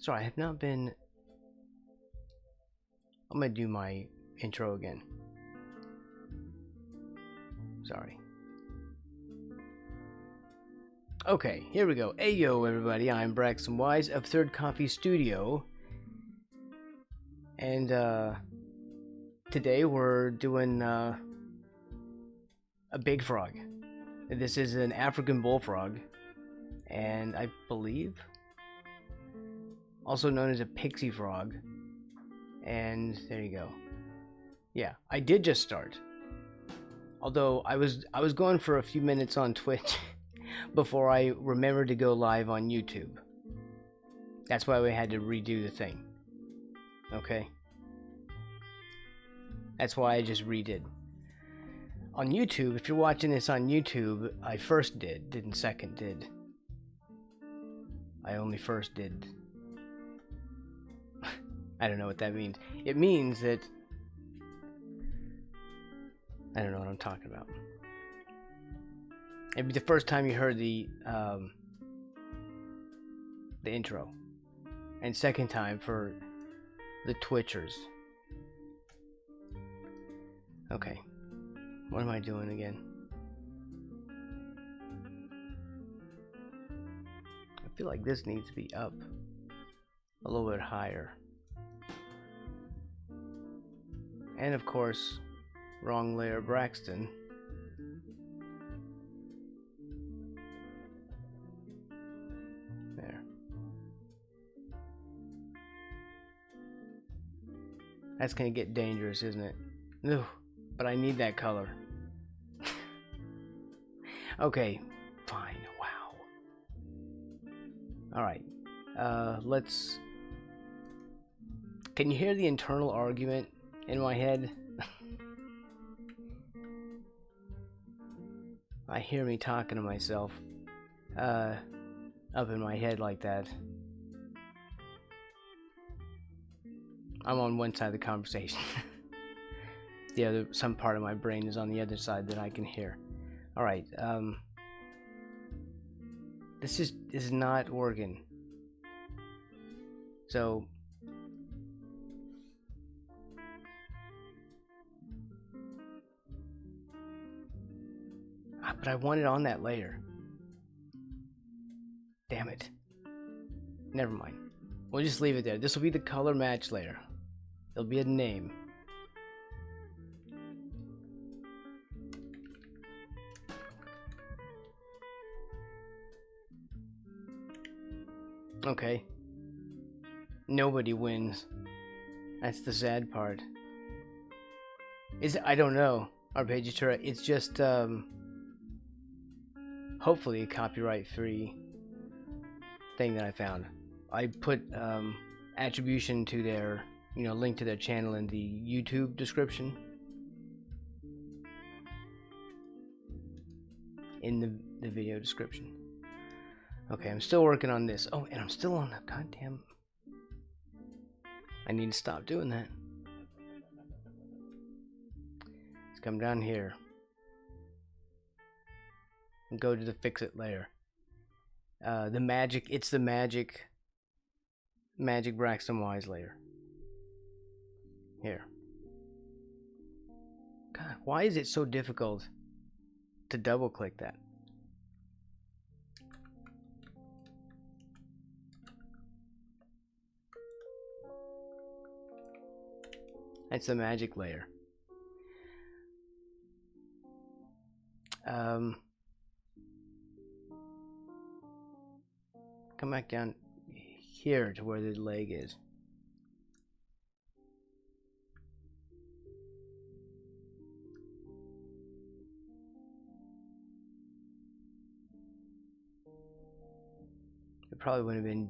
Sorry, I have not been... I'm gonna do my intro again. Sorry. Okay, here we go. Hey yo everybody, I'm Braxton Wise of Third Coffee Studio. And today we're doing a big frog. This is an African bullfrog, and I believe also known as a pixie frog. And there you go. Yeah, I did just start. Although I was going for a few minutes on Twitch before I remembered to go live on YouTube. That's why we had to redo the thing. Okay? That's why I just redid. On YouTube, if you're watching this on YouTube, I first didn't second did. I only first did. I don't know what that means. It means that I don't know what I'm talking about. It'd be the first time you heard the intro, and second time for the Twitchers. Okay, what am I doing again? I feel like this needs to be up a little bit higher. And of course, wrong layer Braxton. There. That's gonna get dangerous, isn't it? No, but I need that color. Okay, fine. Wow. Alright. Let's... Can you hear the internal argument in my head? I hear me talking to myself up in my head like that. I'm on one side of the conversation. Some part of my brain is on the other side that I can hear. Alright, this is not working. So but I want it on that layer. Damn it. Never mind. We'll just leave it there. This will be the color match layer. It'll be a name. Okay. Nobody wins. That's the sad part. I don't know, Arpeggiatura. It's just hopefully a copyright free thing that I found. I put attribution to their, link to their channel in the YouTube description. In the video description. Okay, I'm still working on this. Oh, and I'm still on the goddamn... I need to stop doing that. Let's come down here. And go to the fix it layer. It's the magic Braxton Wise layer. Here. God, why is it so difficult to double click that? That's the magic layer. Come back down here to where the leg is. It probably would have been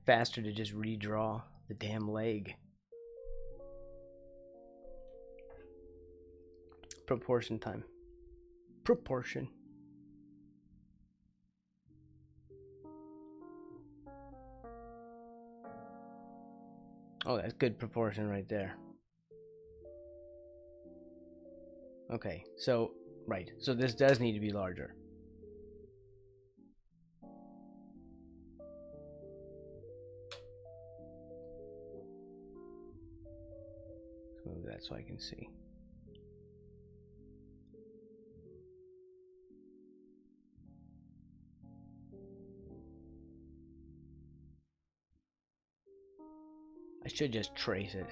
faster to just redraw the damn leg. Proportion time. Proportion. Oh, that's good proportion right there. Okay, so, right. So this does need to be larger. move that so I can see. I should just trace it.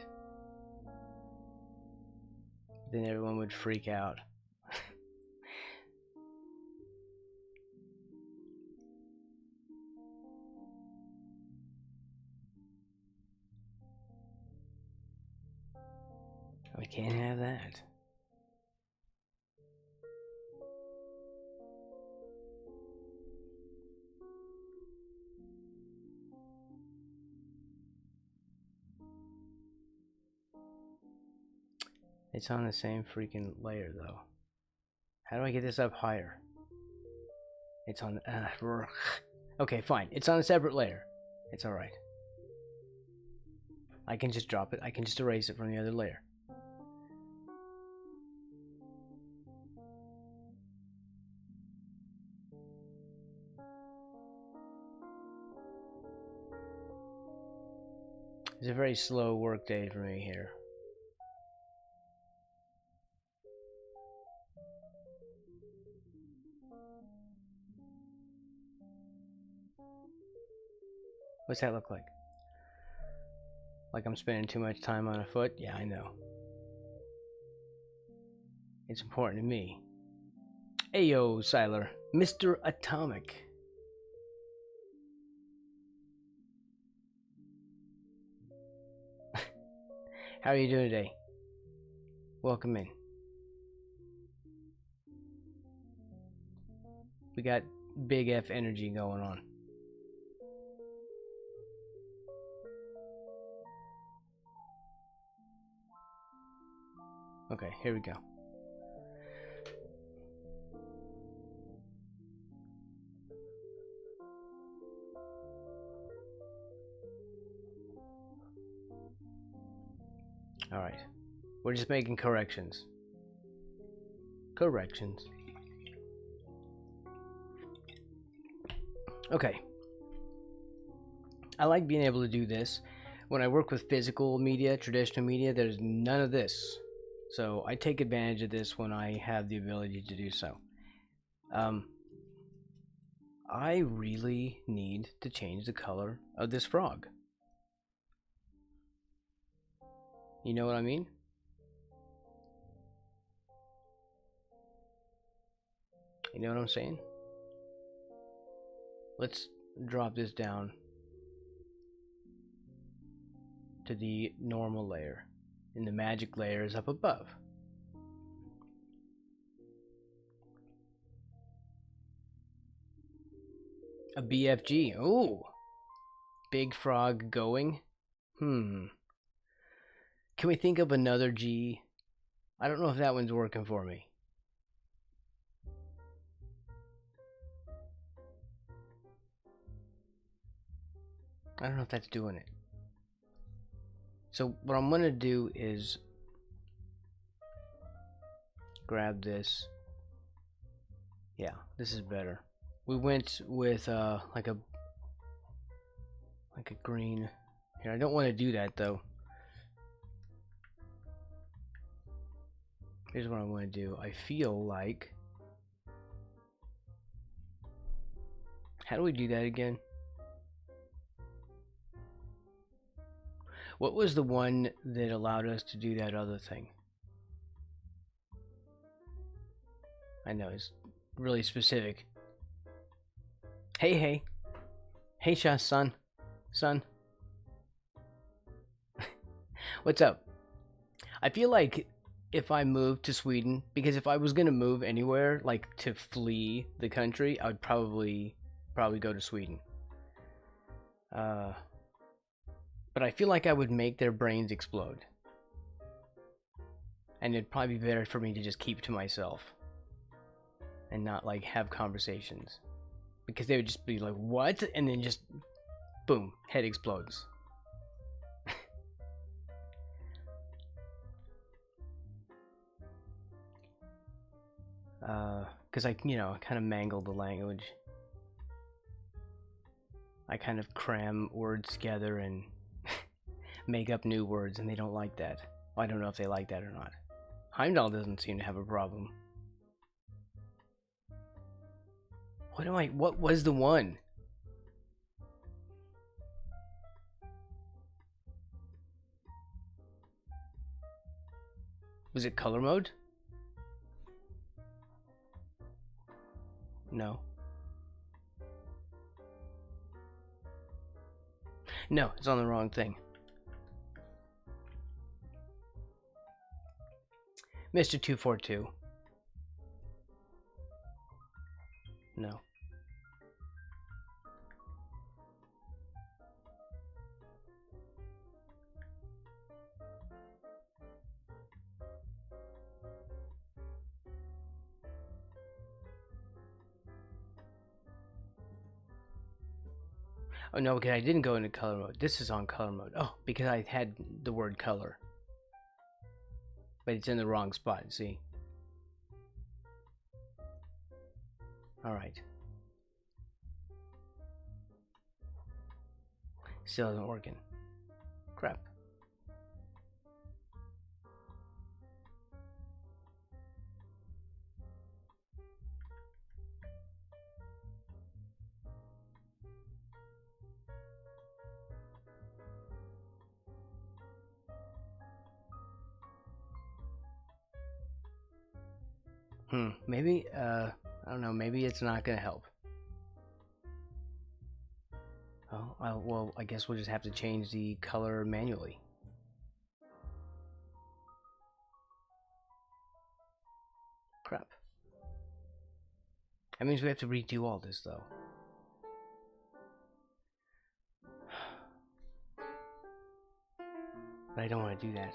Then everyone would freak out. We can't have that. It's on the same freaking layer though. How do I get this up higher? It's on okay, fine. It's on a separate layer. It's alright. I can just drop it. I can just erase it from the other layer. It's a very slow work day for me here. What's that look like? Like I'm spending too much time on a foot? Yeah, I know. It's important to me. Ayo, Siler. Mr. Atomic. How are you doing today? Welcome in. We got big F energy going on. Okay, here we go. Alright. We're just making corrections. Corrections. Okay. I like being able to do this. When I work with physical media, traditional media, there's none of this. So I take advantage of this when I have the ability to do so. I really need to change the color of this frog. You know what I mean? You know what I'm saying? Let's drop this down to the normal layer, and the magic layer is up above. A BFG. Ooh. Big frog going. Can we think of another G? I don't know if that one's working for me. I don't know if that's doing it. So what I'm gonna do is grab this. Yeah, this is better. We went with like a green. Here, I don't want to do that though. Here's what I want to do. I feel like, how do we do that again? What was the one that allowed us to do that other thing? I know, it's really specific. Hey, Shah, son. What's up? I feel like if I moved to Sweden, because if I was gonna move anywhere, like to flee the country, I would probably go to Sweden. But I feel like I would make their brains explode. And it'd probably be better for me to just keep to myself. And not like have conversations. Because they would just be like, what? And then just, boom, head explodes. Because I kind of mangle the language. I kind of cram words together and make up new words, and they don't like that. I don't know if they like that or not. Heimdall doesn't seem to have a problem. What was the one? Was it color mode? No. No, it's on the wrong thing. Mr. 242. No. Oh no, because I didn't go into color mode. This is on color mode. Oh, because I had the word color. But it's in the wrong spot, see? Alright. Still isn't working. Crap. Maybe, I don't know, maybe it's not gonna help. Oh, well, I guess we'll just have to change the color manually. Crap. That means we have to redo all this, though. But I don't want to do that.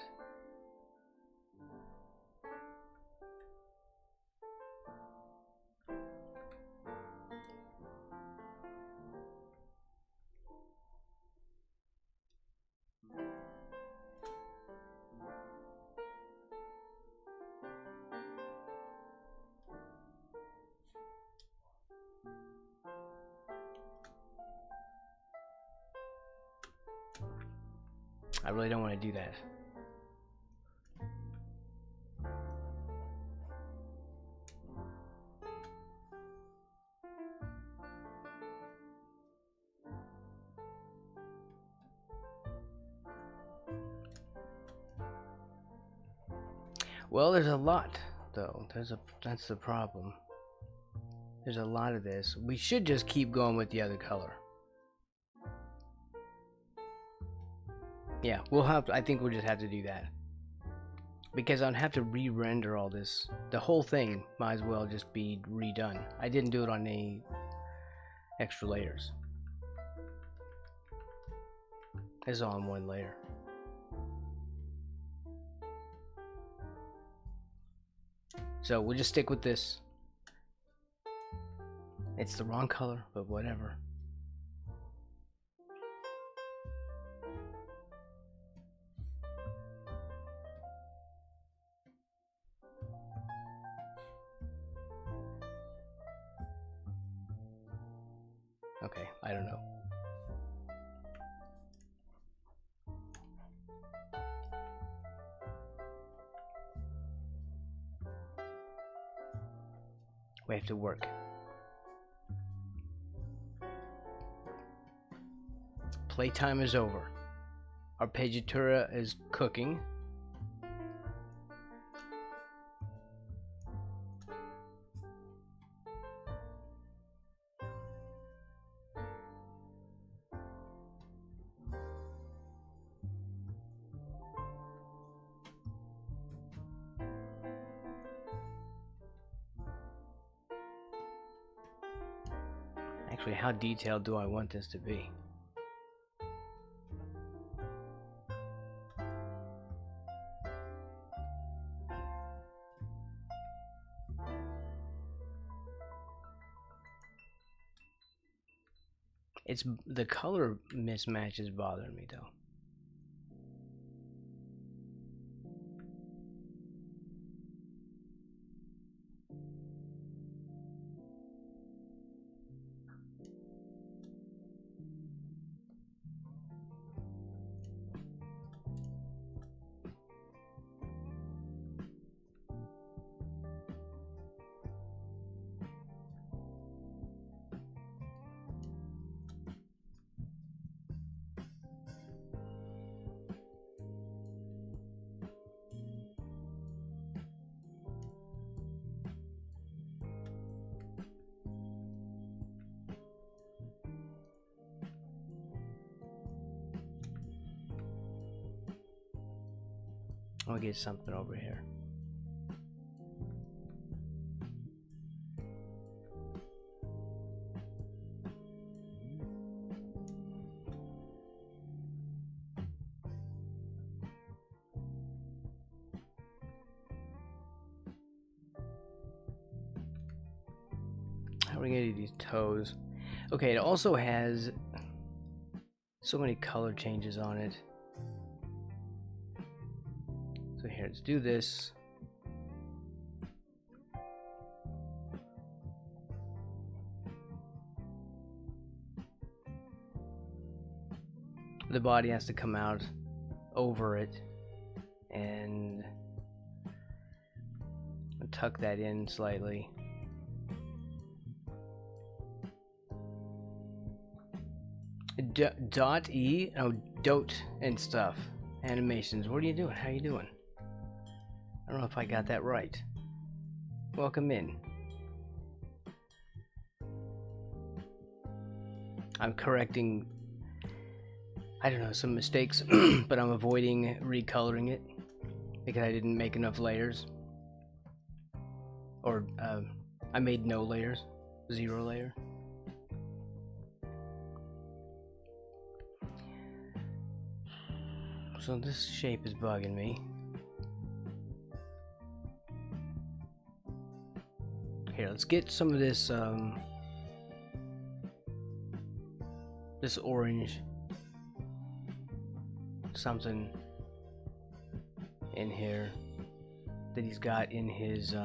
I really don't want to do that. Well, there's a lot, though. That's the problem. There's a lot of this. We should just keep going with the other color. Yeah, I think we'll just have to do that. Because I'd have to re-render all this. The whole thing might as well just be redone. I didn't do it on any extra layers. It's all on one layer. So we'll just stick with this. It's the wrong color, but whatever. Okay, I don't know. We have to work. Playtime is over. Our Pagitura is cooking. Actually, how detailed do I want this to be? It's the color mismatch is bothering me though. I'll get something over here. How are we gonna do these toes? Okay, it also has so many color changes on it. So here, let's do this. The body has to come out over it, and I'll tuck that in slightly. Dot E? Oh, dote and stuff. Animations. What are you doing? How you doing? I don't know if I got that right. Welcome in. I'm correcting, I don't know, some mistakes, but I'm avoiding recoloring it because I didn't make enough layers. Or, I made no layers. 0 layer. So this shape is bugging me. Here, let's get some of this, this orange something in here that he's got in his,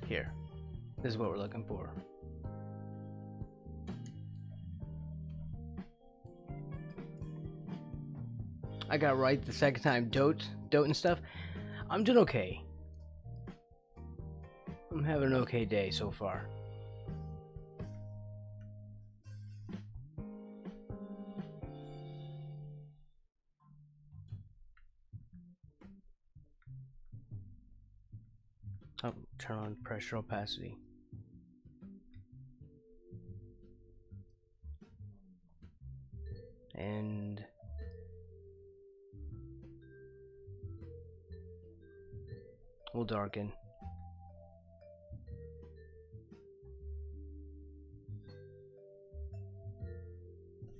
here. This is what we're looking for. I got right the second time. Dote and stuff. I'm doing okay. I'm having an okay day so far. Oh, turn on pressure opacity. And we'll darken.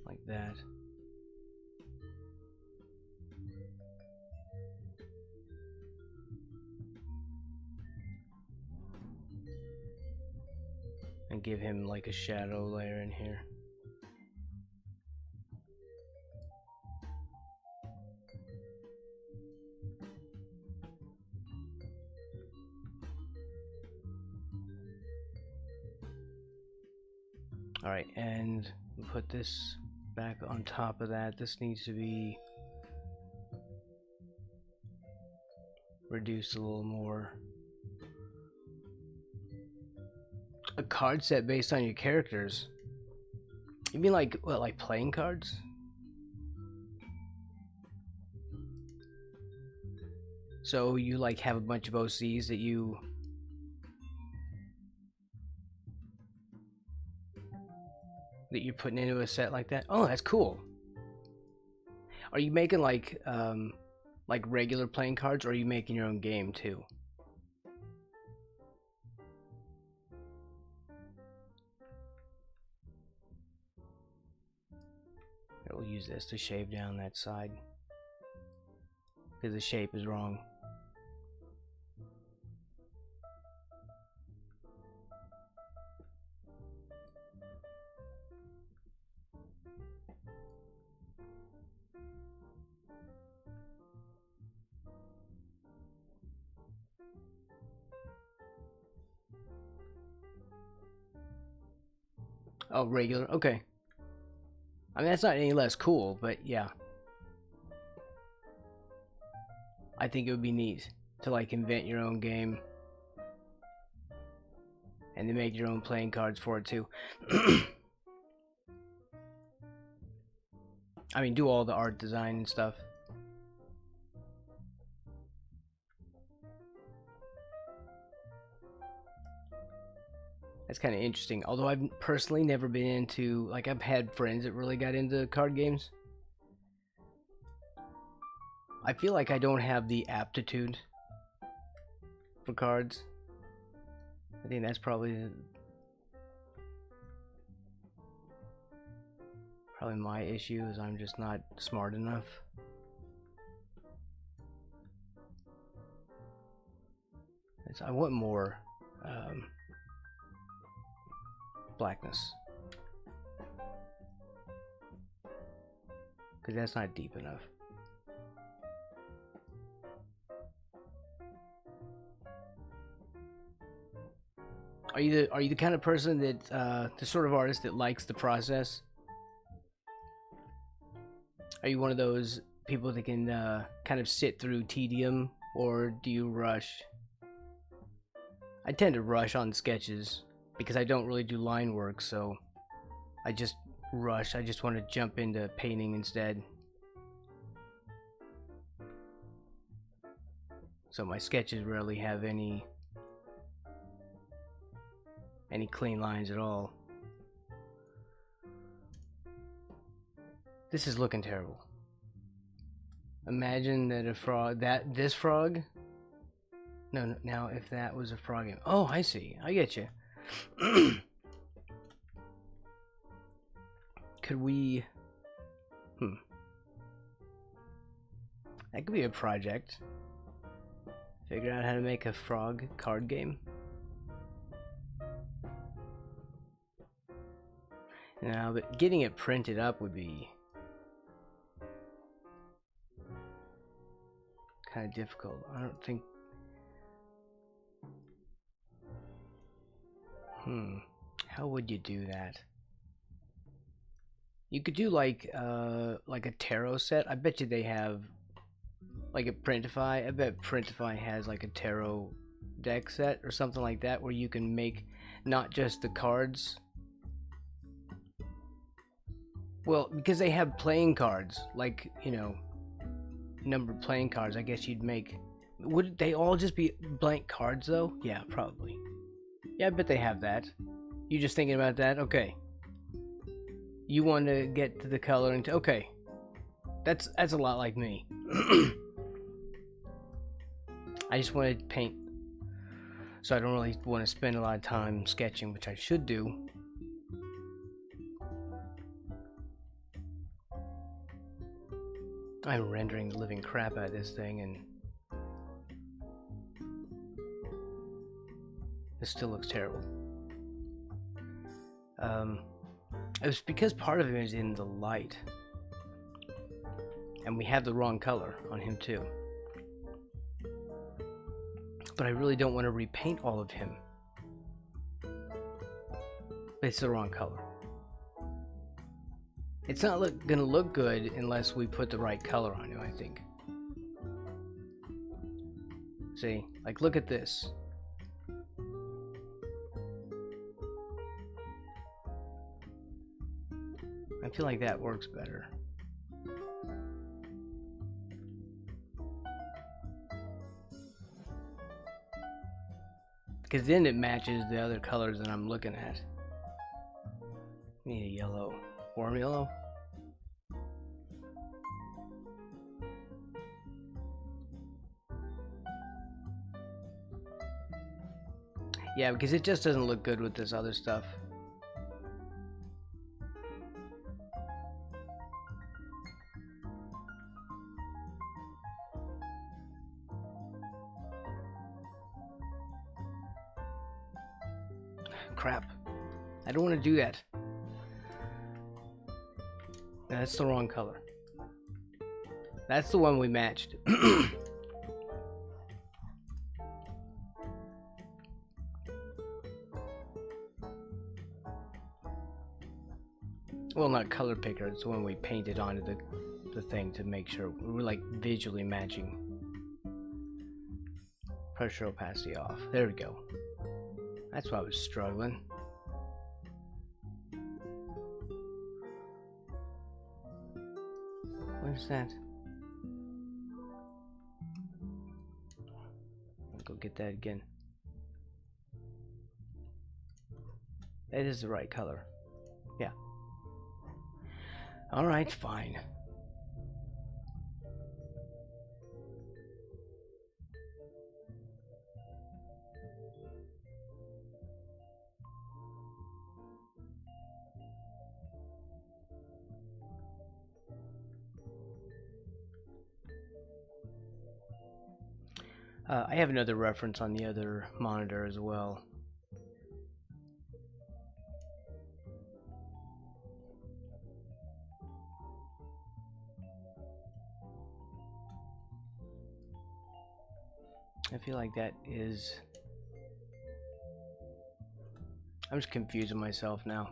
Like that. And give him like a shadow layer in here. Alright, and we'll put this back on top of that. This needs to be reduced a little more. A card set based on your characters? You mean like, what, like playing cards? So you like have a bunch of OCs that you're putting into a set like that? Oh, that's cool. Are you making like regular playing cards, or are you making your own game too? We'll use this to shave down that side because the shape is wrong. Oh, regular? Okay. I mean, that's not any less cool, but yeah. I think it would be neat to like invent your own game and to make your own playing cards for it too. I mean, do all the art design and stuff. That's kind of interesting. Although I've personally never been into, like, I've had friends that really got into card games. I feel like I don't have the aptitude for cards. I think that's probably my issue, is I'm just not smart enough. I want more blackness, because that's not deep enough. Are you the kind of person that the sort of artist that likes the process? Are you one of those people that can kind of sit through tedium, or do you rush? I tend to rush on sketches because I don't really do line work, so I just rush. I just want to jump into painting instead. So my sketches rarely have any clean lines at all. This is looking terrible. Imagine that a frog, this frog. No, now if that was a frog. Oh, I see. I get you. Could we? That could be a project. Figure out how to make a frog card game. No, but getting it printed up would be kind of difficult. I don't think. How would you do that? You could do like a tarot set. I bet you they have like a Printify. I bet Printify has like a tarot deck set or something like that, where you can make not just the cards. Well, because they have playing cards, like, you know, numbered playing cards. I guess you'd make. Would they all just be blank cards though? Yeah, probably. Yeah, I bet they have that. You just thinking about that? Okay. You want to get to the color and okay. That's a lot like me. I just want to paint, so I don't really want to spend a lot of time sketching, which I should do. I'm rendering the living crap out of this thing, and this still looks terrible. It was because part of him is in the light, and we have the wrong color on him too. But I really don't want to repaint all of him. But it's the wrong color. It's not gonna look good unless we put the right color on him, I think. See, like, look at this. I feel like that works better. Because then it matches the other colors that I'm looking at. Need a yellow. Warm yellow? Yeah, because it just doesn't look good with this other stuff. Crap. I don't want to do that. That's the wrong color. That's the one we matched. Well, not color picker, it's the one we painted onto the thing to make sure we're like visually matching. Pressure opacity off. There we go. That's why I was struggling. Where's that? I'll go get that again. That is the right color. Yeah. Alright, fine. I have another reference on the other monitor as well. I feel like that is... I'm just confusing myself now.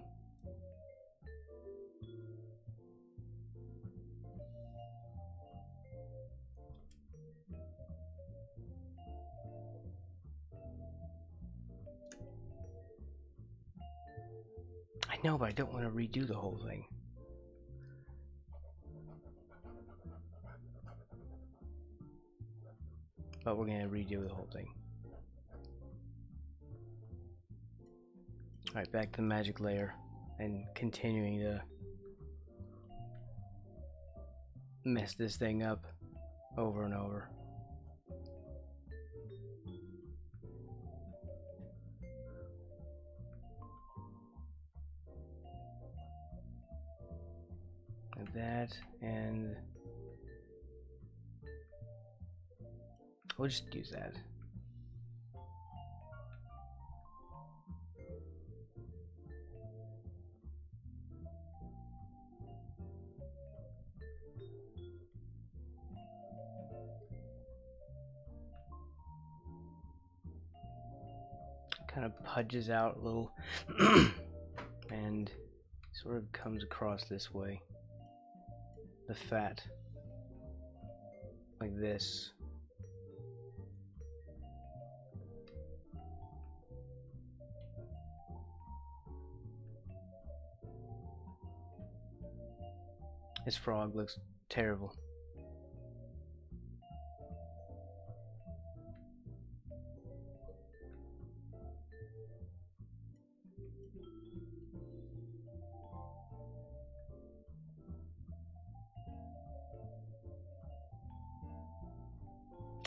I know, but I don't want to redo the whole thing. But we're going to redo the whole thing. Alright, back to the magic layer and continuing to mess this thing up over and over. Like that, and we'll just use that. Kind of pudges out a little and sort of comes across this way. The fat, like this. This frog looks terrible.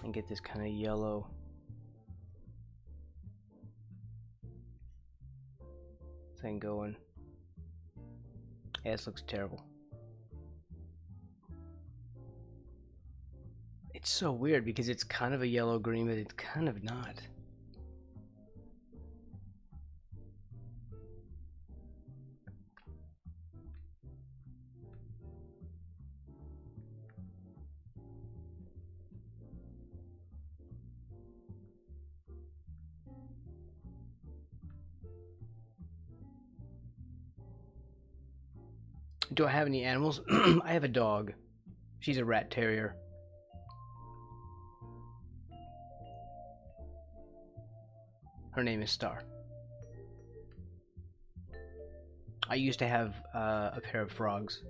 And get this kind of yellow thing going. Yeah, this looks terrible. It's so weird because it's kind of a yellow green, but it's kind of not. Do I have any animals? I have a dog. She's a rat terrier. Her name is Star. I used to have a pair of frogs.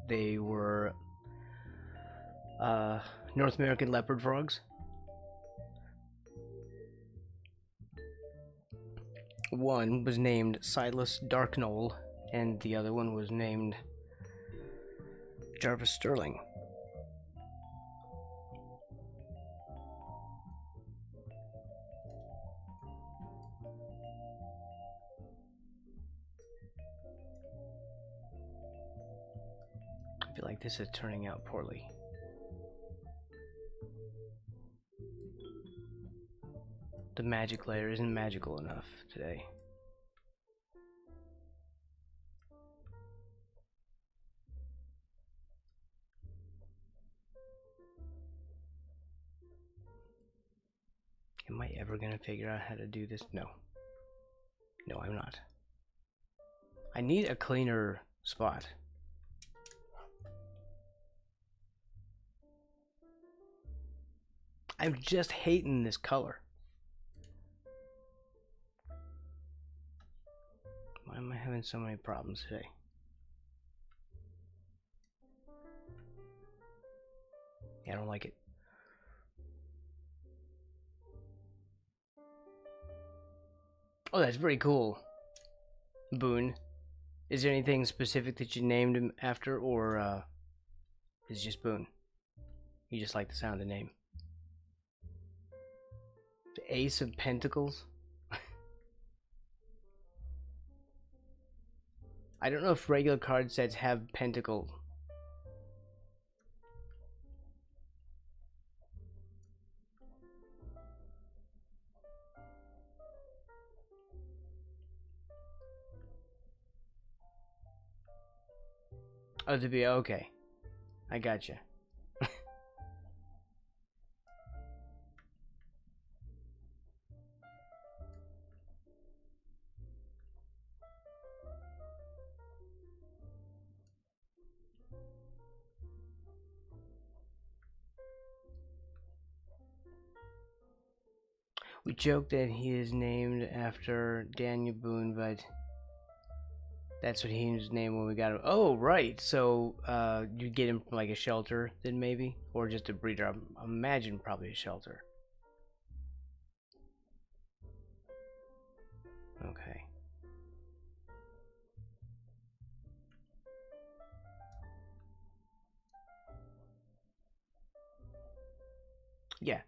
They were North American leopard frogs. One was named Silas Darknoll, and the other one was named Jarvis Sterling. I feel like this is turning out poorly. The magic layer isn't magical enough today. Am I ever gonna figure out how to do this? No. No, I'm not. I need a cleaner spot. I'm just hating this color. Why am I having so many problems today? Yeah, I don't like it. Oh, that's very cool. Boone. Is there anything specific that you named him after, or is it just Boone? You just like the sound of the name. The Ace of Pentacles? I don't know if regular card sets have Pentacle. Oh, to be okay. I gotcha. We joke that he is named after Daniel Boone, but that's what he was named when we got him. Oh, right. So, you get him from like a shelter, then maybe, or just a breeder. I imagine probably a shelter. Okay. Yeah.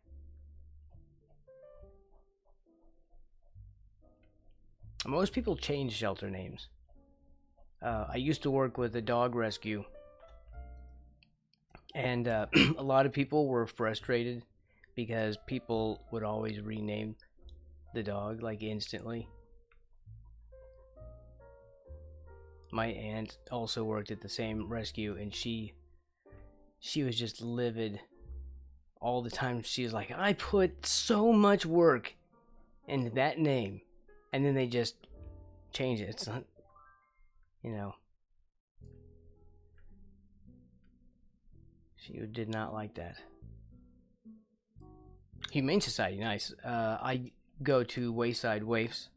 Most people change shelter names. I used to work with a dog rescue, and a lot of people were frustrated because people would always rename the dog like instantly. My aunt also worked at the same rescue, and she was just livid all the time. She was like, I put so much work into that name, and then they just change it. It's not, you know, she did not like that. Humane Society, nice. I go to Wayside Waifs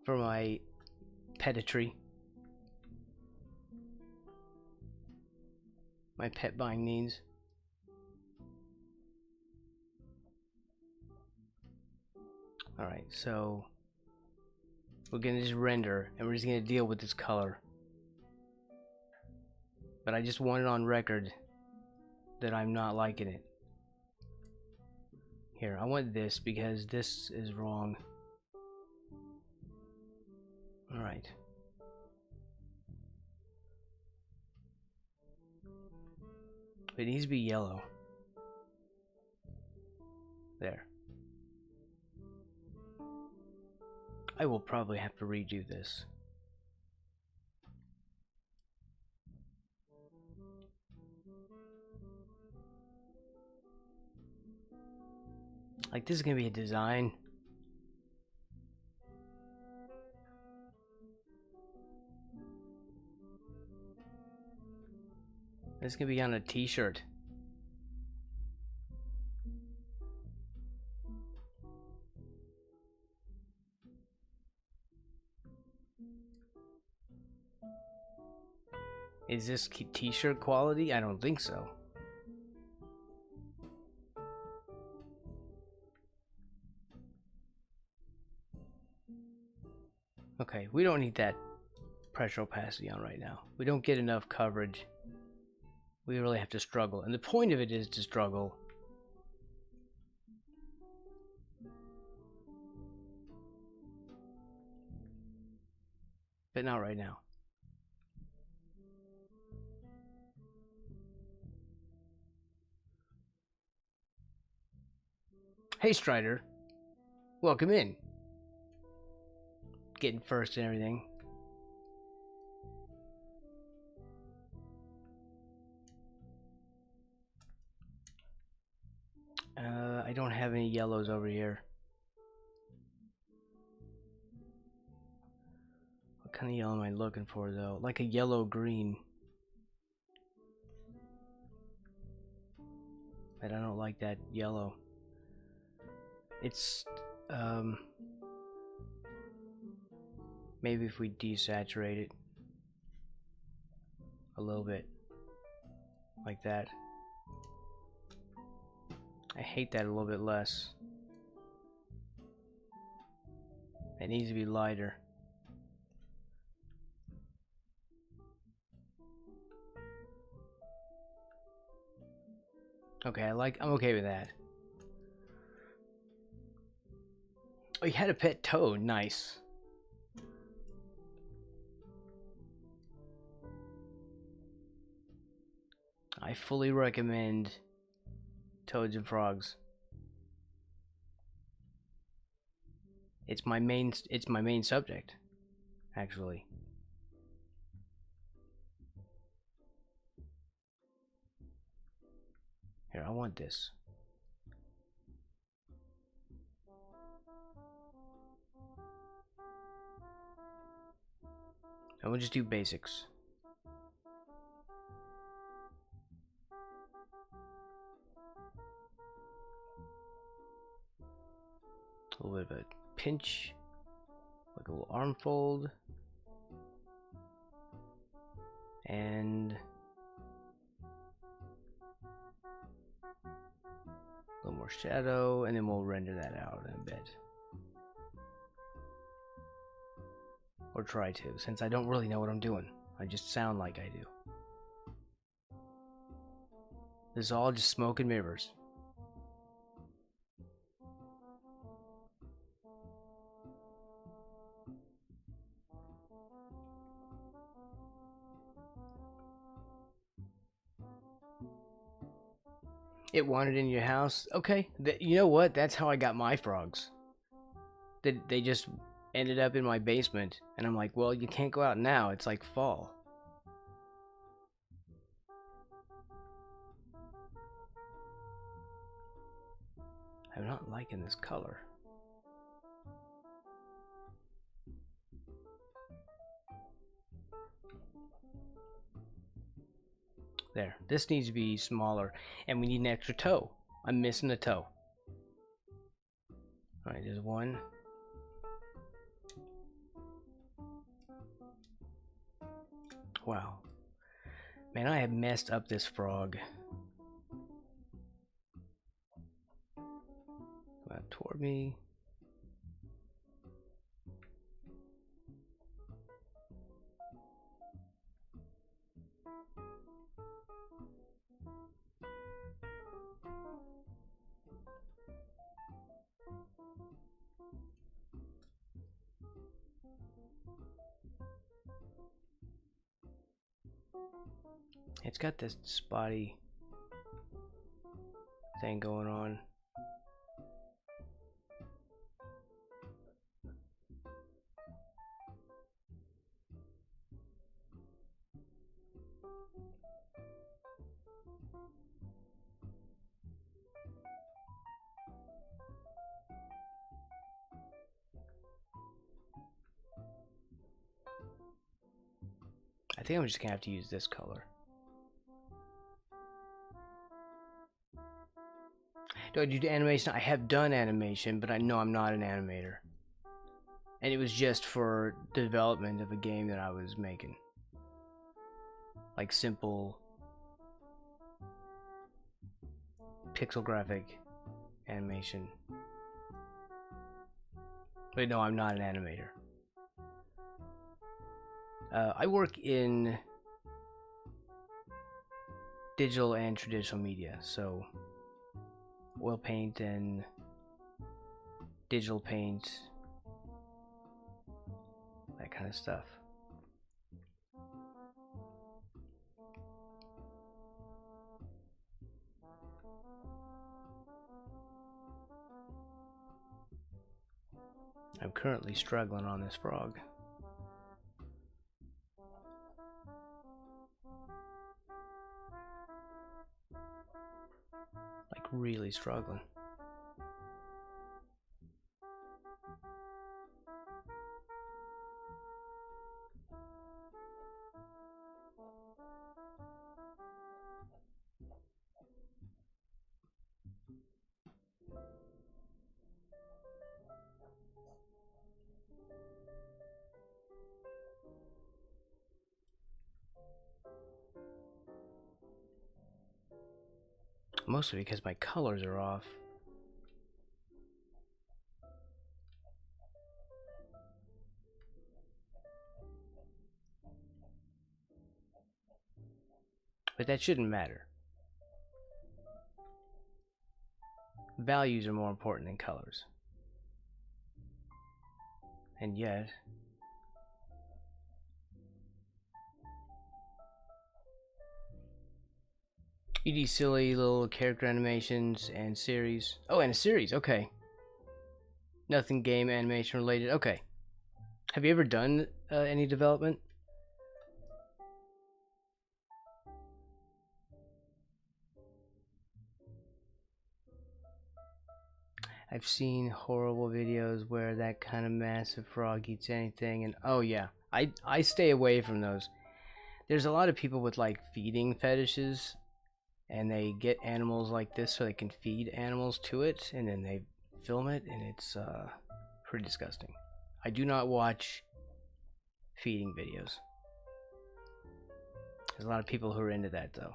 for my peditry, my pet buying needs. Alright, so we're gonna just render and we're just gonna deal with this color. But I just want it on record that I'm not liking it. Here, I want this because this is wrong. Alright. It needs to be yellow. There. I will probably have to redo this. Like, this is gonna be a design. This is gonna be on a t-shirt. Is this t-shirt quality? I don't think so. Okay, we don't need that pressure opacity on right now. We don't get enough coverage. We really have to struggle. And the point of it is to struggle. But not right now. Hey Strider, welcome in. Getting first and everything. I don't have any yellows over here. What kind of yellow am I looking for though? Like a yellow green. But I don't like that yellow. It's maybe if we desaturate it a little bit like that. I hate that a little bit less. It needs to be lighter. Okay, I'm okay with that. Oh, you had a pet toad, nice. I fully recommend Toads and Frogs. It's my main subject, actually. Here, I want this. And we'll just do basics. A little bit of a pinch, like a little arm fold, and a little more shadow, and then we'll render that out in a bit. Or try to, since I don't really know what I'm doing. I just sound like I do. This is all just smoke and mirrors. It wandered in your house. Okay, you know what? That's how I got my frogs. They just ended up in my basement, and I'm like, well, you can't go out now. It's like fall. I'm not liking this color. There. This needs to be smaller, and we need an extra toe. I'm missing a toe. Alright, there's one. Wow. Man, I have messed up this frog. Come out toward me. It's got this spotty thing going on. I think I'm just gonna have to use this color. Do I do animation? I have done animation, but I know I'm not an animator. And it was just for the development of a game that I was making. Like simple pixel graphic animation. But no, I'm not an animator. I work in digital and traditional media, so oil paint and digital paint, that kind of stuff. I'm currently struggling on this frog. Like really struggling. Mostly because my colors are off. But that shouldn't matter. Values are more important than colors. And yet, you do silly little character animations and series. Oh, and a series, okay. Nothing game animation related, okay. Have you ever done any development? I've seen horrible videos where that kind of massive frog eats anything, and oh yeah, I stay away from those. There's a lot of people with like feeding fetishes, and they get animals like this so they can feed animals to it, and then they film it, and it's pretty disgusting. I do not watch feeding videos. There's a lot of people who are into that though.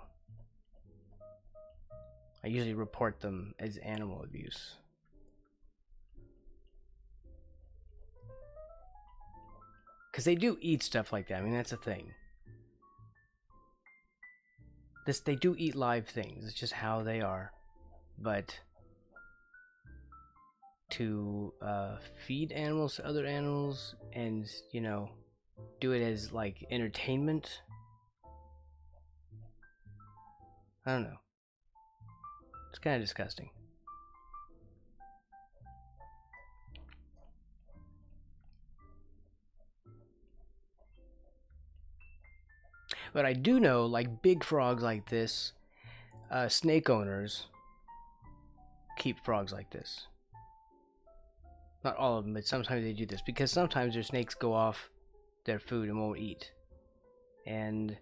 I usually report them as animal abuse. Because they do eat stuff like that. I mean, that's a thing. They do eat live things. It's just how they are. But to feed animals to other animals and, you know, do it as like entertainment, I don't know. It's kind of disgusting. But I do know, like big frogs like this, snake owners keep frogs like this. Not all of them, but sometimes they do this because sometimes their snakes go off their food and won't eat. And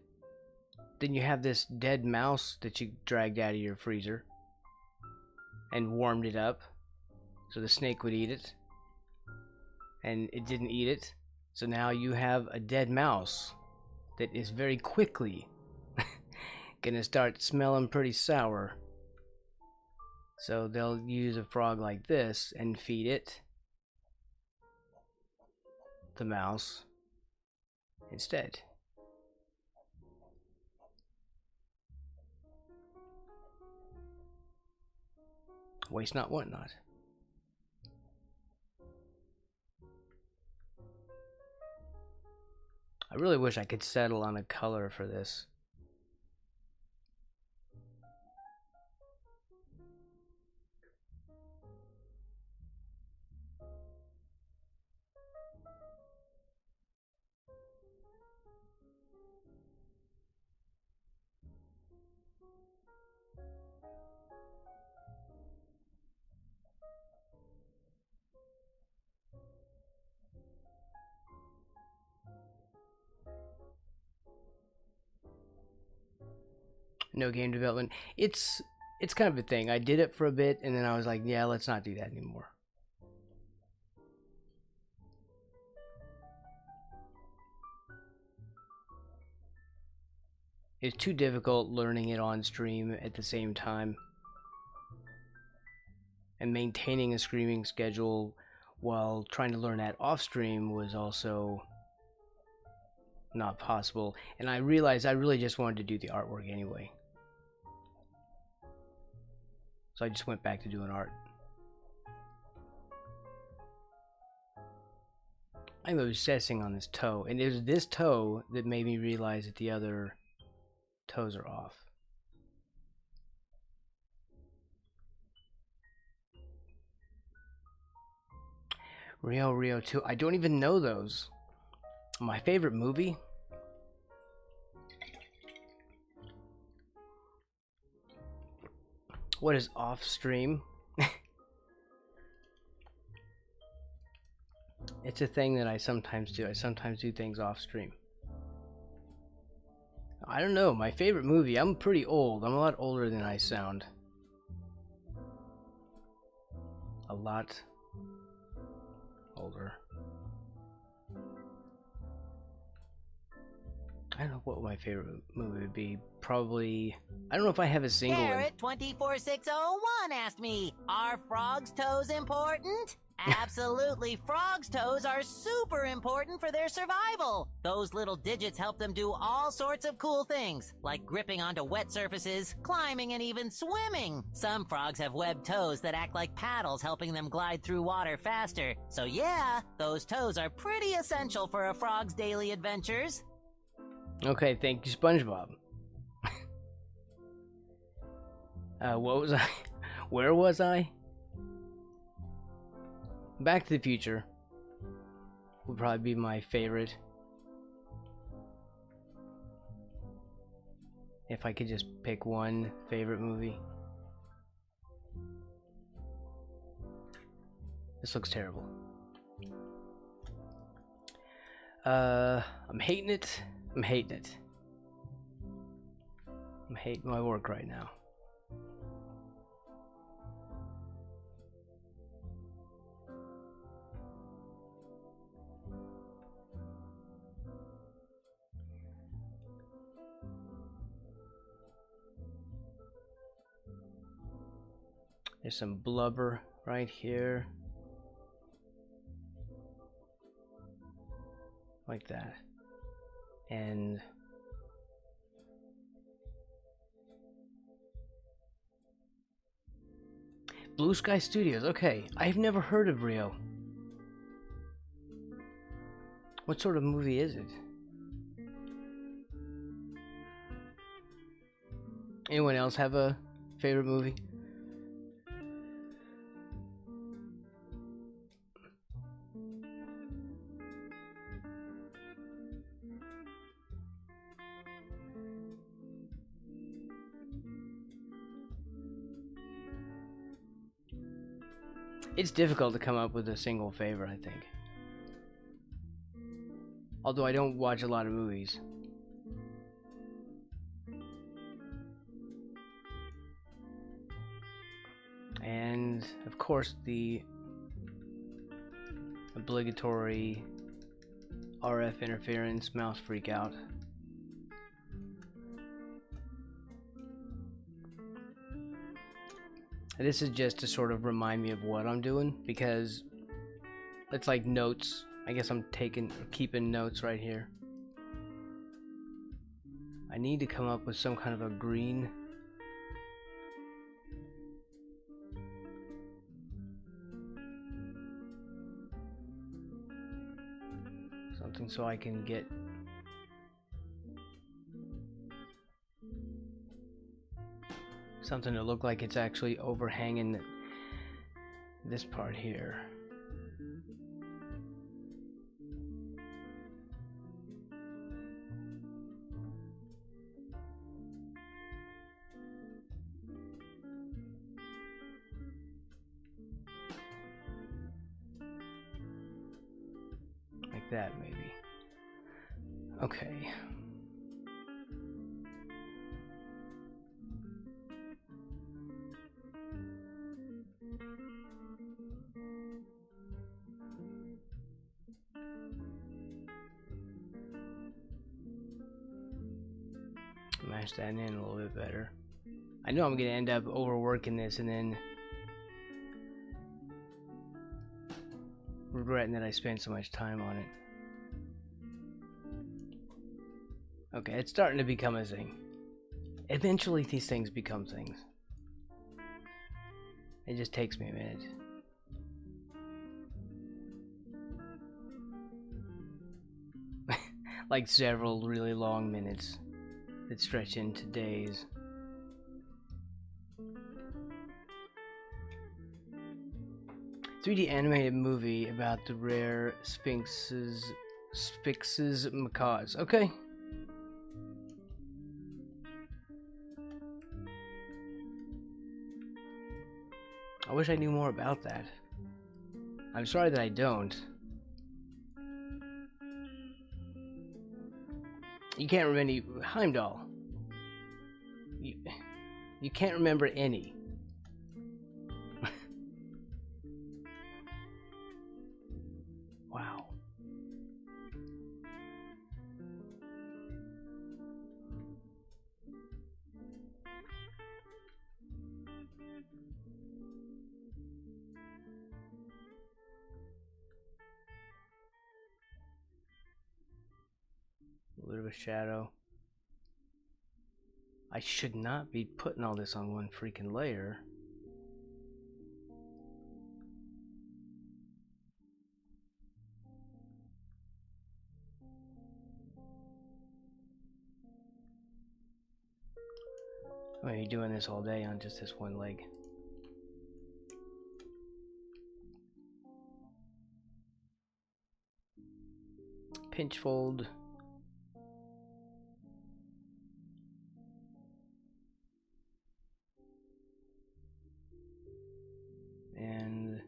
then you have this dead mouse that you dragged out of your freezer and warmed it up so the snake would eat it. And it didn't eat it. So now you have a dead mouse that is very quickly gonna start smelling pretty sour. So they'll use a frog like this and feed it, the mouse, instead. Waste not, want not. I really wish I could settle on a color for this. No game development. It's kind of a thing. I did it for a bit and then I was like, yeah, let's not do that anymore. It's too difficult learning it on stream at the same time. And maintaining a streaming schedule while trying to learn that off stream was also not possible. And I realized I really just wanted to do the artwork anyway. So I just went back to doing art. I'm obsessing on this toe, and it was this toe that made me realize that the other toes are off. Rio 2, I don't even know those. My favorite movie? What is off stream? It's a thing that I sometimes do. I sometimes do things off stream. I don't know. My favorite movie. I'm pretty old. I'm a lot older than I sound. A lot older. I don't know what my favorite movie would be. Probably. I don't know if I have a single one. Carrot24601 asked me, are frogs' toes important? Absolutely. Frogs' toes are super important for their survival. Those little digits help them do all sorts of cool things, like gripping onto wet surfaces, climbing, and even swimming. Some frogs have webbed toes that act like paddles, helping them glide through water faster. So yeah, those toes are pretty essential for a frog's daily adventures. Okay, thank you, SpongeBob. What was I? Where was I? Back to the Future would probably be my favorite. If I could just pick one favorite movie. This looks terrible. I'm hating it. I'm hating it. I'm hating my work right now. There's some blubber right here. Like that. And Blue Sky Studios. Okay, I've never heard of Rio. What sort of movie is it? Anyone else have a favorite movie? It's difficult to come up with a single favorite, I think. Although I don't watch a lot of movies. And, of course, the obligatory RF interference mouse freak out. This is just to sort of remind me of what I'm doing, because it's like notes. I guess I'm keeping notes right here. I need to come up with some kind of a green. Something so I can get something to look like it's actually overhanging this part here. Like that, maybe. Okay. Mash that in a little bit better. I know I'm gonna end up overworking this and then regretting that I spent so much time on it. Okay, it's starting to become a thing. Eventually these things become things. It just takes me a minute. Like several really long minutes that stretch into days. "3D animated movie about the rare Sphinx's macaws." Okay. I wish I knew more about that. I'm sorry that I don't. You can't remember any Heimdall. You can't remember any. Wow. A bit of a shadow. I should not be putting all this on one freaking layer. I'm gonna be doing this all day on just this one leg. Pinch fold. And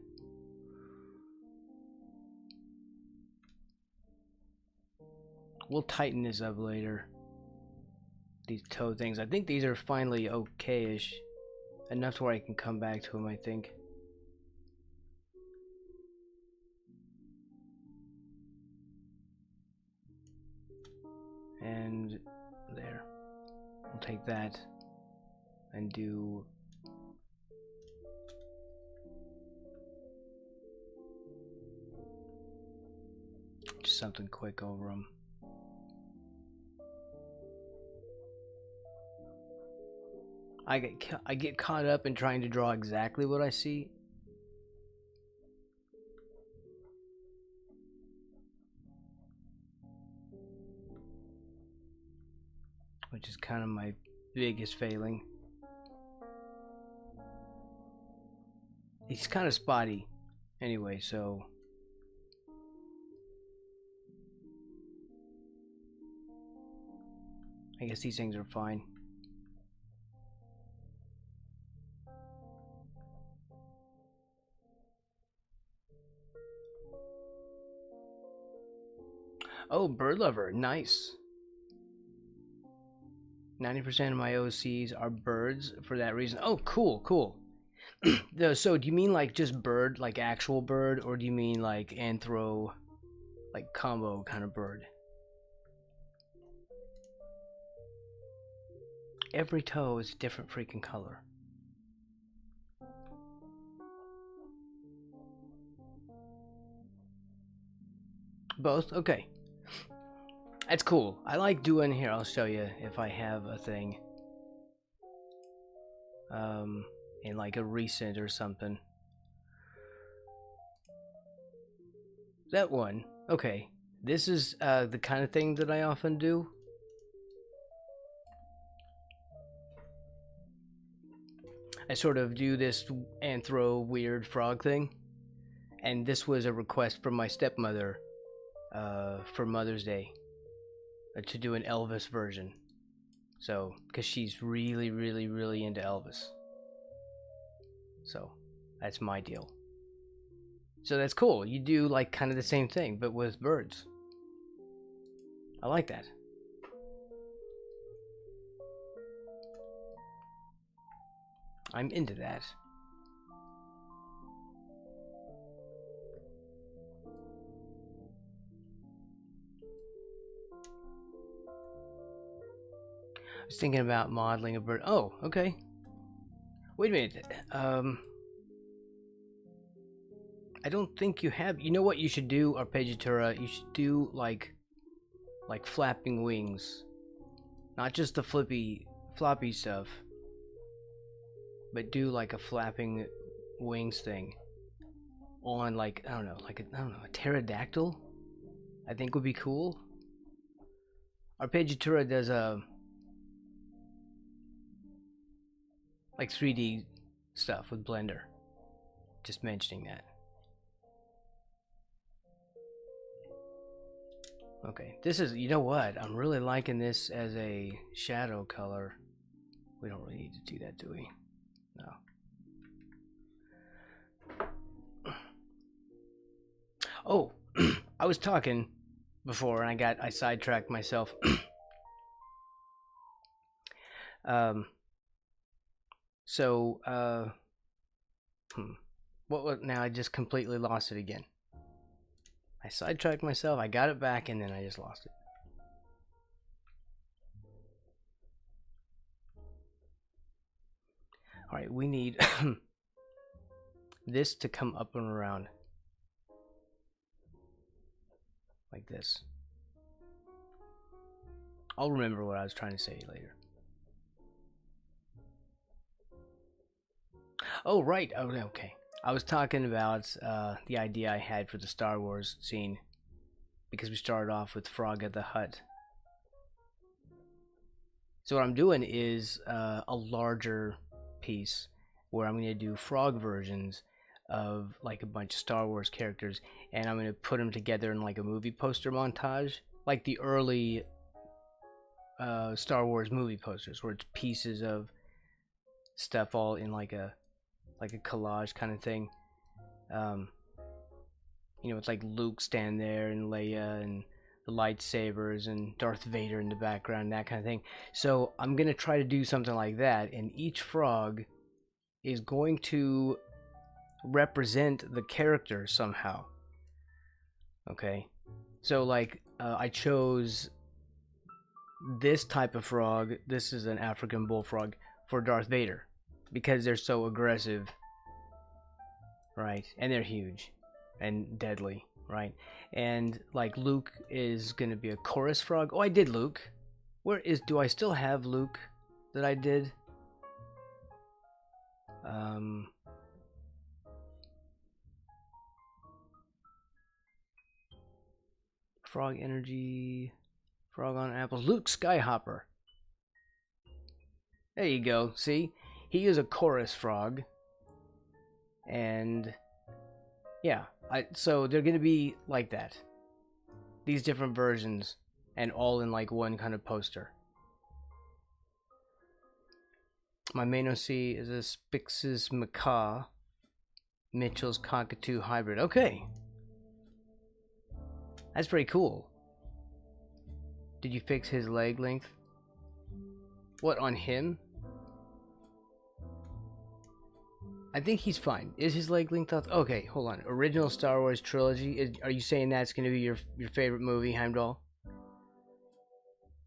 We'll tighten this up later. These toe things. I think these are finally okay-ish. Enough to where I can come back to them, I think. And there. We'll take that and do just something quick over them. I get caught up in trying to draw exactly what I see. Which is kind of my biggest failing. He's kind of spotty anyway, so I guess these things are fine. Oh, bird lover, nice. 90% of my OCs are birds for that reason. Oh, cool, cool. So do you mean like just bird, like actual bird, or do you mean like anthro, like combo kind of bird? Every toe is a different freaking color. Both? Okay. That's cool. I like doing here. I'll show you if I have a thing. In like a recent or something. That one. Okay. This is the kind of thing that I often do. I sort of do this anthro weird frog thing. And this was a request from my stepmother for Mother's Day. To do an Elvis version. So, because she's really, really, really into Elvis. So, that's my deal. So that's cool. You do like kind of the same thing, but with birds. I like that. I'm into that. I was thinking about modeling a bird. Oh, okay. Wait a minute. I don't think you have. You know what you should do, Arpeggiatura? You should do like flapping wings, not just the floppy stuff, but do like a flapping wings thing on like I don't know, a pterodactyl. I think would be cool. Arpeggiatura does a like 3D stuff with Blender. Just mentioning that. Okay, this is, you know what? I'm really liking this as a shadow color. We don't really need to do that, do we? No. Oh, I was talking before and I sidetracked myself. What was, now I just completely lost it again. I sidetracked myself, I got it back, and then I just lost it. Alright, we need this to come up and around. Like this. I'll remember what I was trying to say later. Oh, right. Oh, okay. I was talking about the idea I had for the Star Wars scene. Because we started off with Frog at the Hut. So what I'm doing is a larger piece where I'm going to do frog versions of like a bunch of Star Wars characters. And I'm going to put them together in like a movie poster montage. Like the early Star Wars movie posters where it's pieces of stuff all in like a collage kind of thing. You know, it's like Luke standing there and Leia and the lightsabers and Darth Vader in the background, that kind of thing. So I'm gonna try to do something like that, and each frog is going to represent the character somehow. Okay, so like I chose this type of frog. This is an African bullfrog for Darth Vader because they're so aggressive, right? And they're huge and deadly, right? And like Luke is gonna be a chorus frog. Oh, I did Luke. Where is? Do I still have Luke that I did? Frog energy, frog on apples. Luke Skyhopper. There you go. See, he is a chorus frog, and yeah, so they're gonna be like that. These different versions, and all in like one kind of poster. My main OC is a Spix's Macaw, Mitchell's Cockatoo hybrid. Okay. That's pretty cool. Did you fix his leg length? What, on him? I think he's fine. Is his leg length up? Okay, hold on. Original Star Wars trilogy. Are you saying that's going to be your favorite movie, Heimdall?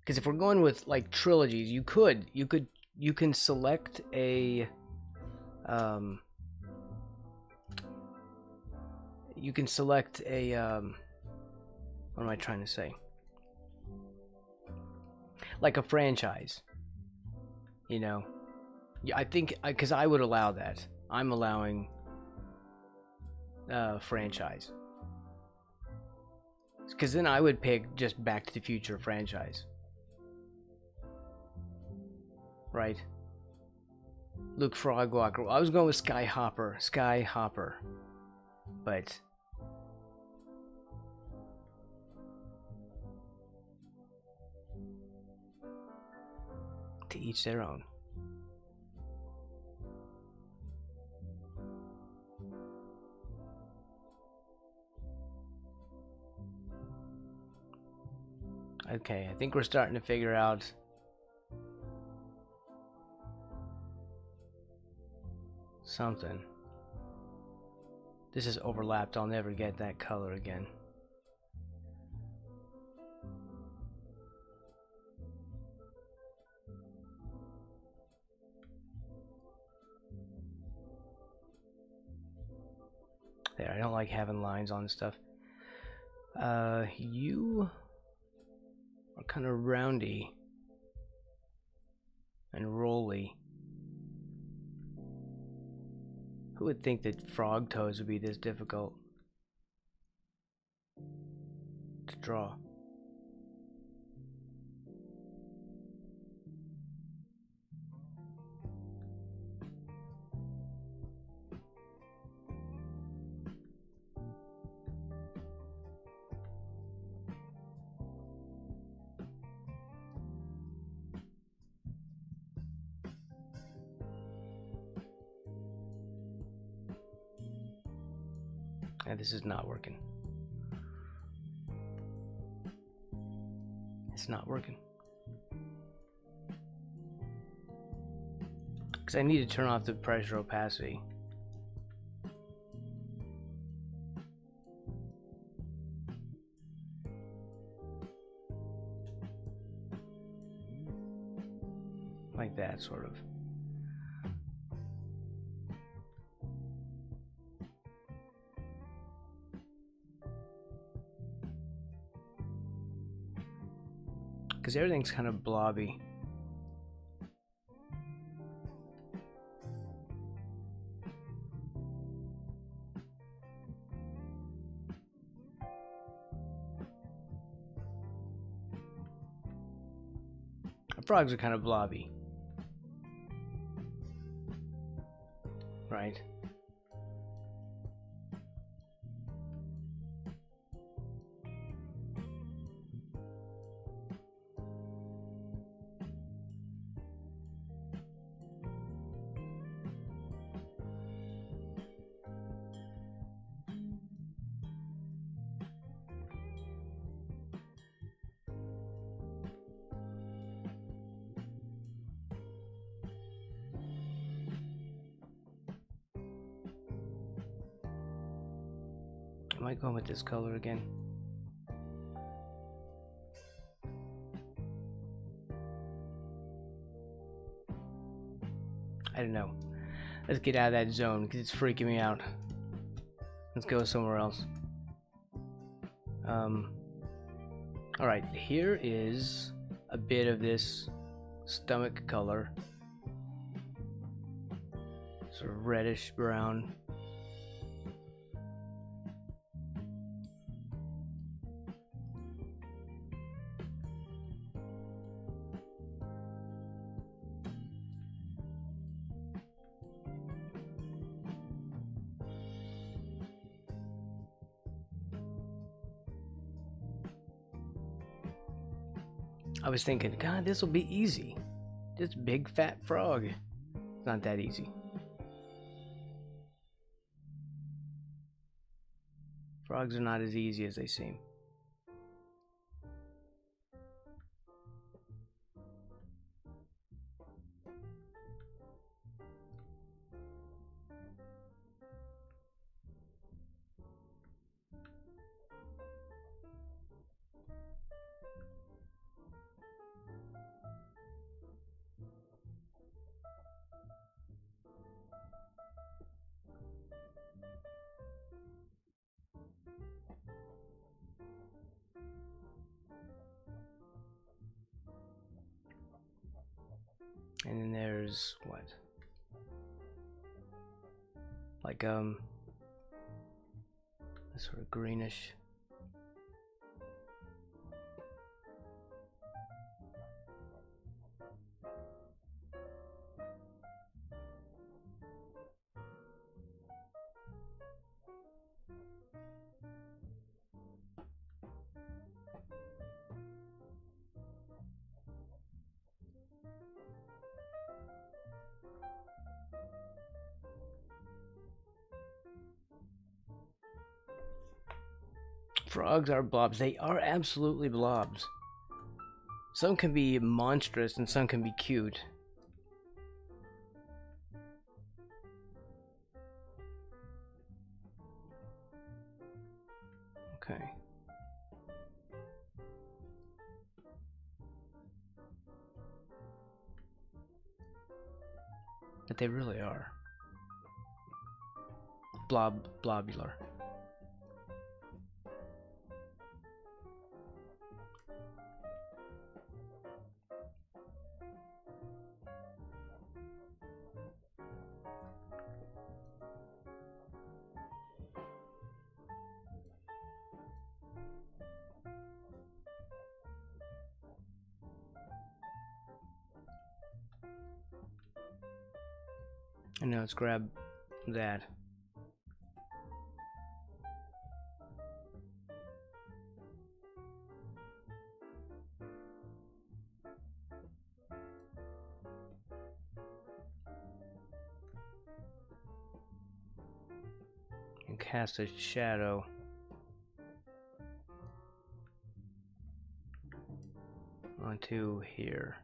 Because if we're going with like trilogies, you can select a what am I trying to say? Like a franchise, you know? Yeah, I think because I would allow that. I'm allowing franchise, because then I would pick just Back to the Future franchise, right? Luke Frogwalker. I was going with Skyhopper, but to each their own. Okay, I think we're starting to figure out something. This is overlapped. I'll never get that color again. There, I don't like having lines on stuff. You are kind of roundy and rolly. Who would think that frog toes would be this difficult to draw? This is not working. It's not working. Because I need to turn off the pressure opacity. Like that, sort of. Because everything's kind of blobby. Frogs are kind of blobby, right? Am I going with this color again? I don't know. Let's get out of that zone because it's freaking me out. Let's go somewhere else. Alright, here is a bit of this stomach color. Sort of reddish brown. I was thinking, God, this will be easy. Just big fat frog. It's not that easy. Frogs are not as easy as they seem. And then there's what? Like a sort of greenish. Frogs are blobs. They are absolutely blobs. Some can be monstrous and some can be cute. Okay. But they really are. Blobular. And now let's grab that. And cast a shadow onto here.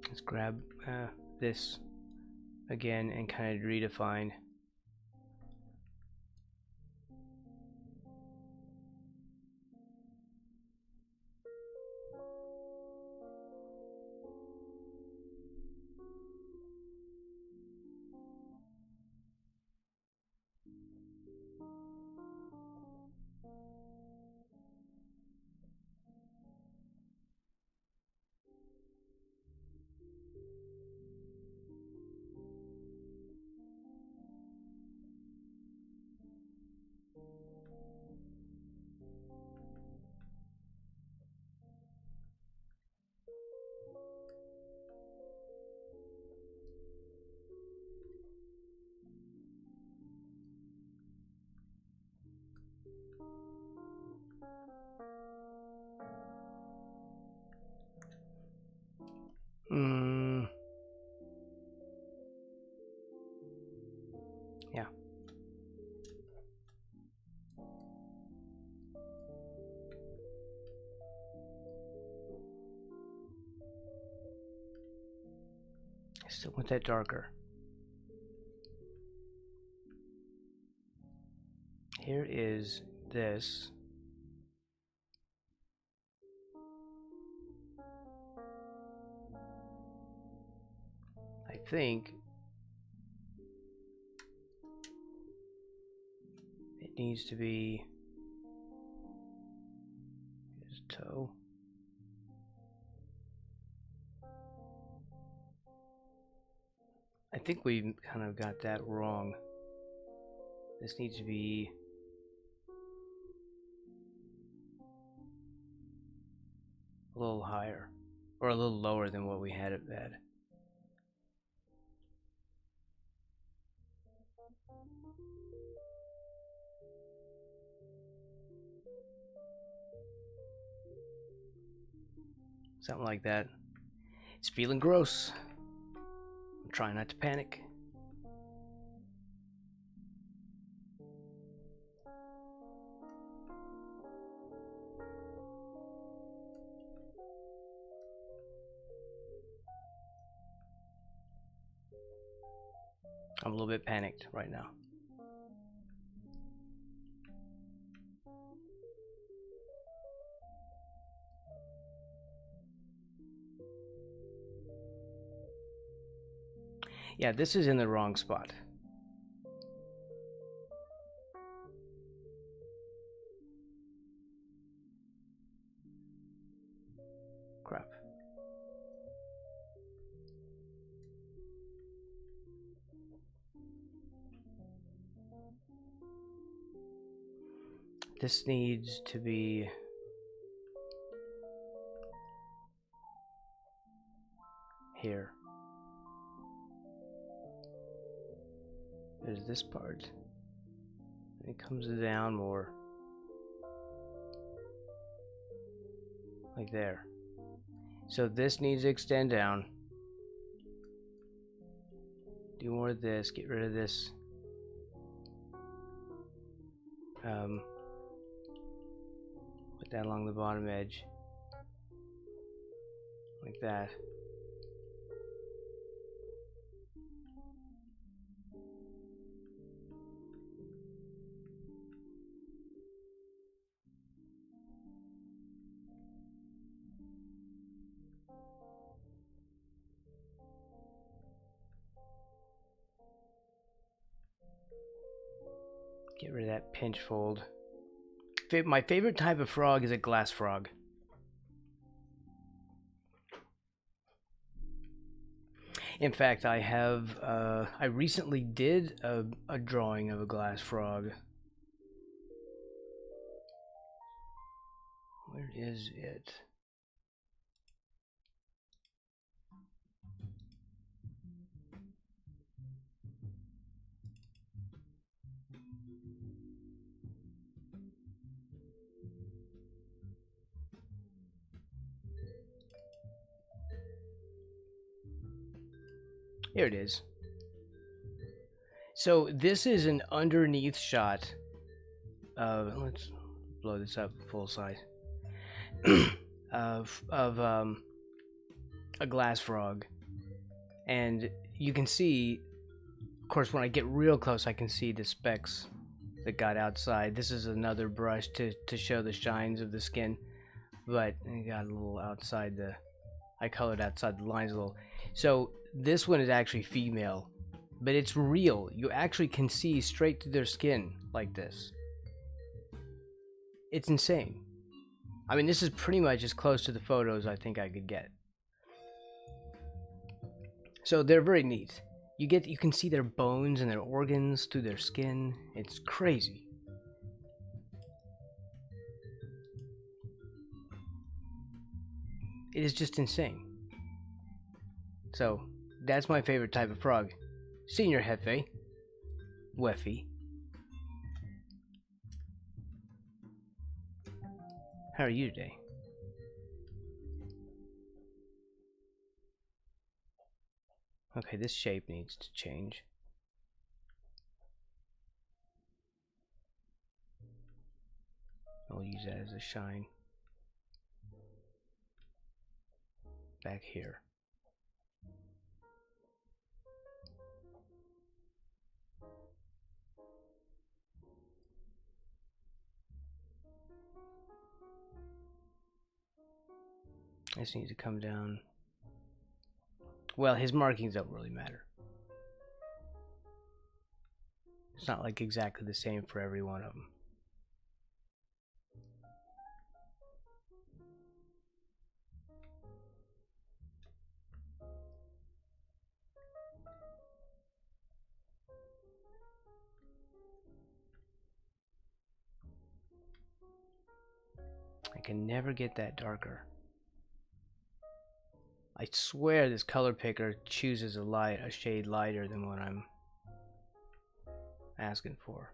Let's grab this again and kind of redefine. Mm. Yeah. I still want that darker. Here is this. I think it needs to be his toe. I think we kind of got that wrong. This needs to be a little higher, or a little lower than what we had it at. Something like that. It's feeling gross. I'm trying not to panic. I'm a little bit panicked right now. Yeah, this is in the wrong spot. Crap. This needs to be here. There's this part. It comes down more. Like there. So this needs to extend down. Do more of this. Get rid of this. Put that along the bottom edge. Like that. Get rid of that pinch fold. My favorite type of frog is a glass frog. In fact, I recently did a drawing of a glass frog. Where is it? Here it is. So this is an underneath shot of, let's blow this up full size, of a glass frog. And you can see, of course, when I get real close, I can see the specks that got outside. This is another brush to show the shines of the skin, but it got a little outside the, I colored outside the lines a little. So this one is actually female, but it's real. You actually can see straight through their skin like this. It's insane. I mean, this is pretty much as close to the photos I think I could get. So they're very neat. You can see their bones and their organs through their skin. It's crazy. It is just insane. So that's my favorite type of frog. Senior Hefe. Weffy. How are you today? Okay, this shape needs to change. I'll use that as a shine. Back here. I just need to come down. Well, his markings don't really matter. It's not like exactly the same for every one of them. I can never get that darker. I swear this color picker chooses a shade lighter than what I'm asking for.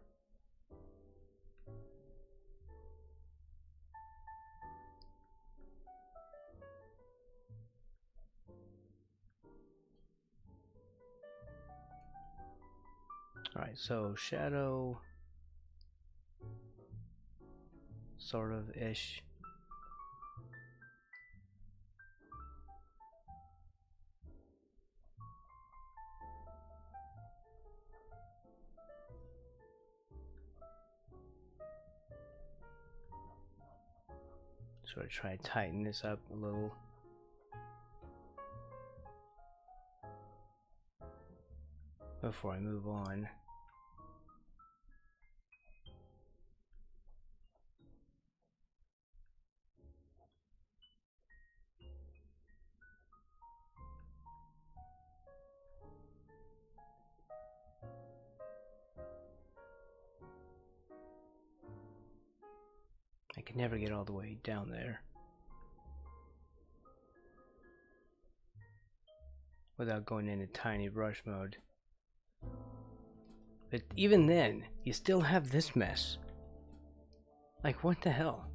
Alright, so shadow, sort of ish. Sort of try to tighten this up a little. Before I move on. I can never get all the way down there without going into tiny brush mode. But even then, you still have this mess. Like, what the hell?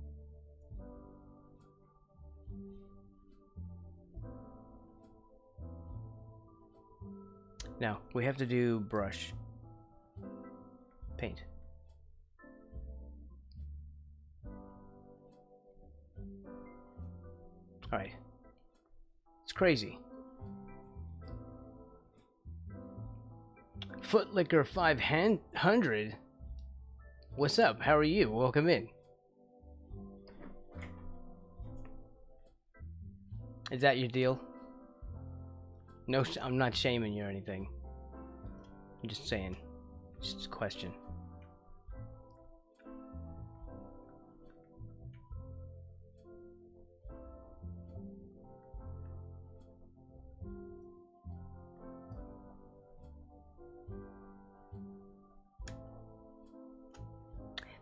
Now, we have to do brush. Paint. Alright. It's crazy. Footlicker 500? What's up? How are you? Welcome in. Is that your deal? No, I'm not shaming you or anything. I'm just saying. Just a question.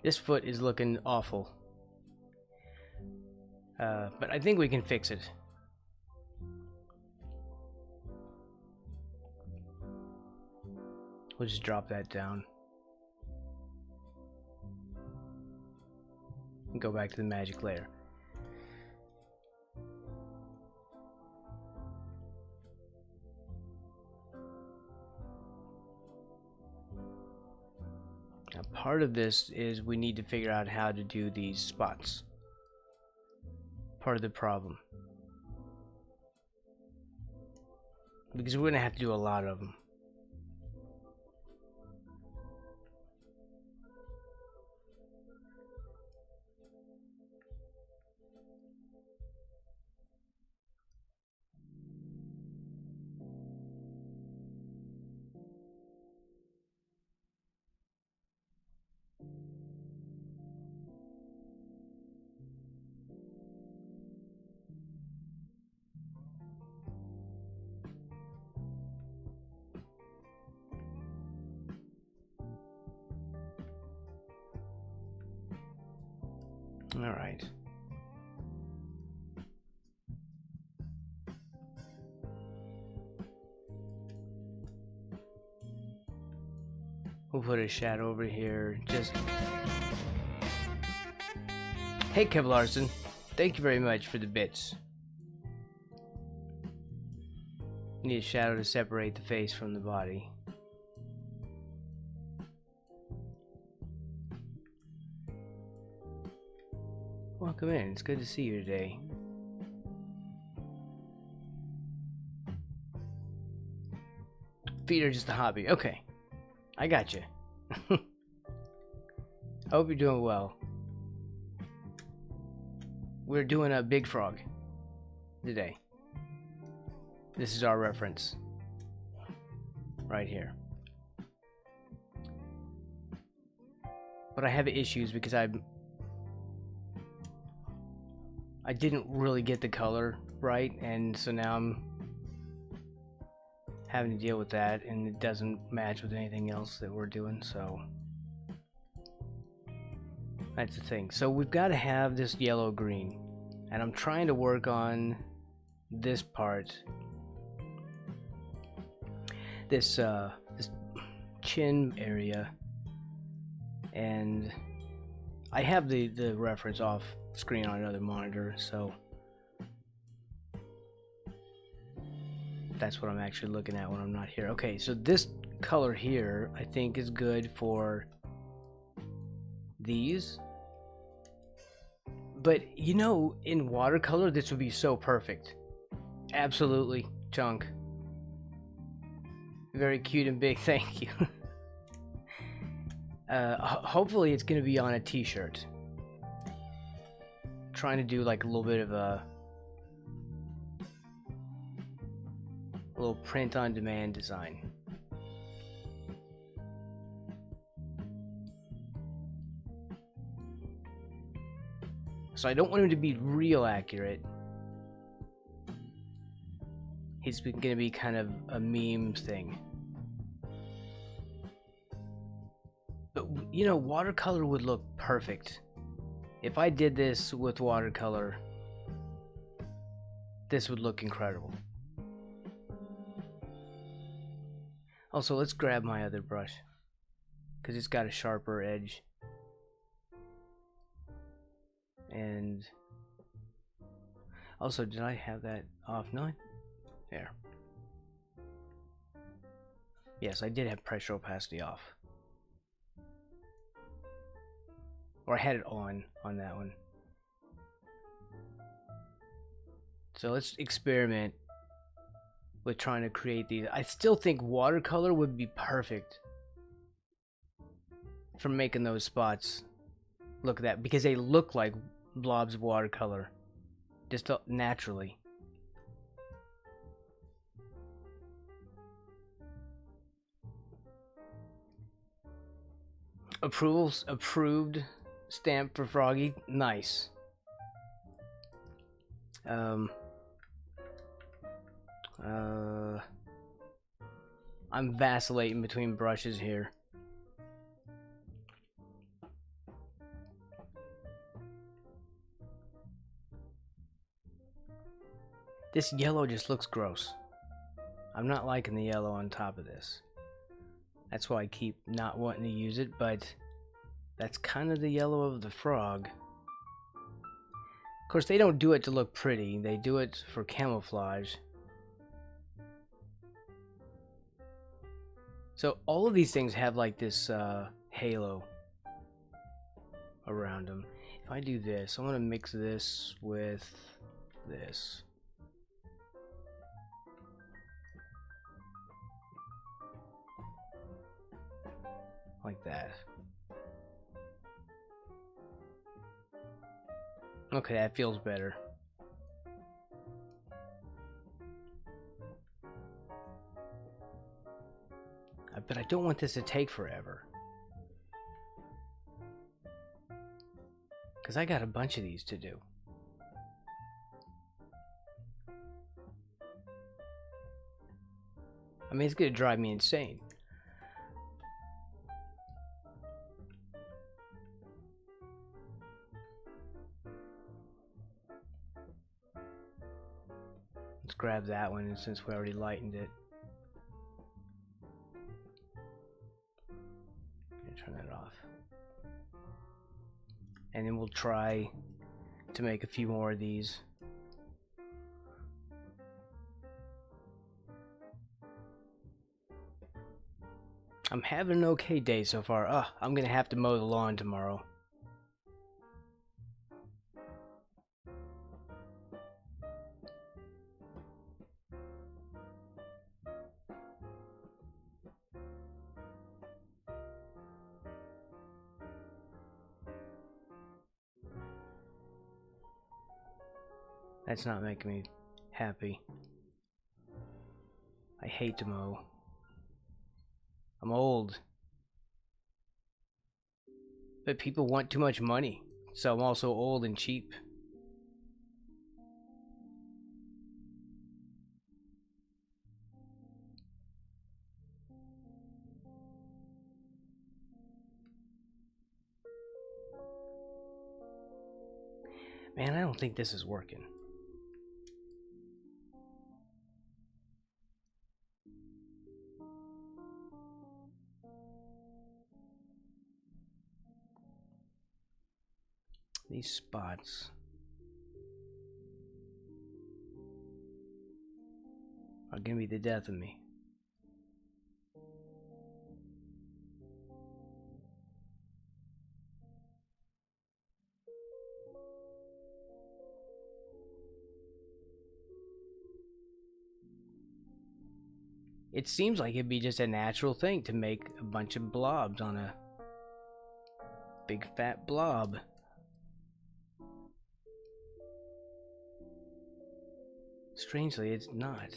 This foot is looking awful. But I think we can fix it. We'll just drop that down. And go back to the magic layer. Now, part of this is we need to figure out how to do these spots. Part of the problem. Because we're going to have to do a lot of them. All right. We'll put a shadow over here. Just. Hey, Kev Larson. Thank you very much for the bits. Need a shadow to separate the face from the body. Welcome in. It's good to see you today. Feet are just a hobby. Okay. I got you. I hope you're doing well. We're doing a big frog today. This is our reference. Right here. But I have issues because I didn't really get the color right, and so now I'm having to deal with that, and it doesn't match with anything else that we're doing, so that's the thing. So we've got to have this yellow green, and I'm trying to work on this part, this chin area, and I have the reference off screen on another monitor, so that's what I'm actually looking at when I'm not here. Okay, so this color here I think is good for these, but you know, in watercolor this would be so perfect. Absolutely, Chunk. Very cute and big, thank you. Hopefully it's gonna be on a t-shirt. Trying to do like a little bit of a little print on demand design. So I don't want him to be real accurate. He's gonna be kind of a meme thing. But you know, watercolor would look perfect. If I did this with watercolor, this would look incredible. Also, let's grab my other brush, because it's got a sharper edge. And also, did I have that off? No, there. Yes, I did have pressure opacity off. Or I had it on that one. So let's experiment with trying to create these. I still think watercolor would be perfect for making those spots look at that, because they look like blobs of watercolor just naturally. Approved stamp for Froggy. Nice. I'm vacillating between brushes here. This yellow just looks gross. I'm not liking the yellow on top of this. That's why I keep not wanting to use it, but that's kind of the yellow of the frog. Of course, they don't do it to look pretty. They do it for camouflage. So all of these things have like this halo around them. If I do this, I want to mix this with this. Like that. Okay, that feels better. But I don't want this to take forever, because I got a bunch of these to do. I mean, it's gonna drive me insane. Let's grab that one, since we already lightened it. Turn that off. And then we'll try to make a few more of these. I'm having an okay day so far. I'm gonna have to mow the lawn tomorrow. That's not making me happy. I hate to mow. I'm old. But people want too much money, so I'm also old and cheap. Man, I don't think this is working. These spots are gonna be the death of me. It seems like it'd be just a natural thing to make a bunch of blobs on a big fat blob. Strangely, it's not.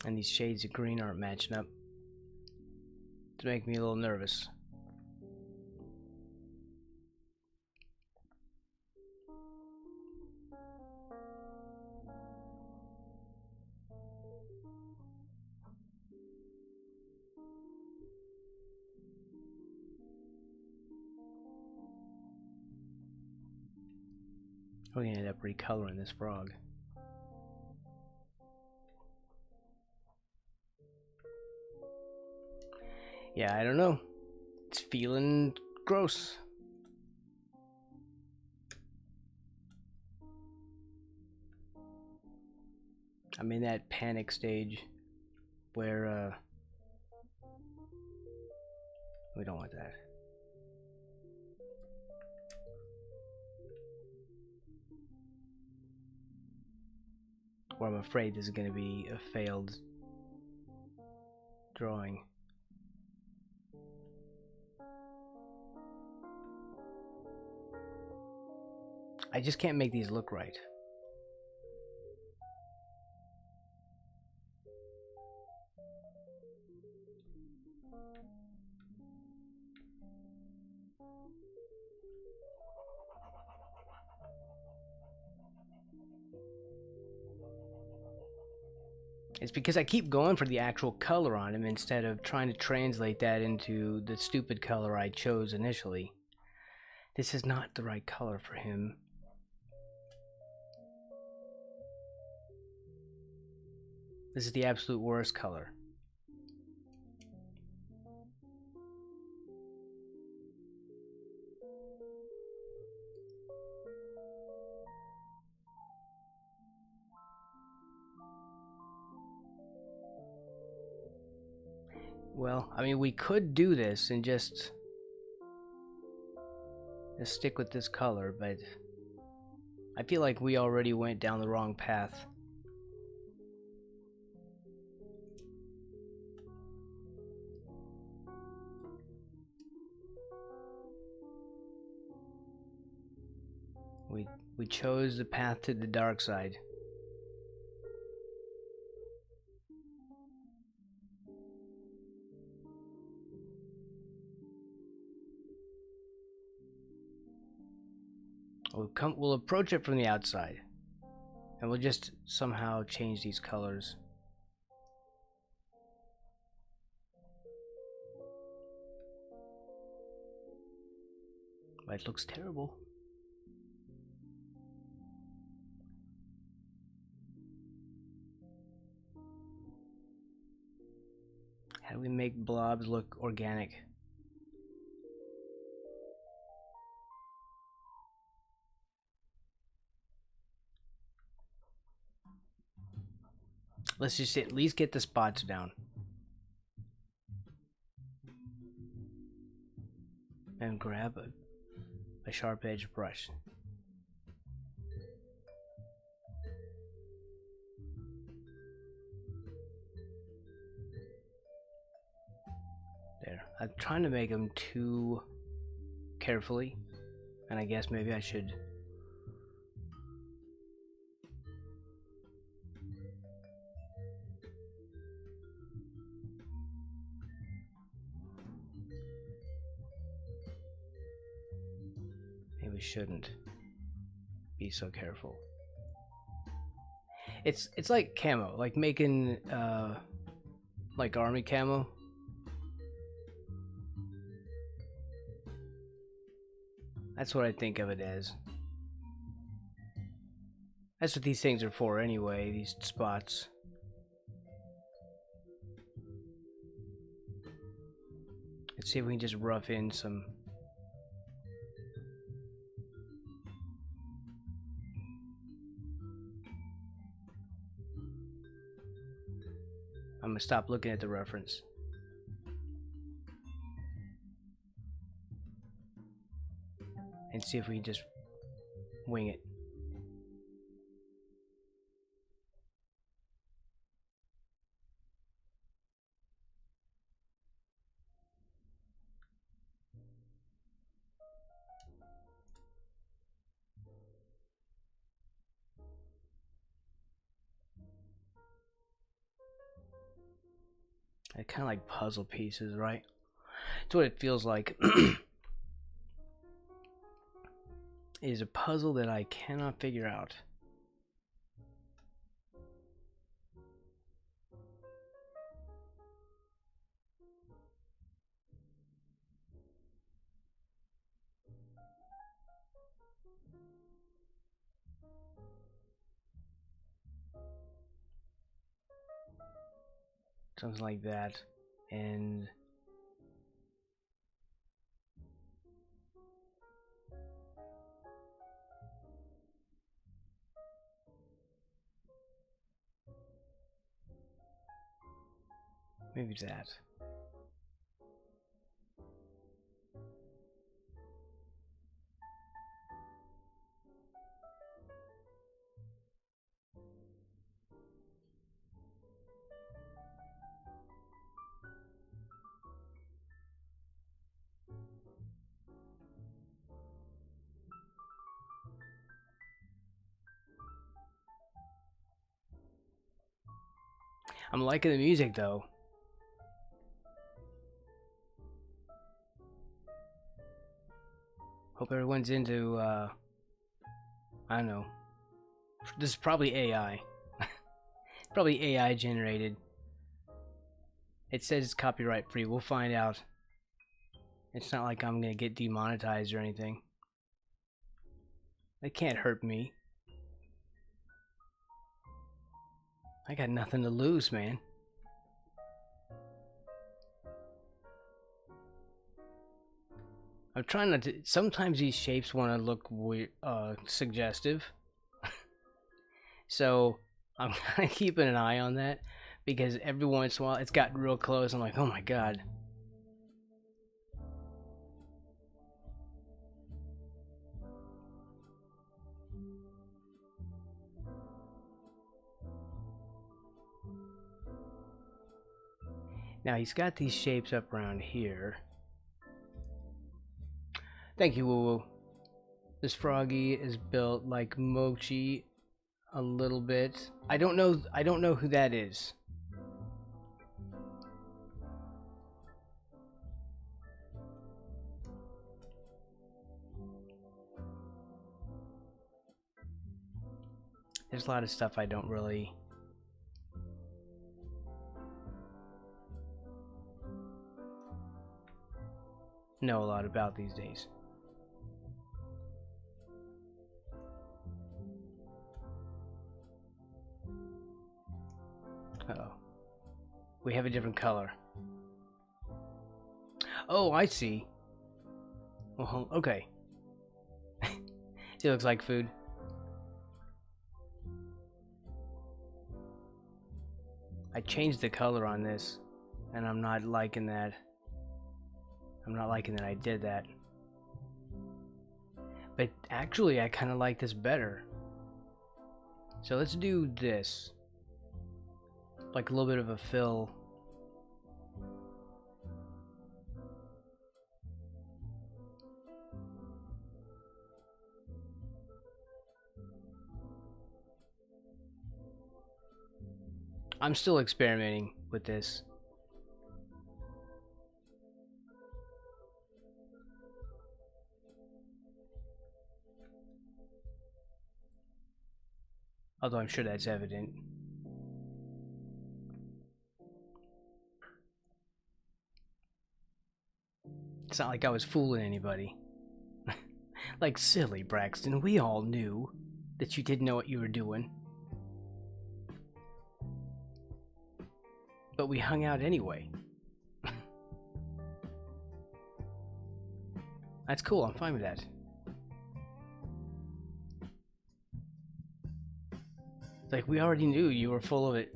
And these shades of green aren't matching up. To make me a little nervous. We're gonna end up recoloring this frog. Yeah, I don't know. It's feeling gross. I'm in that panic stage where we don't want that. Or I'm afraid this is going to be a failed drawing. I just can't make these look right. It's because I keep going for the actual color on him instead of trying to translate that into the stupid color I chose initially. This is not the right color for him. This is the absolute worst color. Well, I mean, we could do this and just stick with this color, but I feel like we already went down the wrong path. We chose the path to the dark side. We'll approach it from the outside, and we'll just somehow change these colors. But it looks terrible. How do we make blobs look organic? Let's just at least get the spots down. And grab a sharp edge brush. There. I'm trying to make them too carefully, and I guess maybe I should. Maybe shouldn't be so careful. It's like camo, like making like army camo. That's what I think of it as. That's what these things are for anyway, these spots. Let's see if we can just rough in some. I'm gonna stop looking at the reference. And see if we can just wing it. They're kind of like puzzle pieces, right? That's what it feels like. It is a puzzle that I cannot figure out. Something like that. And maybe that. I'm liking the music though. Hope everyone's into, I don't know. This is probably AI. Probably AI generated. It says it's copyright free. We'll find out. It's not like I'm gonna get demonetized or anything. It can't hurt me. I got nothing to lose, man. I'm trying not to. Sometimes these shapes want to look weird, suggestive. So I'm kind of keeping an eye on that, because every once in a while it's gotten real close. I'm like, oh my god. Now he's got these shapes up around here. Thank you, Woo Woo. This froggy is built like Mochi a little bit. I don't know who that is. There's a lot of stuff I don't really know a lot about these days. Uh-oh. We have a different color. Oh, I see. Well, okay. It looks like food. I changed the color on this, and I'm not liking that. I'm not liking that I did that. But actually, I kind of like this better. So let's do this. Like a little bit of a fill. I'm still experimenting with this. Although I'm sure that's evident. It's not like I was fooling anybody. Like, silly, Braxton. We all knew that you didn't know what you were doing. But we hung out anyway. That's cool. I'm fine with that. Like, we already knew you were full of it.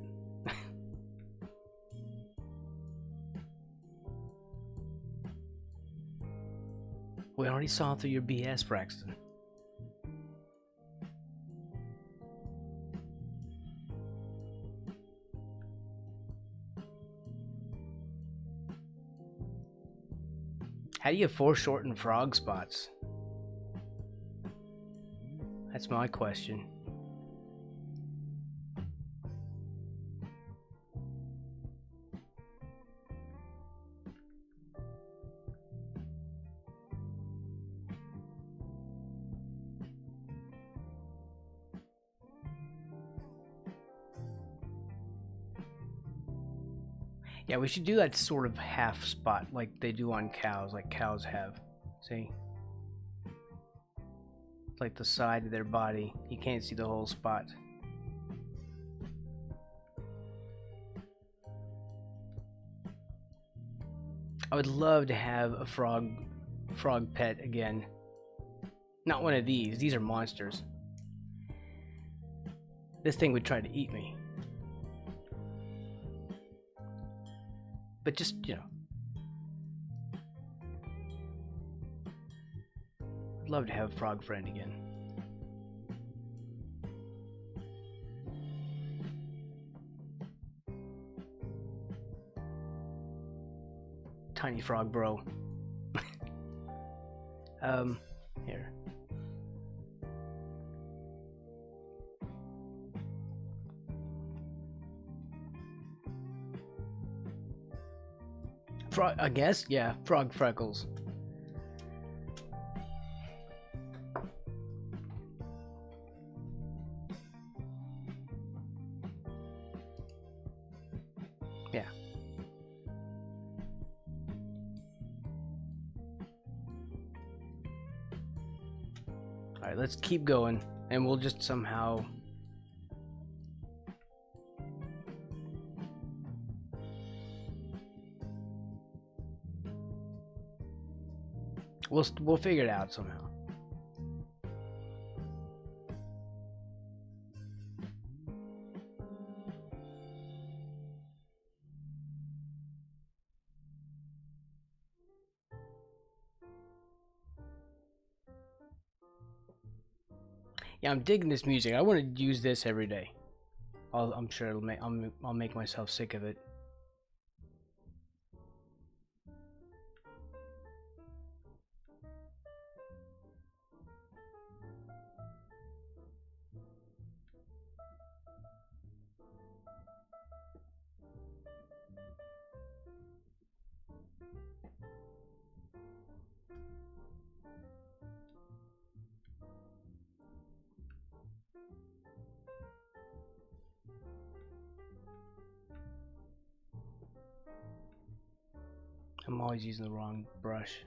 We already saw through your BS, Braxton. How do you foreshorten frog spots? That's my question. Yeah, we should do that sort of half spot like they do on cows, like cows have. See? It's like the side of their body. You can't see the whole spot. I would love to have a frog pet again. Not one of these. These are monsters. This thing would try to eat me. But just, you know. I'd love to have a frog friend again. Tiny frog bro. Here. Frog, I guess? Yeah, frog freckles. Yeah. Alright, let's keep going, and we'll just somehow... We'll figure it out somehow. Yeah, I'm digging this music. I want to use this every day. I'm sure I'll make myself sick of it. I'm always using the wrong brush.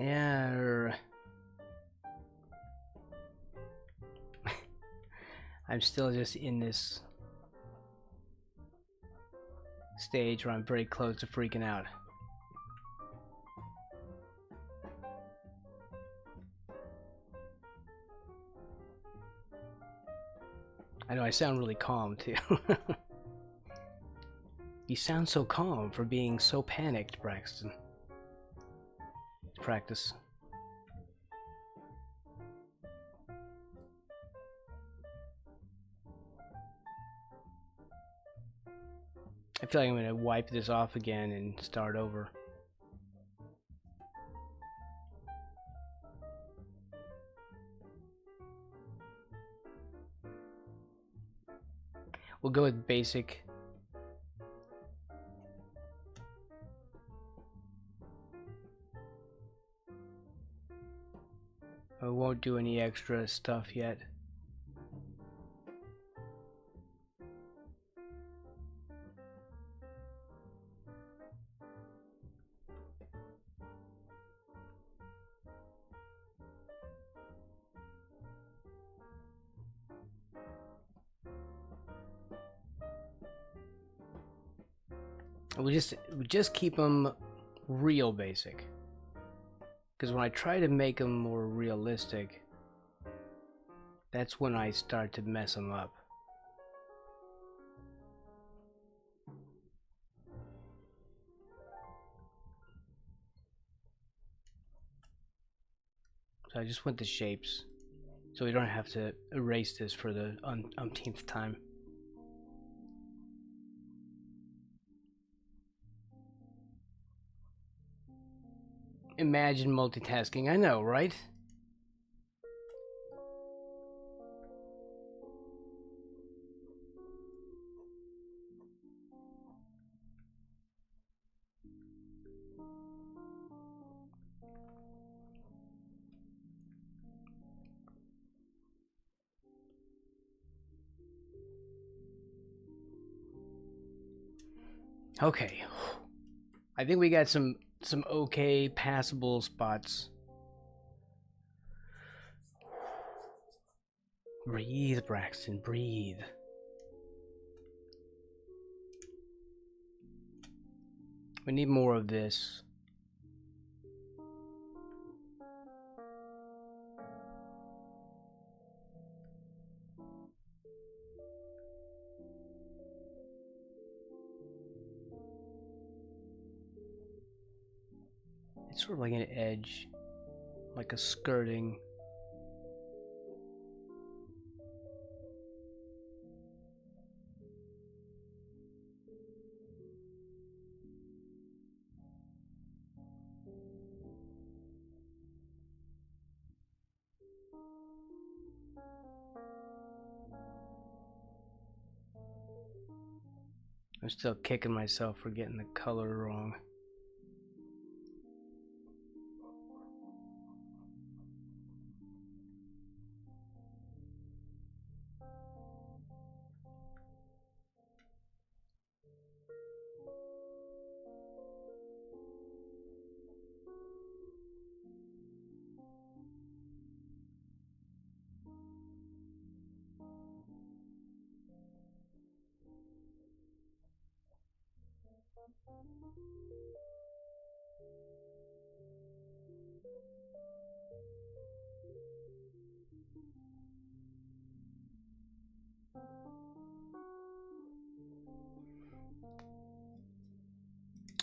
Yeah. I'm still just in this stage where I'm very close to freaking out. I know I sound really calm too. You sound so calm for being so panicked, Braxton. Practice. I feel like I'm gonna wipe this off again and start over. We'll go with basic. I won't do any extra stuff yet. We just keep them real basic. Because when I try to make them more realistic, that's when I start to mess them up. So I just went to shapes, so we don't have to erase this for the umpteenth time. Imagine multitasking, I know, right? Okay, I think we got some okay passable spots. Breathe, Braxton, breathe. We need more of this. It's sort of like an edge, like a skirting. I'm still kicking myself for getting the color wrong.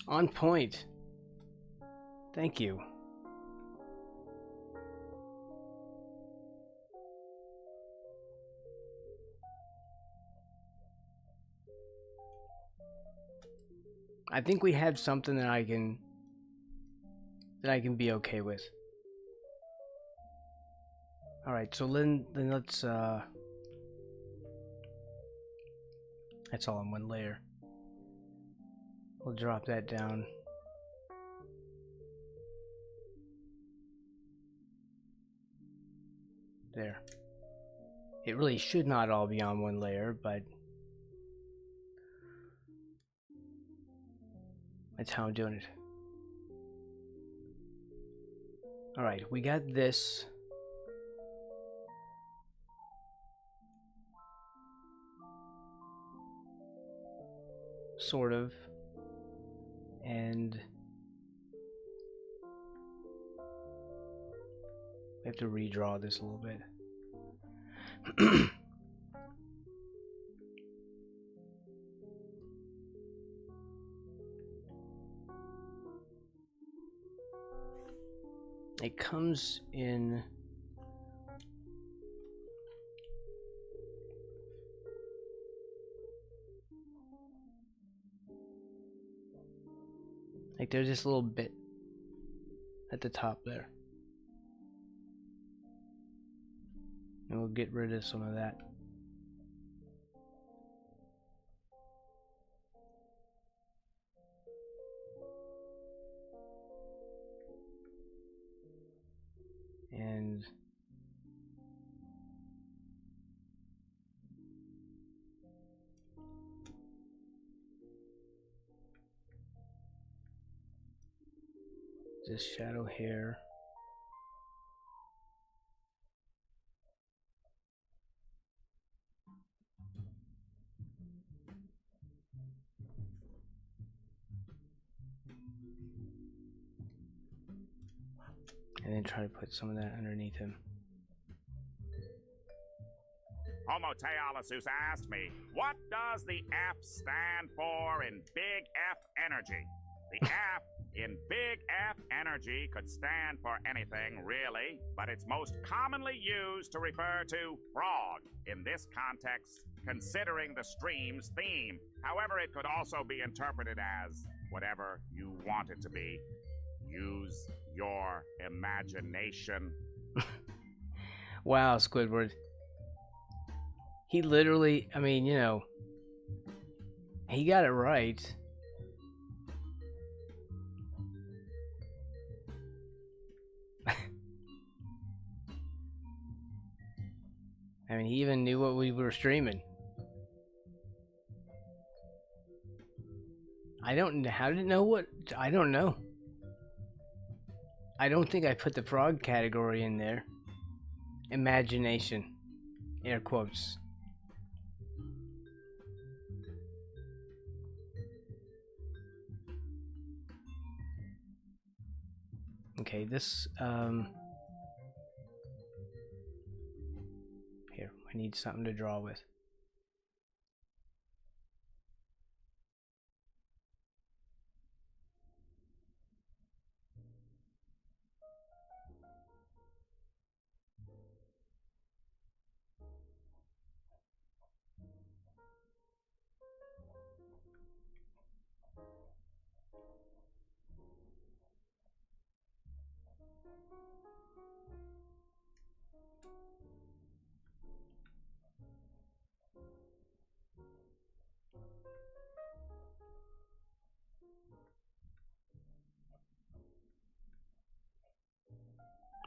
On point. Thank you. I think we have something that I can be okay with. All right, so then let's that's all in one layer. We'll drop that down. There. It really should not all be on one layer, but that's how I'm doing it. Alright, we got this. Sort of. And we have to redraw this a little bit. It comes in like there's this little bit at the top there. And we'll get rid of some of that. And this shadow here. And then try to put some of that underneath him. Homoteolosus asked me, what does the F stand for in Big F Energy? The F in Big F Energy could stand for anything, really, but it's most commonly used to refer to frog. In this context, considering the stream's theme. However, it could also be interpreted as whatever you want it to be. Use your imagination. Wow, Squidward. He literally, I mean, you know, he got it right. I mean, he even knew what we were streaming. I don't know. How did it know what? I don't know. I don't think I put the frog category in there. Imagination. Air quotes. Okay, this, here, I need something to draw with.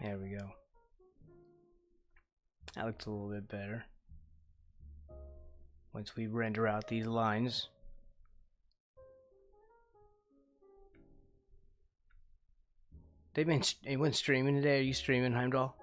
There we go. That looks a little bit better. Once we render out these lines. Anyone streaming today? Are you streaming, Heimdall?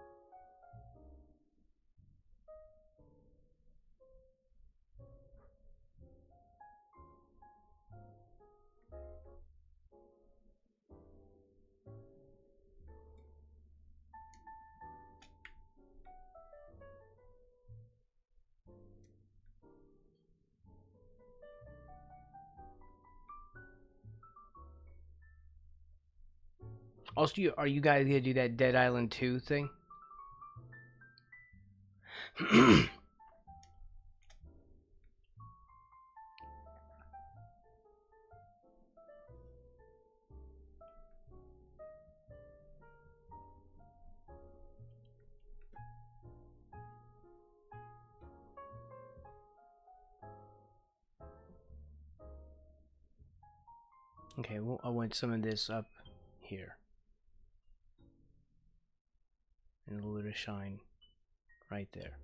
Also, are you guys gonna do that Dead Island 2 thing? Okay, well, I want some of this up here. And a little bit of shine right there.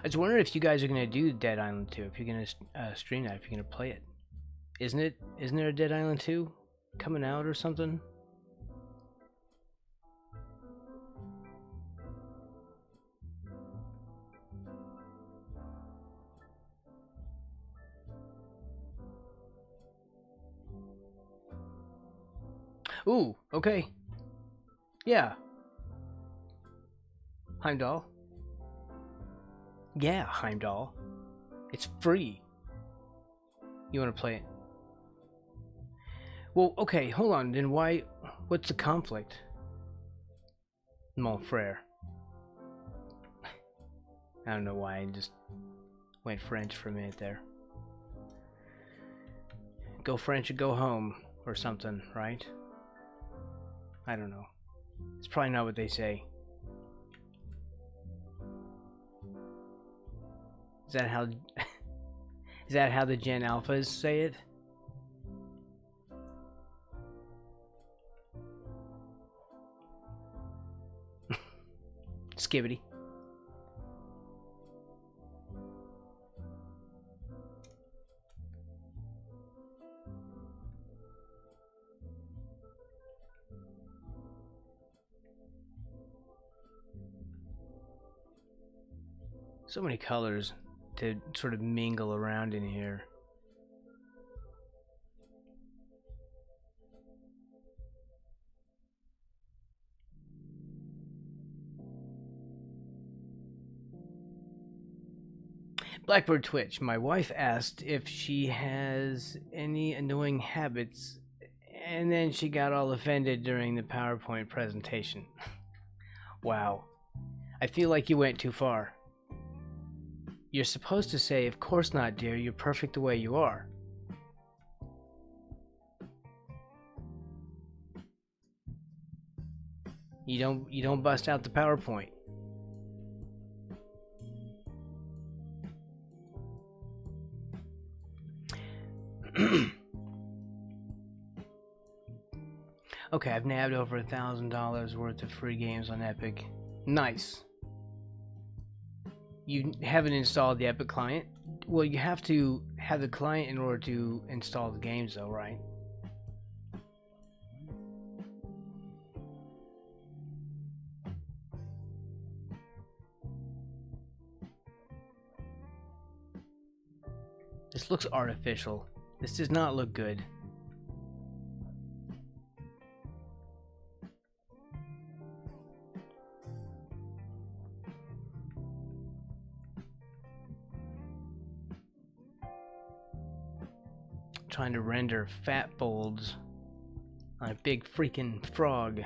I was wondering if you guys are gonna do Dead Island 2. If you're gonna stream that, if you're gonna play it. Isn't there a Dead Island 2 coming out or something? Ooh, okay. Yeah. Heimdall. Yeah, Heimdall. It's free. You want to play it? Well, okay, hold on. Then why? What's the conflict? Mon frere. I don't know why I just went French for a minute there. Go French or go home or something, right? I don't know. It's probably not what they say. Is that how is that how the Gen Alphas say it? Skibbity. So many colors to sort of mingle around in here. Blackbird Twitch, my wife asked if she has any annoying habits, and then she got all offended during the PowerPoint presentation. Wow. I feel like you went too far. You're supposed to say, "Of course not, dear, you're perfect the way you are." You don't bust out the PowerPoint. Okay, I've nabbed over $1,000 worth of free games on Epic. Nice. You haven't installed the Epic client? Well, you have to have the client in order to install the games, though, right? This looks artificial. This does not look good. Trying to render fat folds on a big freaking frog.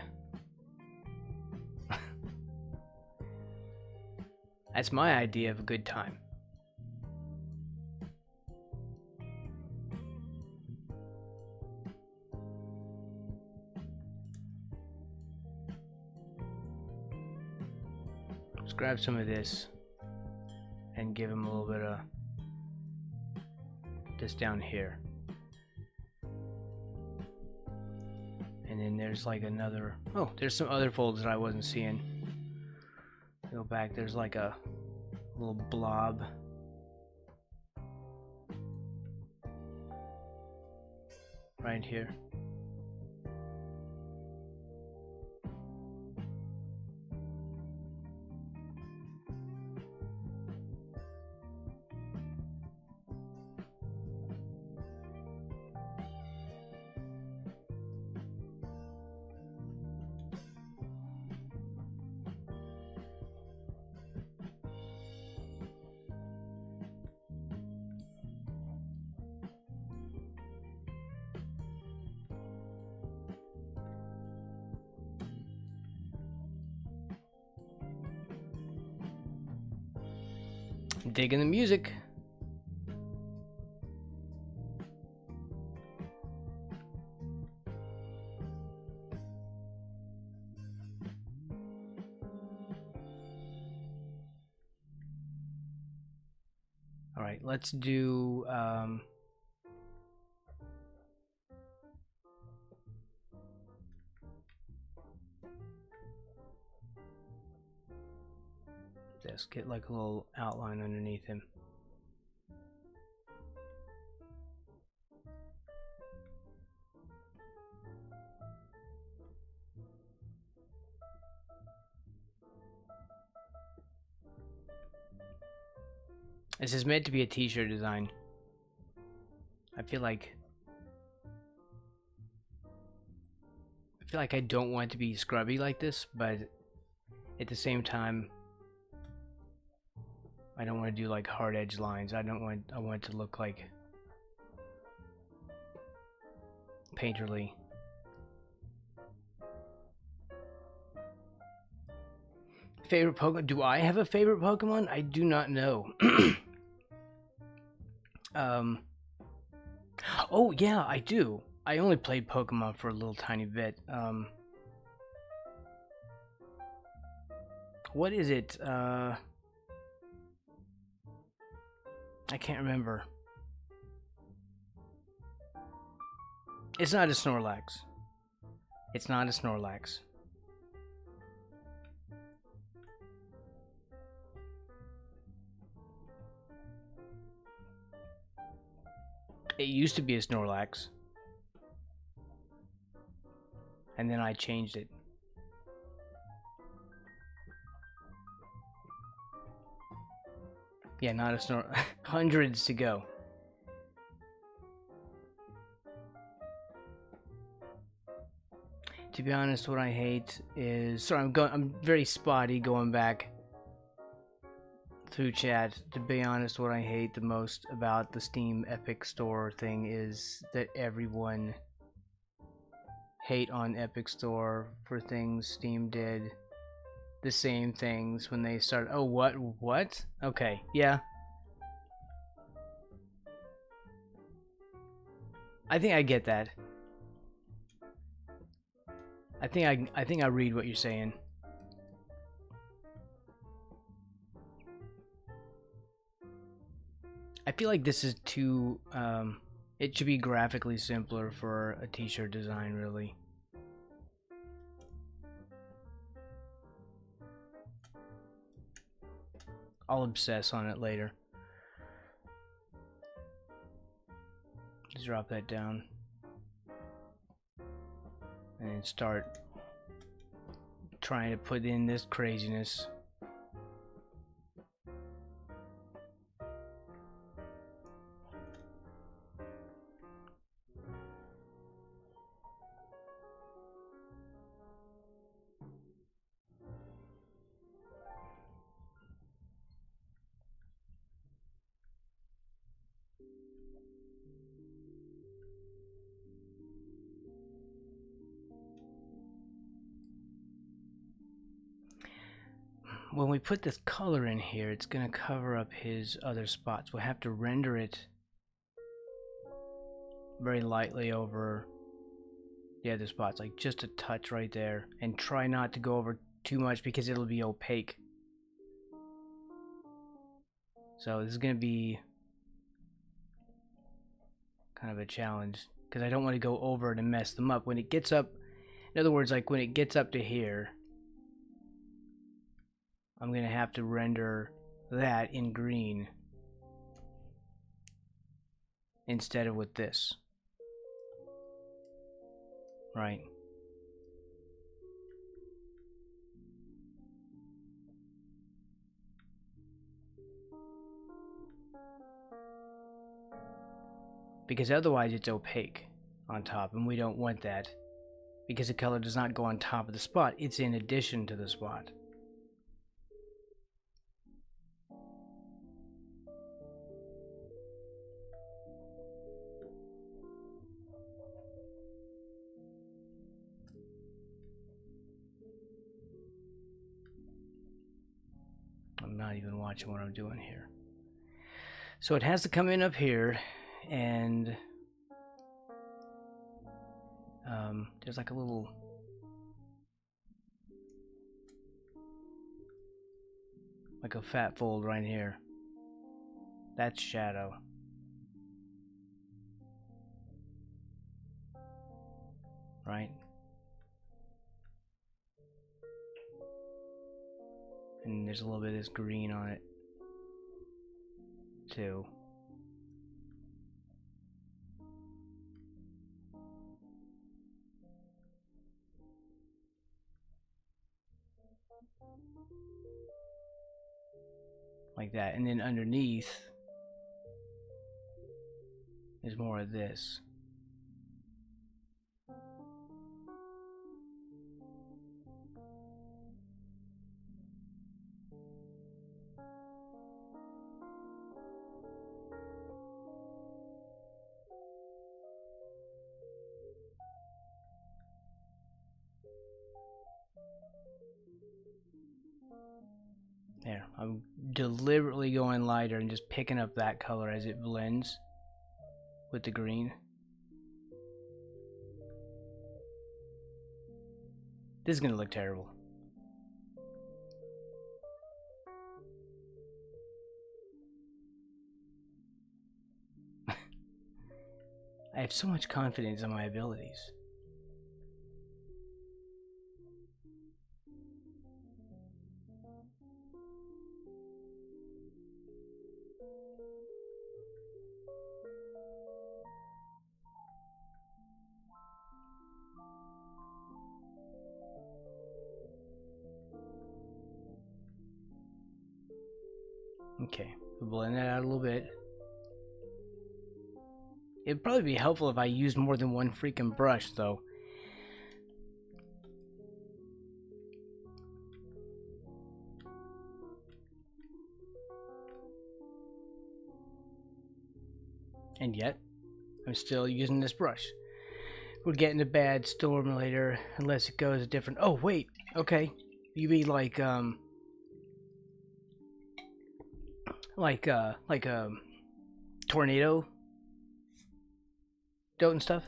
That's my idea of a good time. Let's grab some of this and give him a little bit of this down here. And then there's like another, oh, there's some other folds that I wasn't seeing. Go back, there's like a little blob. Right here. Digging the music. All right, let's do this. Get like a little outline underneath him. This is meant to be a t-shirt design. I feel like I don't want it to be scrubby like this, but at the same time I don't want to do like hard edge lines. I want it to look like painterly. Favorite Pokemon? Do I have a favorite Pokemon? I do not know. Oh yeah, I do. I only played Pokemon for a little tiny bit. What is it? I can't remember. It's not a Snorlax. It's not a Snorlax. It used to be a Snorlax. And then I changed it. Yeah, not a Snor. Hundreds to go. To be honest, what I hate is... Sorry, I'm very spotty going back through chat. To be honest, what I hate the most about the Steam Epic Store thing is that everyone hate on Epic Store for things Steam did the same things when they started. Oh, what? Okay, yeah. I think I get that. I think I read what you're saying. I feel like this is too it should be graphically simpler for a t-shirt design, really. I'll obsess on it later. Just drop that down and start trying to put in this craziness. When we put this color in here, it's going to cover up his other spots. We'll have to render it very lightly over the other spots, like just a touch right there, and try not to go over too much because it'll be opaque. So this is going to be kind of a challenge because I don't want to go over it and mess them up. When it gets up, in other words, like when it gets up to here, I'm going to have to render that in green instead of with this. Right. Because otherwise it's opaque on top, and we don't want that because the color does not go on top of the spot, it's in addition to the spot. I'm not even watching what I'm doing here. So it has to come in up here, and there's like a little like a fat fold right here. That's shadow. Right? And there's a little bit of this green on it too. Like that, and then underneath is more of this. There, I'm deliberately going lighter and just picking up that color as it blends with the green. This is gonna look terrible. I have so much confidence in my abilities. Okay, we'll blend that out a little bit. It'd probably be helpful if I used more than one freaking brush, though. And yet, I'm still using this brush. We're getting a bad storm later, unless it goes different. Oh, wait, okay. You mean like a tornado and stuff.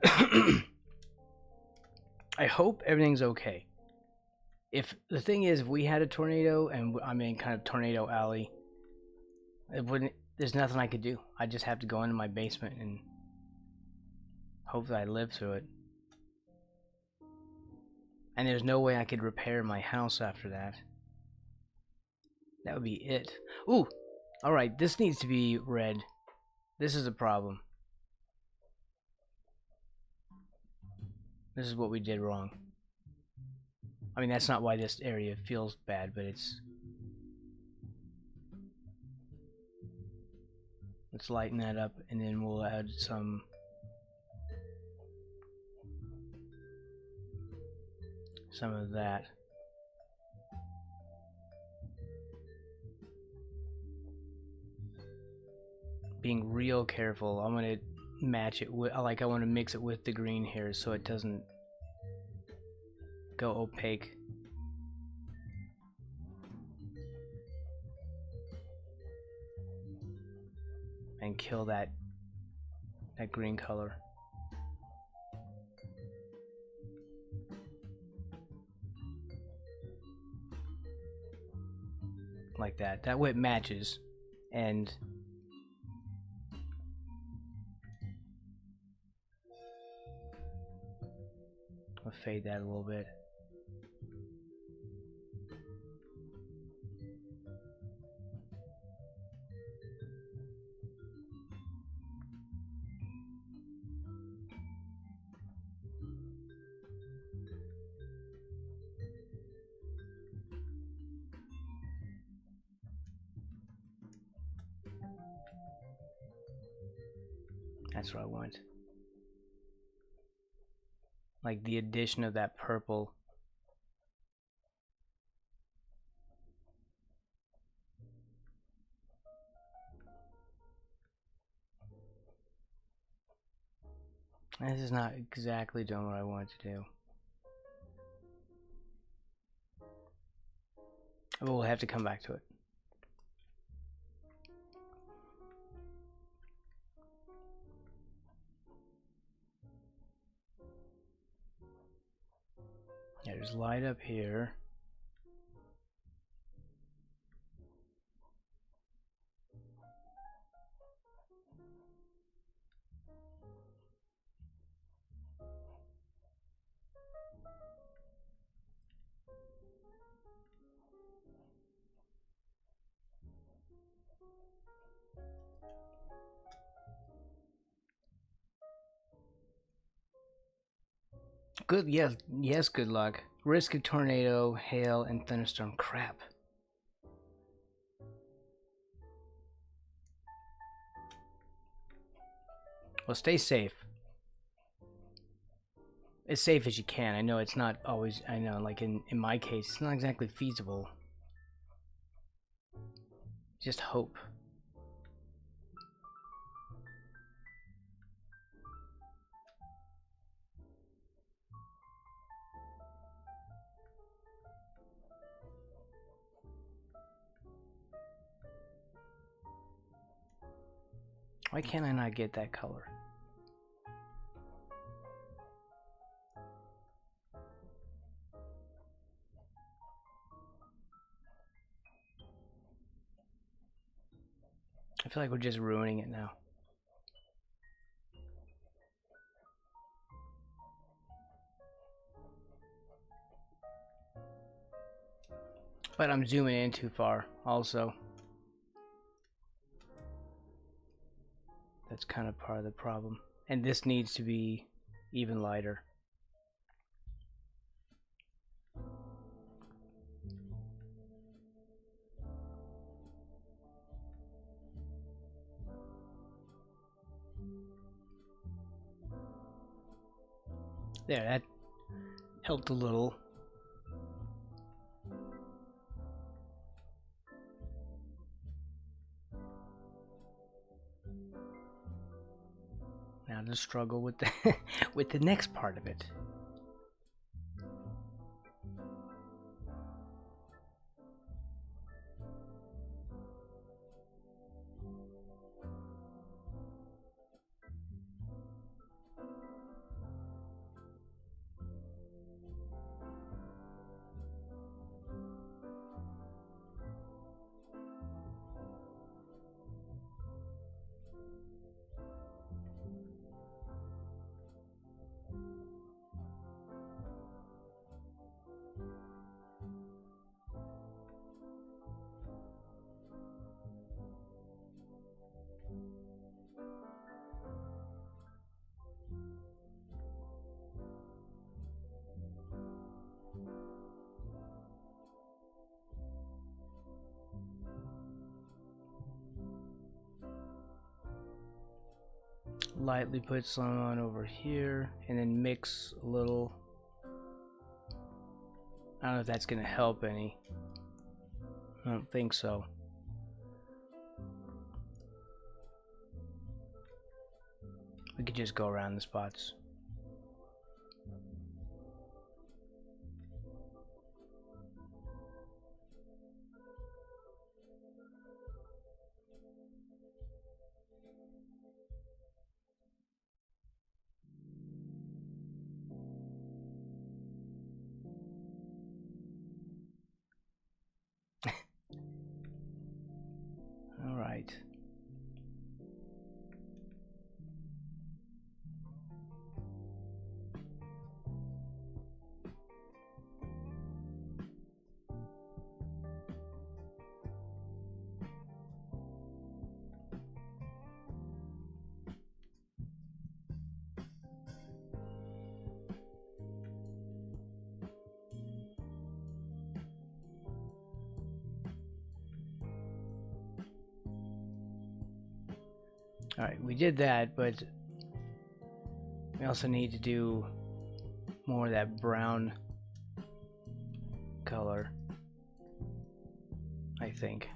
I hope everything's okay. If the thing is, if we had a tornado and I'm in kind of tornado alley, it wouldn't. There's nothing I could do. I just have to go into my basement and hope that I live through it. And there's no way I could repair my house after that. That would be it. Ooh! Alright, this needs to be red. This is a problem. This is what we did wrong. I mean, that's not why this area feels bad, but it's... Let's lighten that up, and then we'll add some... of that. Being real careful. I'm gonna match it with, I want to mix it with the green here so it doesn't go opaque. And kill that green color. Like that. That way it matches. And I'll fade that a little bit. That's what I want. Like the addition of that purple. This is not exactly doing what I want to do. But we'll have to come back to it. There's light up here. Good, yes, yes, good luck. Risk of tornado, hail, and thunderstorm. Crap. Well, stay safe. As safe as you can. I know it's not always, I know, like in my case, it's not exactly feasible. Just hope. Why can't I not get that color? I feel like we're just ruining it now. But I'm zooming in too far, also. That's kind of part of the problem. And this needs to be even lighter. There, that helped a little. Now to struggle with the with the next part of it. Lightly put some on over here and then mix a little. I don't know if that's gonna help any. I don't think so. We could just go around the spots. All right. Alright, we did that, but we also need to do more of that brown color, I think.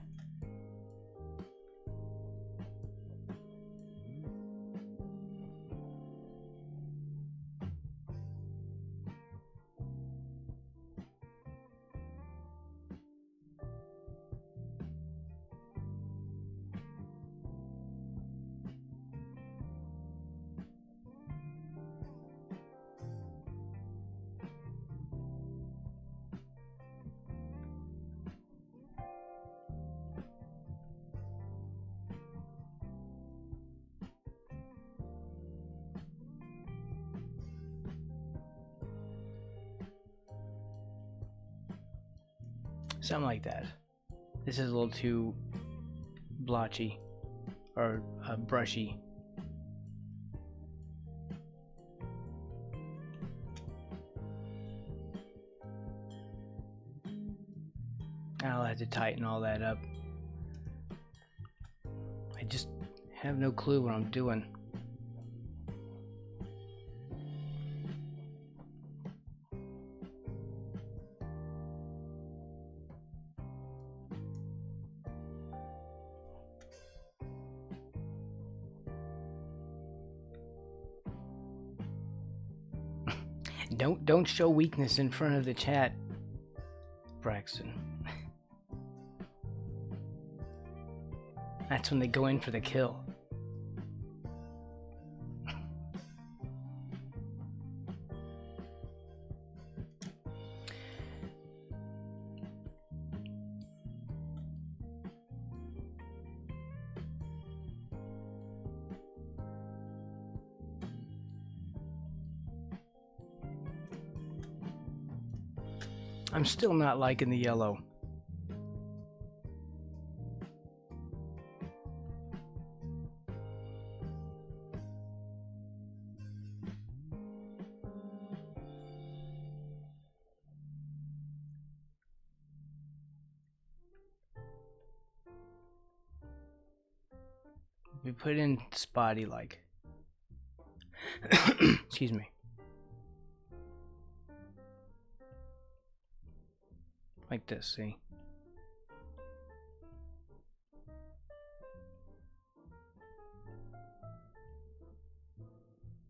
Something like that. This is a little too blotchy or brushy. I'll have to tighten all that up. I just have no clue what I'm doing. Don't show weakness in front of the chat, Braxton. That's when they go in for the kill. I'm still not liking the yellow. We put in spotty like. Excuse me. Like this, see?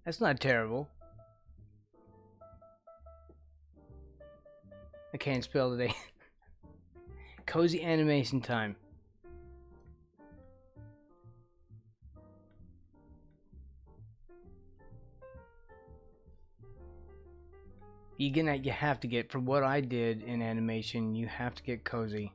That's not terrible. I can't spell today. Cozy animation time. You have to get, from what I did in animation, you have to get cozy.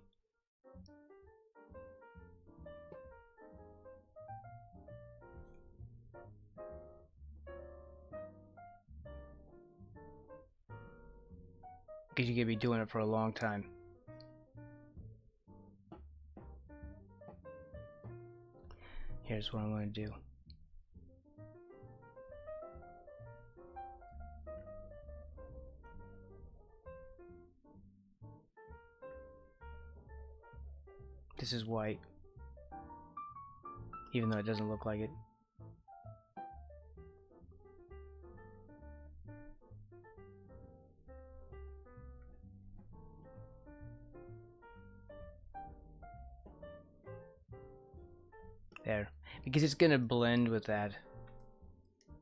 Because you're going to be doing it for a long time. Here's what I'm going to do. This is white, even though it doesn't look like it. There, because it's gonna blend with that.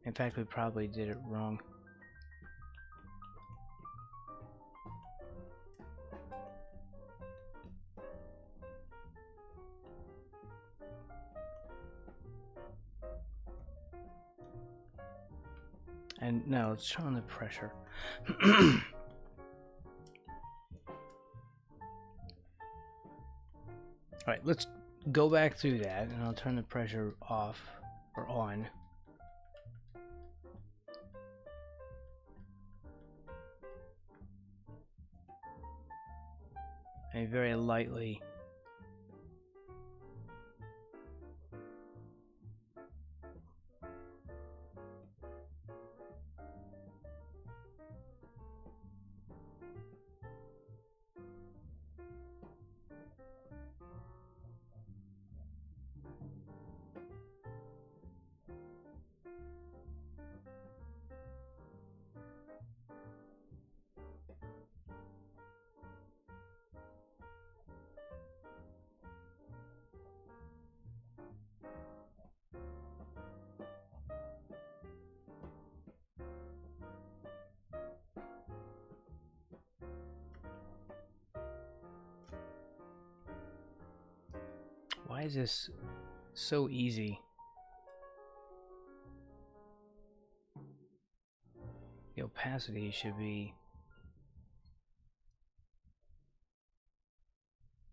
In fact, we probably did it wrong. And no, let's turn on the pressure. Alright, let's go back through that, and I'll turn the pressure off, or on. And very lightly. Why is this so easy? The opacity should be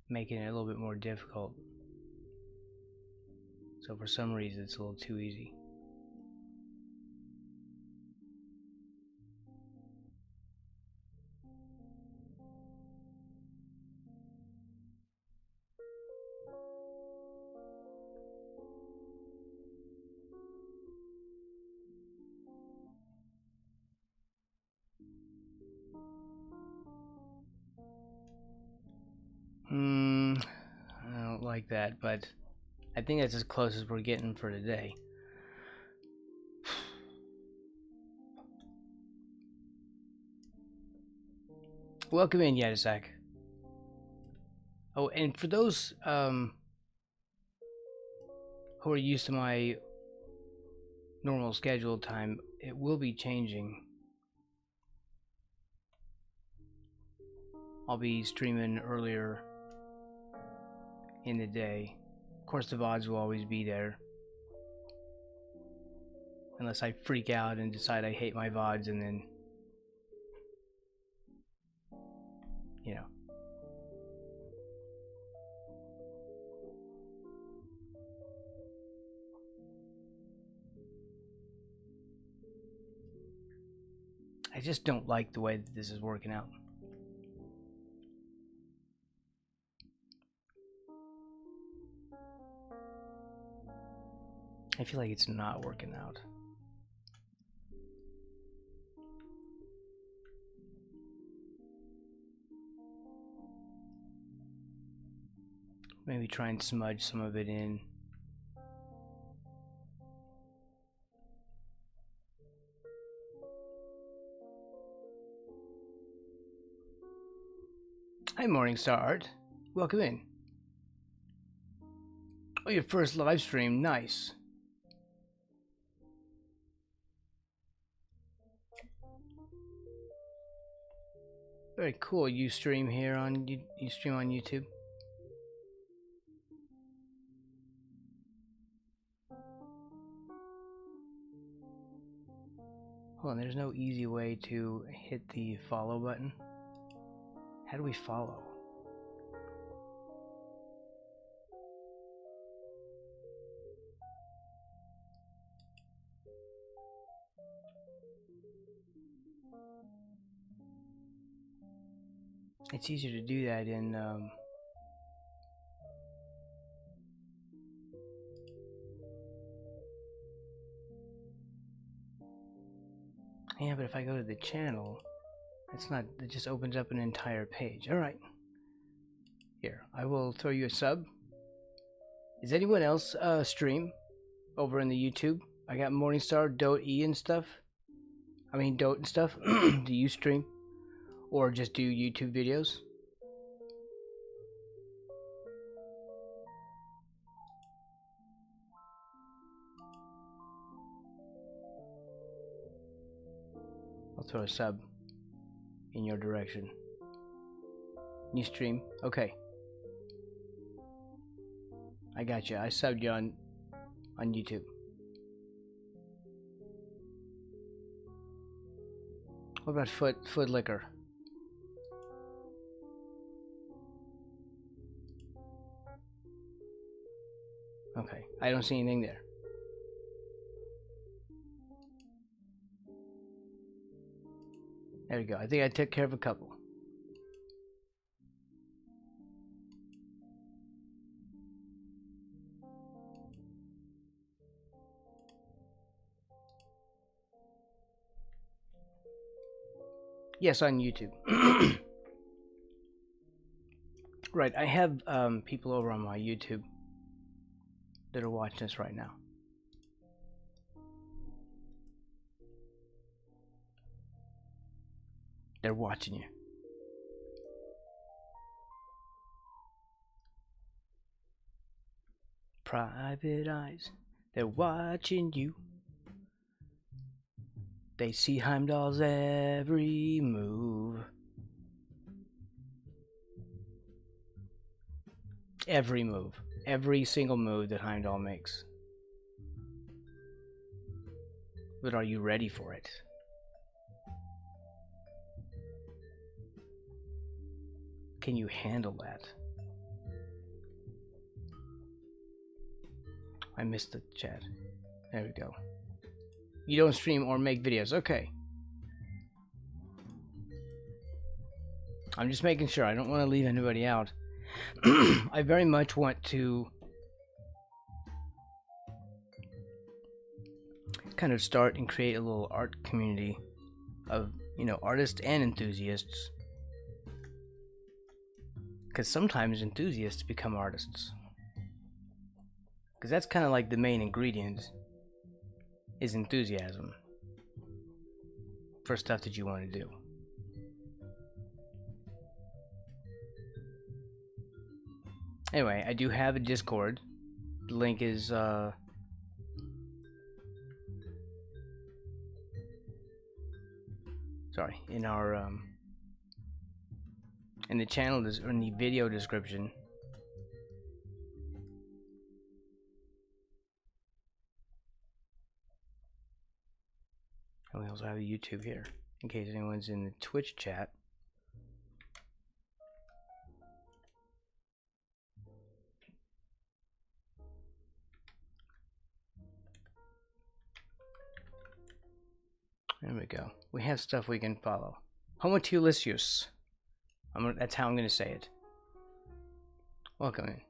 making it a little bit more difficult. So for some reason it's a little too easy. like that, but I think that's as close as we're getting for today. Welcome in, Yadisak. Oh, and for those who are used to my normal scheduled time, it will be changing. I'll be streaming earlier in the day. Of course, the VODs will always be there. Unless I freak out and decide I hate my VODs and then, you know. I just don't like the way that this is working out. I feel like it's not working out. Maybe try and smudge some of it in. Hi, Morningstar Art. Welcome in. Oh, your first live stream. Nice. Very cool. You stream here on you stream on YouTube. Hold on, there's no easy way to hit the follow button. How do we follow? It's easier to do that in yeah, but if I go to the channel, it's not, it just opens up an entire page. Alright. Here, I will throw you a sub. Does anyone else stream over in the YouTube? I got Morningstar, Dote E and stuff. I mean Dote and stuff. Do you stream? Or just do YouTube videos? I'll throw a sub in your direction. You stream? Okay. I got you. I subbed you on YouTube. What about foot liquor? Okay, I don't see anything there. There we go. I think I took care of a couple. Yes, on YouTube. Right, I have people over on my YouTube that are watching this right now. They're watching you. Private eyes, they're watching you. They see Heimdall's every move. Every move. Every single move that Heimdall makes. But are you ready for it? Can you handle that? I missed the chat. There we go. You don't stream or make videos. Okay. I'm just making sure. I don't want to leave anybody out. I very much want to kind of start and create a little art community of, you know, artists and enthusiasts. Because sometimes enthusiasts become artists. because that's kind of like the main ingredient, is enthusiasm for stuff that you want to do. Anyway, I do have a Discord. The link is sorry, in our in the channel or in the video description. And we also have a YouTube here, in case anyone's in the Twitch chat. There we go. We have stuff we can follow. Homotulisius. That's how I'm going to say it. Welcome in.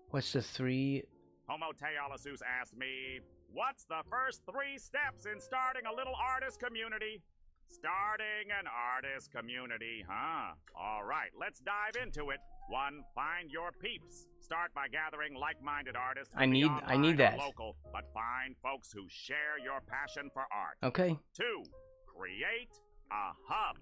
What's the 3... Homoteolosus asked me, what's the first 3 steps in starting a little artist community? Starting an artist community, huh? Alright, let's dive into it. 1, find your peeps. Start by gathering like-minded artists. I need that. Local, but find folks who share your passion for art. Okay. 2, create a hub.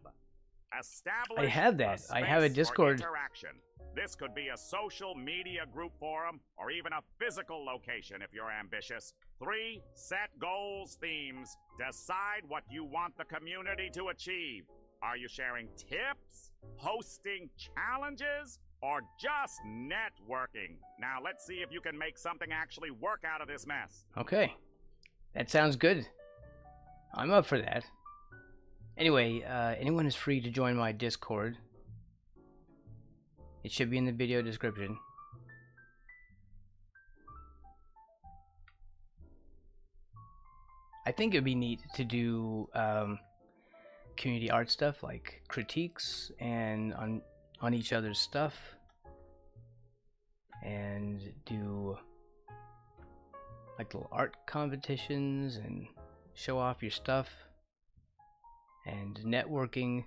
Establish I have that. I have a Discord. Interaction. This could be a social media group forum or even a physical location if you're ambitious. 3, set goals, themes. Decide what you want the community to achieve. Are you sharing tips, hosting challenges, or just networking? Now let's see if you can make something actually work out of this mess. Okay. That sounds good. I'm up for that. Anyway, anyone is free to join my Discord. It should be in the video description. I think it'd be neat to do community art stuff, like critiques and on each other's stuff, and do like little art competitions and show off your stuff, and networking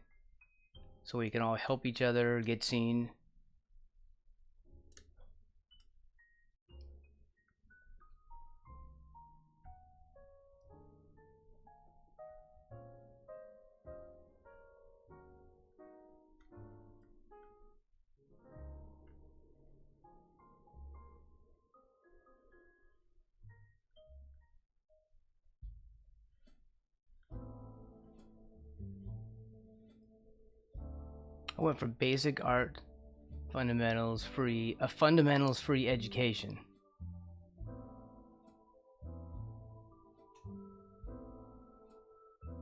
so we can all help each other get seen. I went for basic art, fundamentals free, a fundamentals free education.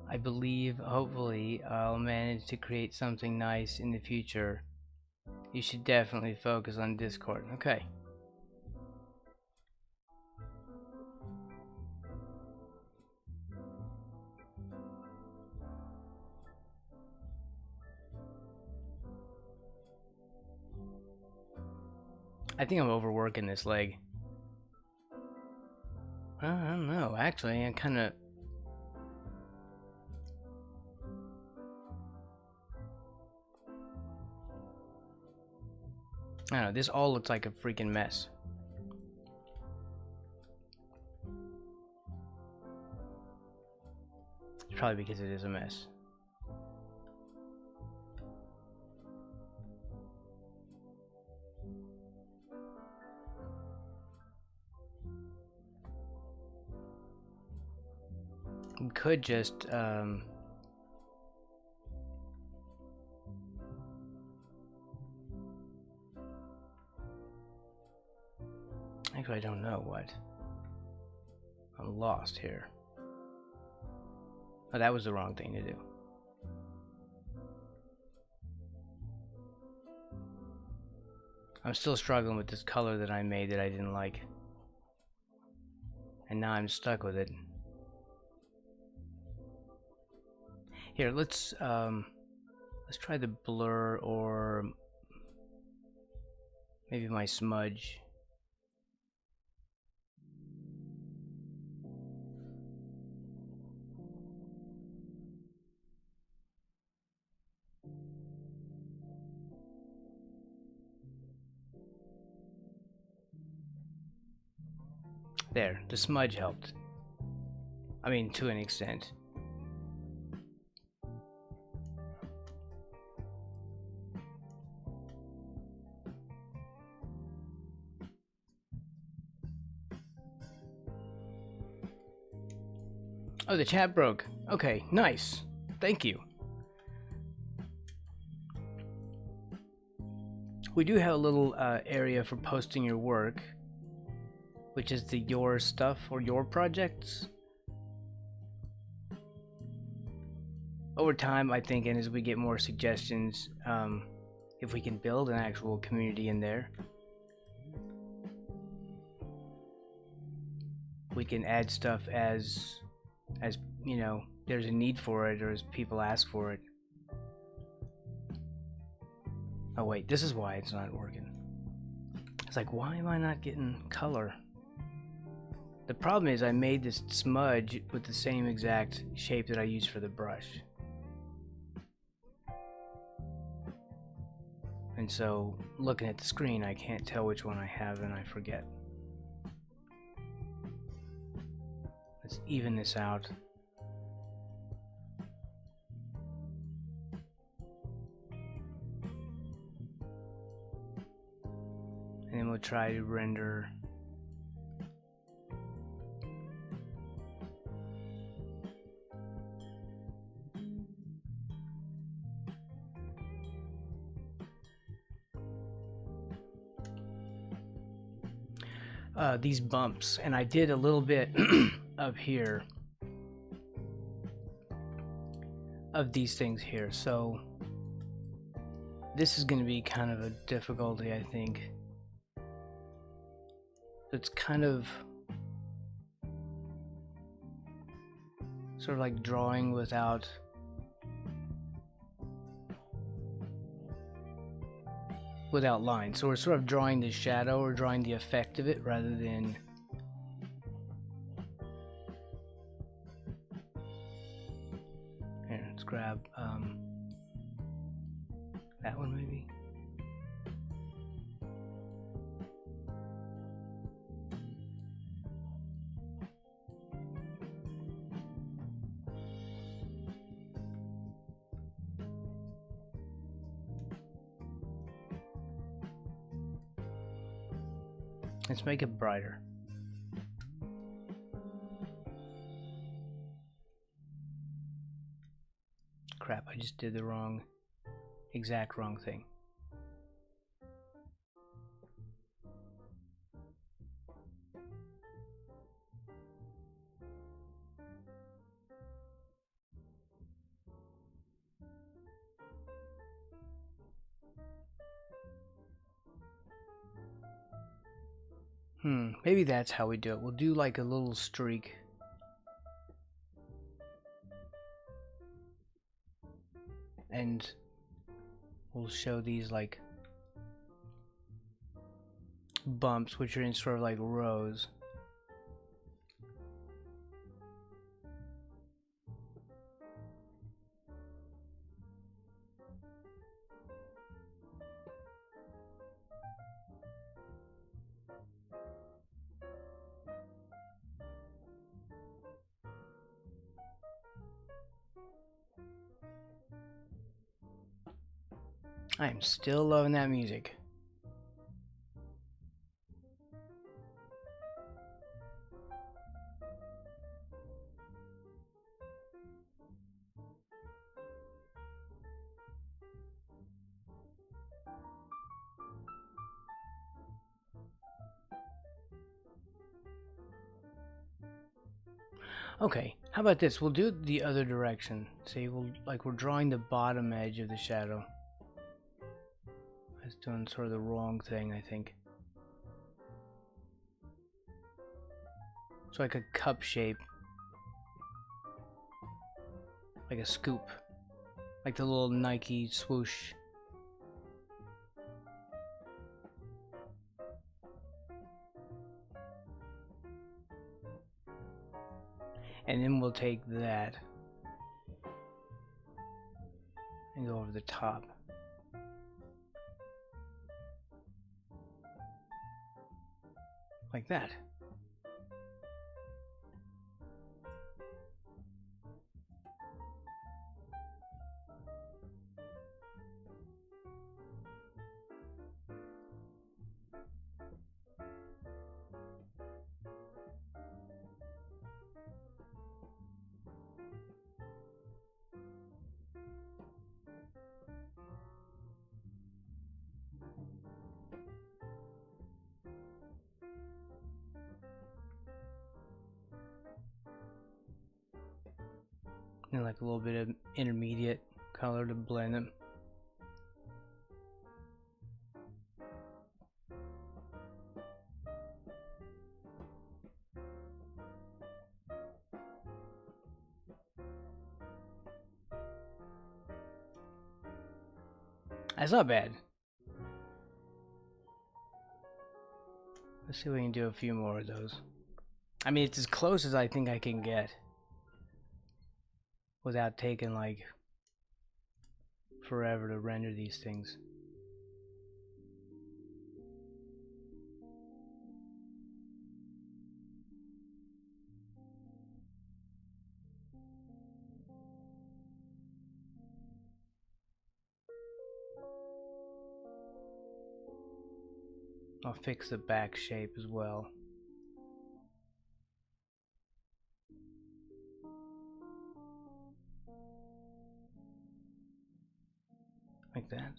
I believe, hopefully, I'll manage to create something nice in the future. You should definitely focus on Discord. Okay. I think I'm overworking this leg. I don't know. Actually, I'm kind of... I don't know. This all looks like a freaking mess. It's probably because it is a mess. We could just actually, I don't know what. I'm lost here. Oh, that was the wrong thing to do. I'm still struggling with this color that I made that I didn't like. And now I'm stuck with it. Here, let's try the blur, or maybe my smudge. There, the smudge helped. I mean, to an extent. Oh, the chat broke. Okay, nice. Thank you. We do have a little area for posting your work, which is the your stuff or your projects. Over time, I think, and as we get more suggestions, if we can build an actual community in there, we can add stuff as you know, there's a need for it or as people ask for it. Oh wait, this is why it's not working. It's like, why am I not getting color? The problem is I made this smudge with the same exact shape that I used for the brush. And so, looking at the screen, I can't tell which one I have and I forget. Let's even this out. And then we'll try to render these bumps, and I did a little bit up here of these things here, so this is going to be kind of a difficulty, I think. It's kind of sort of like drawing without lines. So we're sort of drawing the shadow or drawing the effect of it rather than here, let's grab that one maybe. Let's make it brighter. Crap, I just did the exact wrong thing. Maybe that's how we do it. We'll do like a little streak. And we'll show these like bumps, which are in sort of like rows. I am still loving that music. Okay, how about this? We'll do it the other direction. See, we're drawing the bottom edge of the shadow. I was doing sort of the wrong thing, I think. It's like a cup shape. Like a scoop. Like the little Nike swoosh. And then we'll take that and go over the top. Like that. And like a little bit of intermediate color to blend them. That's not bad. Let's see if we can do a few more of those. I mean, it's as close as I think I can get without taking like forever to render these things. I'll fix the back shape as well. Like that.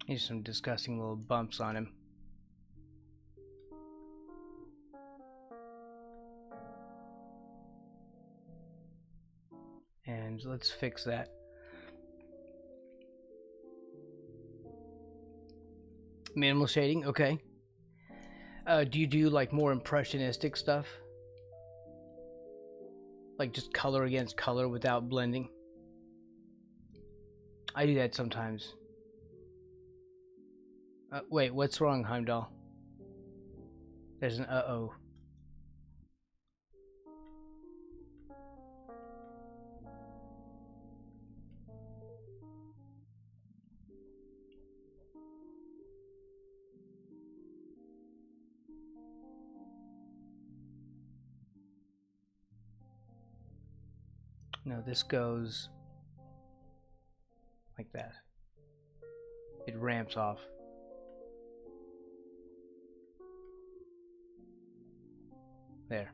Here's some disgusting little bumps on him. And let's fix that. Minimal shading, okay. Do you do like more impressionistic stuff? Like just color against color without blending? I do that sometimes. Wait, what's wrong, Heimdall? There's an uh-oh. No, this goes like that. It ramps off. There.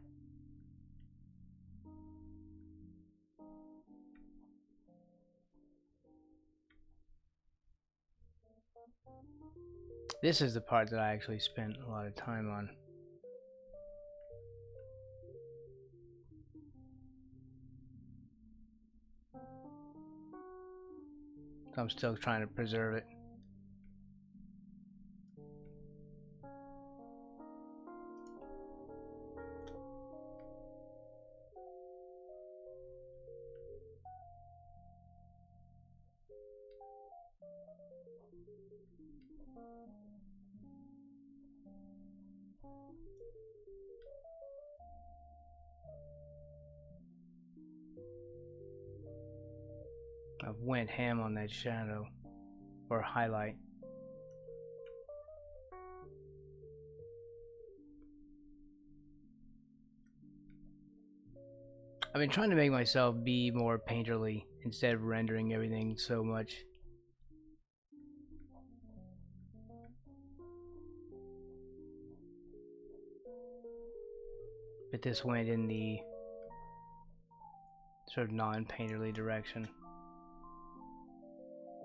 This is the part that I actually spent a lot of time on. So I'm still trying to preserve it. I went ham on that shadow or highlight. I've been trying to make myself be more painterly instead of rendering everything so much. But this went in the sort of non-painterly direction.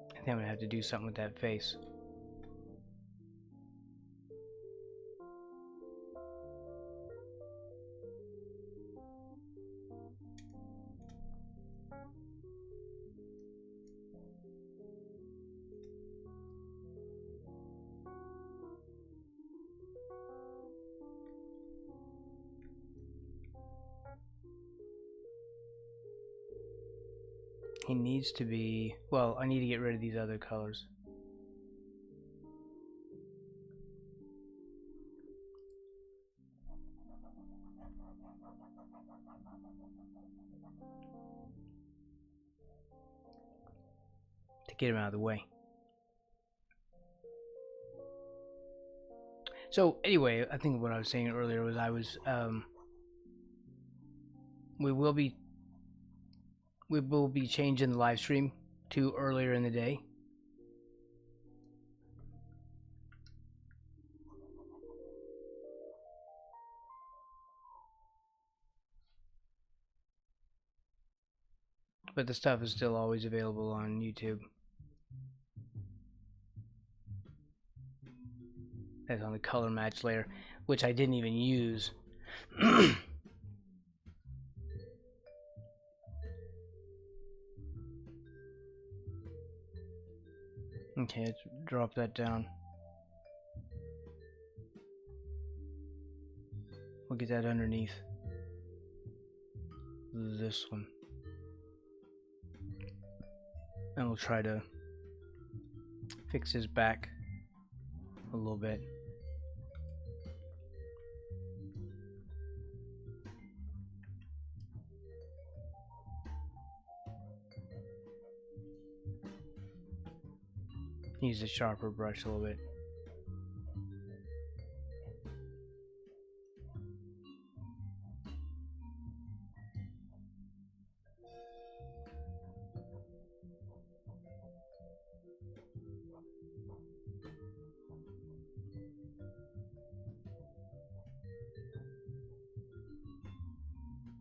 I think I'm gonna have to do something with that face. He needs to be, well, I need to get rid of these other colors. To get him out of the way. So anyway, I think what I was saying earlier was we will be changing the live stream to earlier in the day. But the stuff is still always available on YouTube. That's on the color match layer, which I didn't even use. Okay, let's drop that down. We'll get that underneath this one. And we'll try to fix his back a little bit. Use a sharper brush a little bit.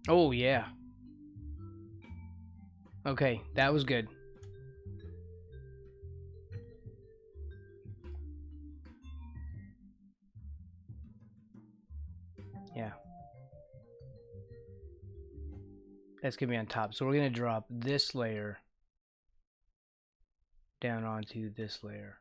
Oh yeah. Okay, that was good. Yeah. That's gonna be on top. So we're gonna drop this layer down onto this layer.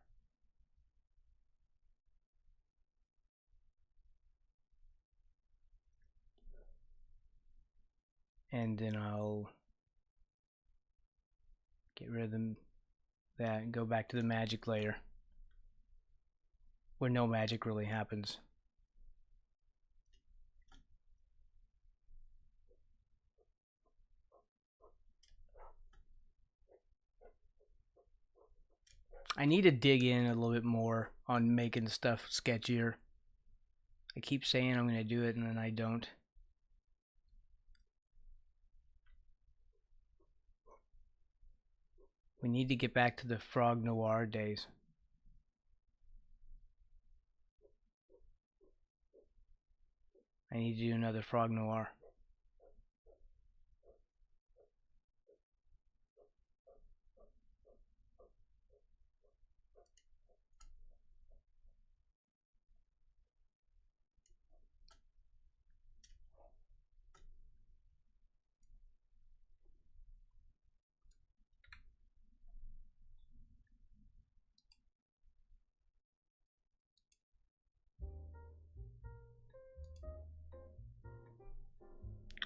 And then I'll get rid of that and go back to the magic layer where no magic really happens. I need to dig in a little bit more on making stuff sketchier. I keep saying I'm going to do it and then I don't. We need to get back to the Frog Noir days. I need to do another Frog Noir.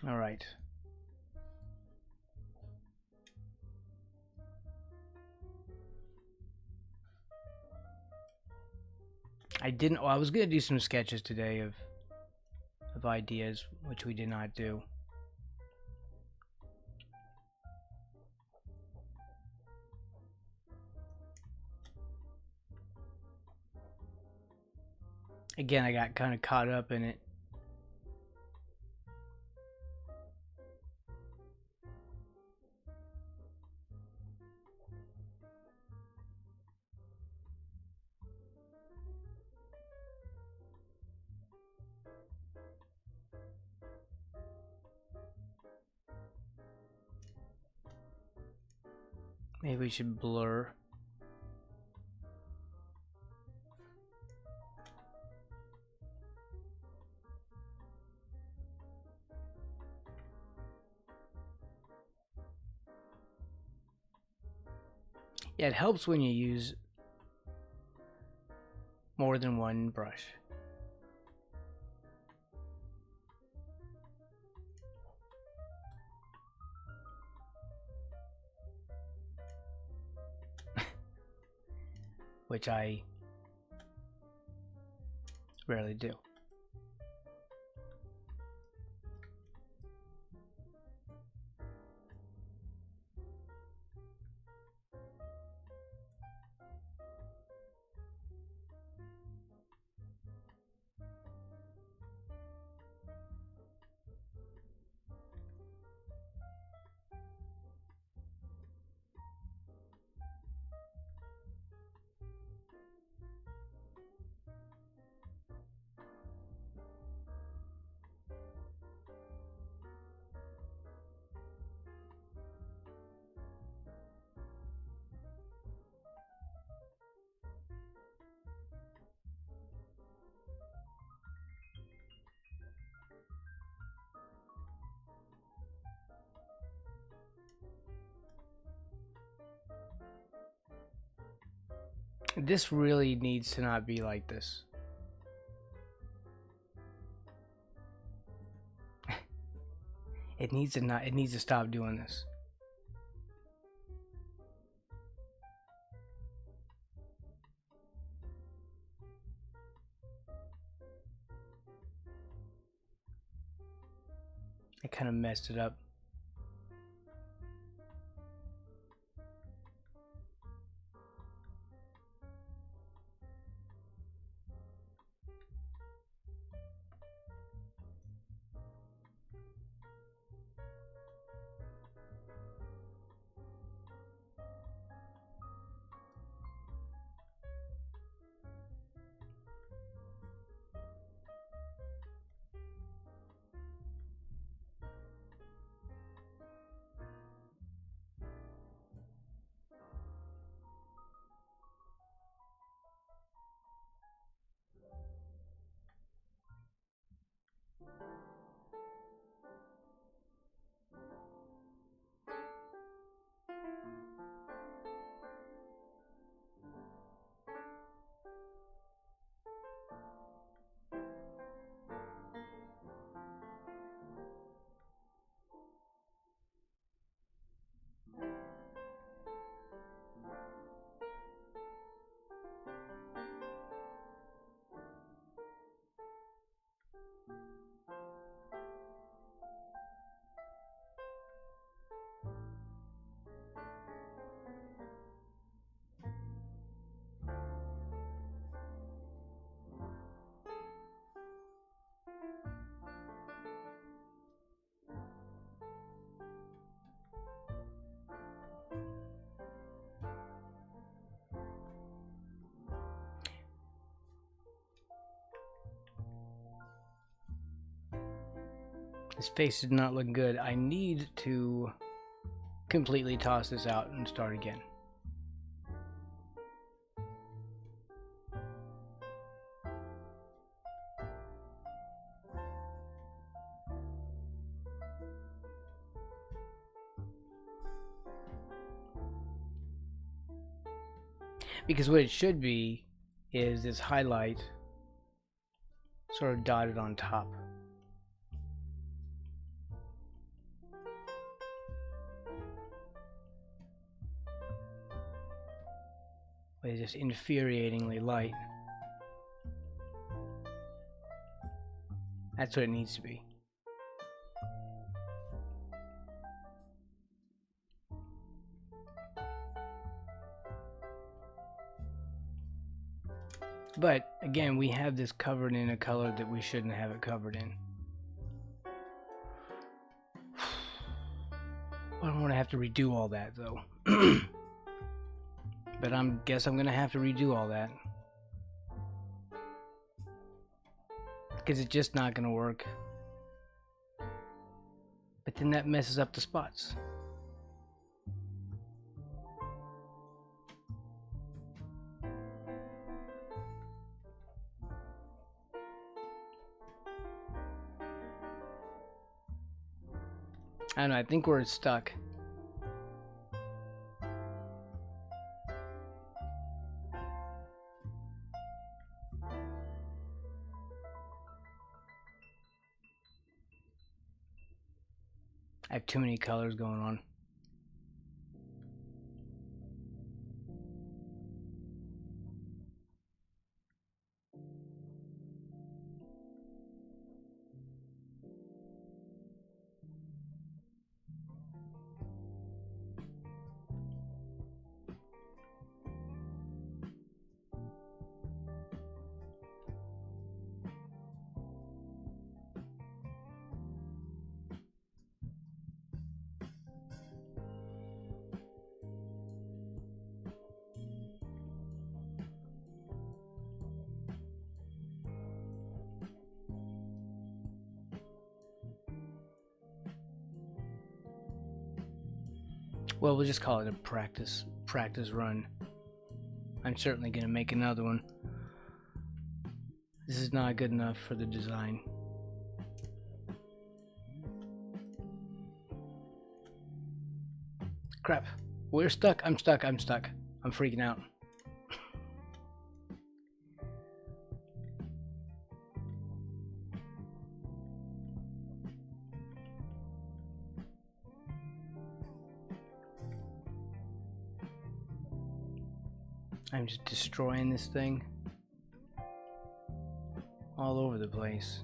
All right. I was going to do some sketches today of ideas, which we did not do. Again, I got kind of caught up in it. Maybe we should blur. Yeah, it helps when you use more than one brush. Which I rarely do. This really needs to not be like this. It needs to stop doing this. I kind of messed it up. This face did not look good. I need to completely toss this out and start again. Because what it should be is this highlight sort of dotted on top. But it's just infuriatingly light. That's what it needs to be. But again, we have this covered in a color that we shouldn't have it covered in. I don't want to have to redo all that though. But guess I'm gonna have to redo all that. Because it's just not gonna work. But then that messes up the spots. I don't know, I think we're stuck. I have too many colors going on. Well, we'll just call it a practice run. I'm certainly going to make another one. This is not good enough for the design. Crap. We're stuck. I'm stuck. I'm freaking out. I'm just destroying this thing all over the place.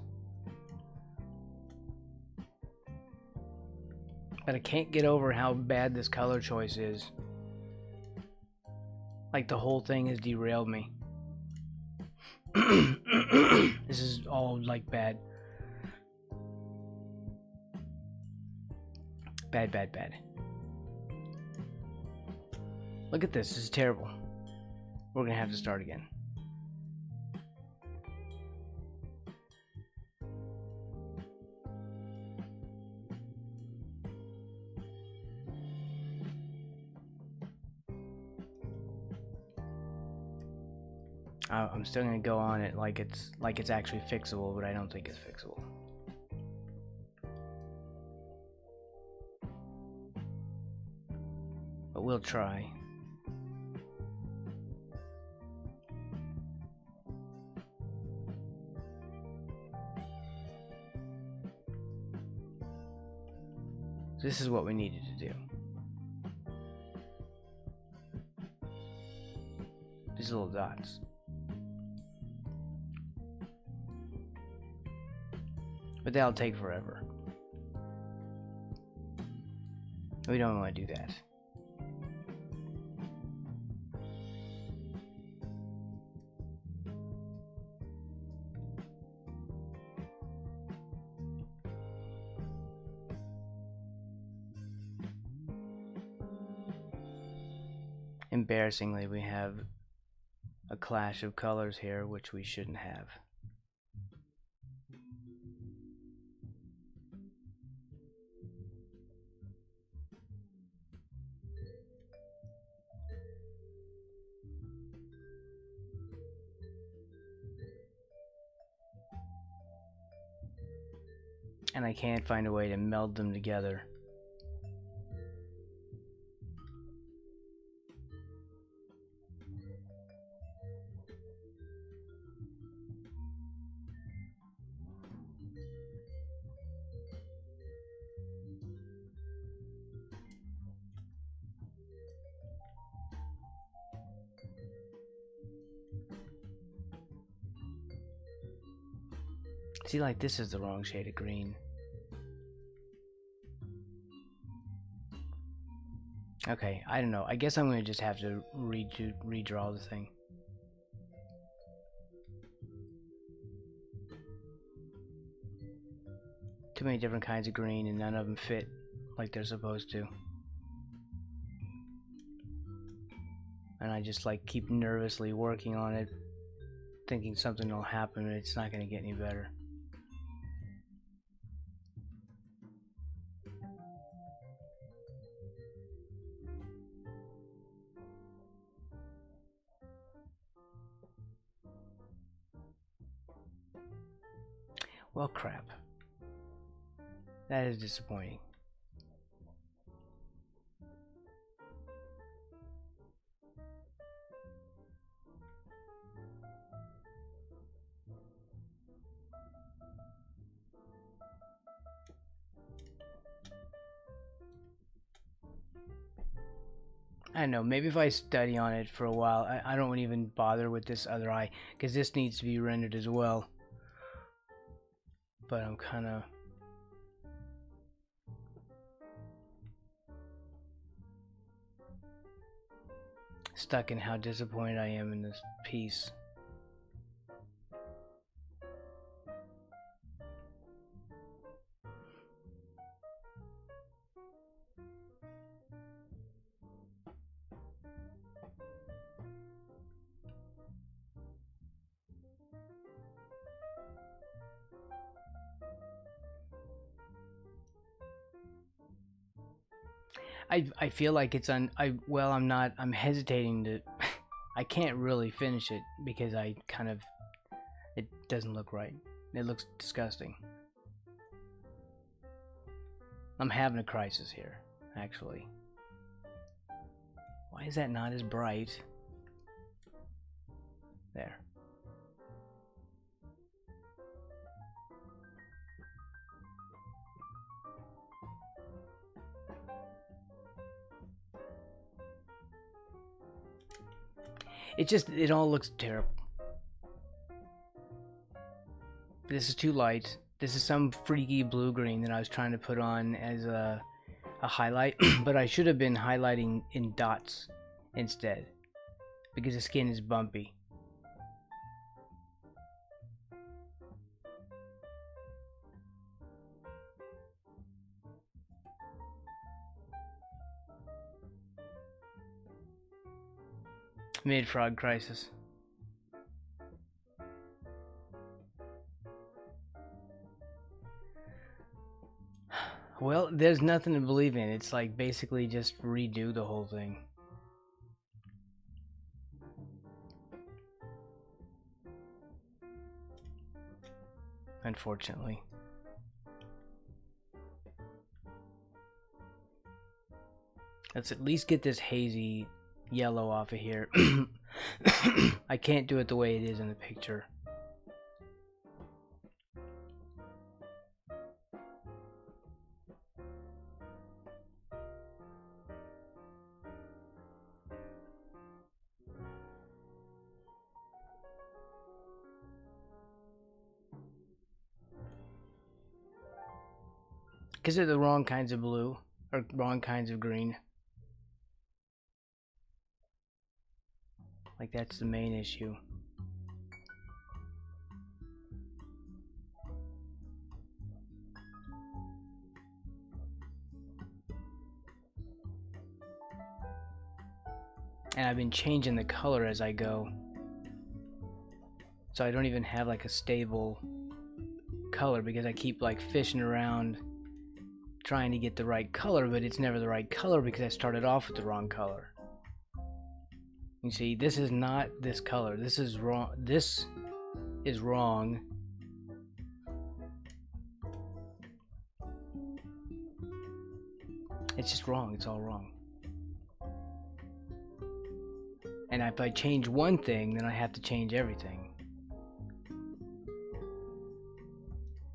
But I can't get over how bad this color choice is. Like the whole thing has derailed me. This is all like bad. Bad. Look at this. This is terrible. We're gonna have to start again. I'm still gonna go on it like it's actually fixable, but I don't think it's fixable. But we'll try. This is what we needed to do. These little dots. But that'll take forever. We don't want to do that. Embarrassingly, we have a clash of colors here, which we shouldn't have. And I can't find a way to meld them together. See, like this is the wrong shade of green. Okay, I don't know. I guess I'm gonna just have to redraw the thing. Too many different kinds of green and none of them fit like they're supposed to. And I just like keep nervously working on it, thinking something will happen and it's not gonna get any better. Well, crap. That is disappointing. I don't know, maybe if I study on it for a while, I don't even bother with this other eye, because this needs to be rendered as well. But I'm kind of... stuck in how disappointed I am in this piece. I feel like it's I'm hesitating to I can't really finish it because it doesn't look right. It looks disgusting. I'm having a crisis here, actually. Why is that not as bright? There. It all looks terrible. This is too light. This is some freaky blue-green that I was trying to put on as a highlight, but I should have been highlighting in dots instead, because the skin is bumpy. Mid-frog crisis. Well, there's nothing to believe in. It's like basically just redo the whole thing. Unfortunately. Let's at least get this hazy yellow off of here. I can't do it the way it is in the picture. Because they're the wrong kinds of blue, or wrong kinds of green. Like, that's the main issue. And I've been changing the color as I go. So I don't even have like a stable color, because I keep like fishing around trying to get the right color, but it's never the right color because I started off with the wrong color. You see, this is not this color. This is wrong. This is wrong. It's just wrong. It's all wrong. And if I change one thing, then I have to change everything.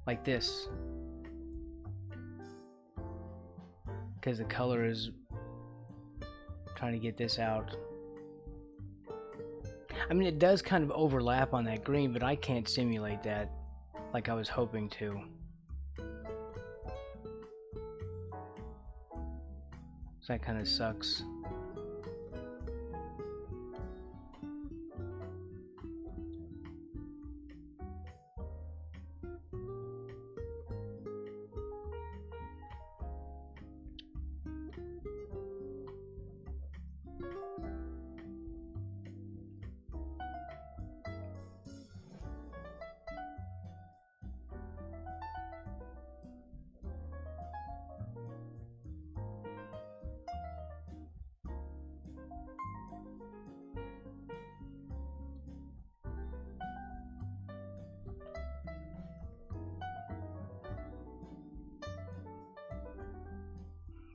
Like this. Because the color is trying to get this out. I mean, it does kind of overlap on that green, but I can't simulate that like I was hoping to. So that kind of sucks.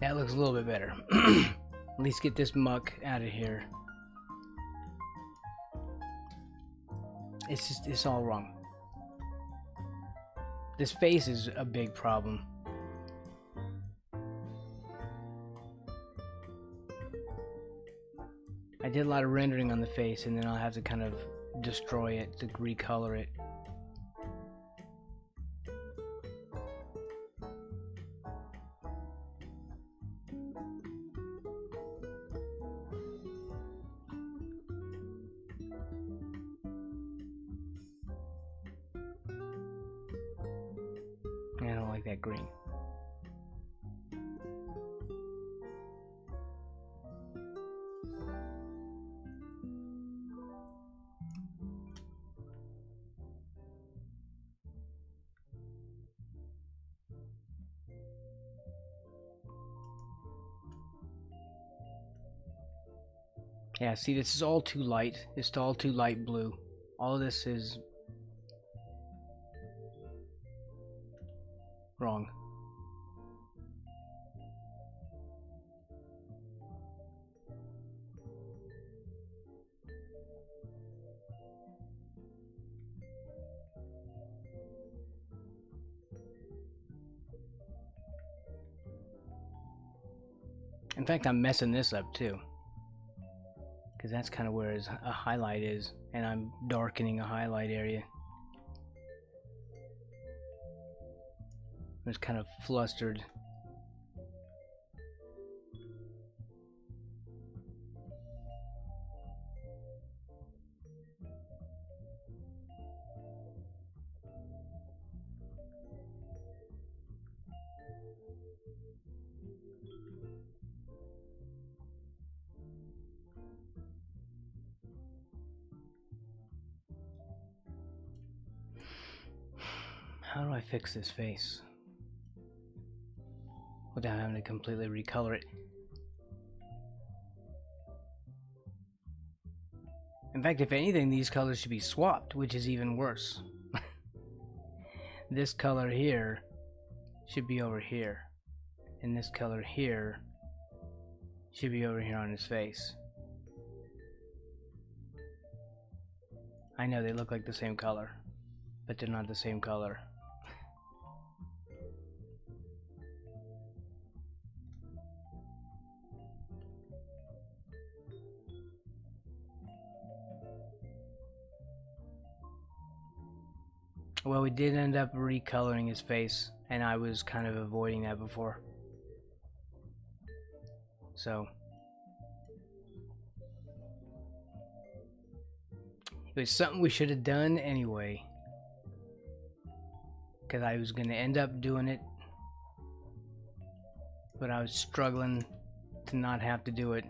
That looks a little bit better. At least get this muck out of here. It's all wrong. This face is a big problem. I did a lot of rendering on the face, and then I'll have to kind of destroy it to recolor it. I don't like that green. Yeah, see, this is all too light. It's all too light blue. All of this is wrong. In fact, I'm messing this up too, because that's kind of where a highlight is, and I'm darkening a highlight area. I was kind of flustered. How do I fix this face without having to completely recolor it? In fact, if anything, these colors should be swapped, which is even worse. This color here should be over here, and this color here should be over here on his face. I know they look like the same color, but they're not the same color. Well, we did end up recoloring his face, and I was kind of avoiding that before. So it was something we should have done anyway, because I was going to end up doing it, but I was struggling to not have to do it.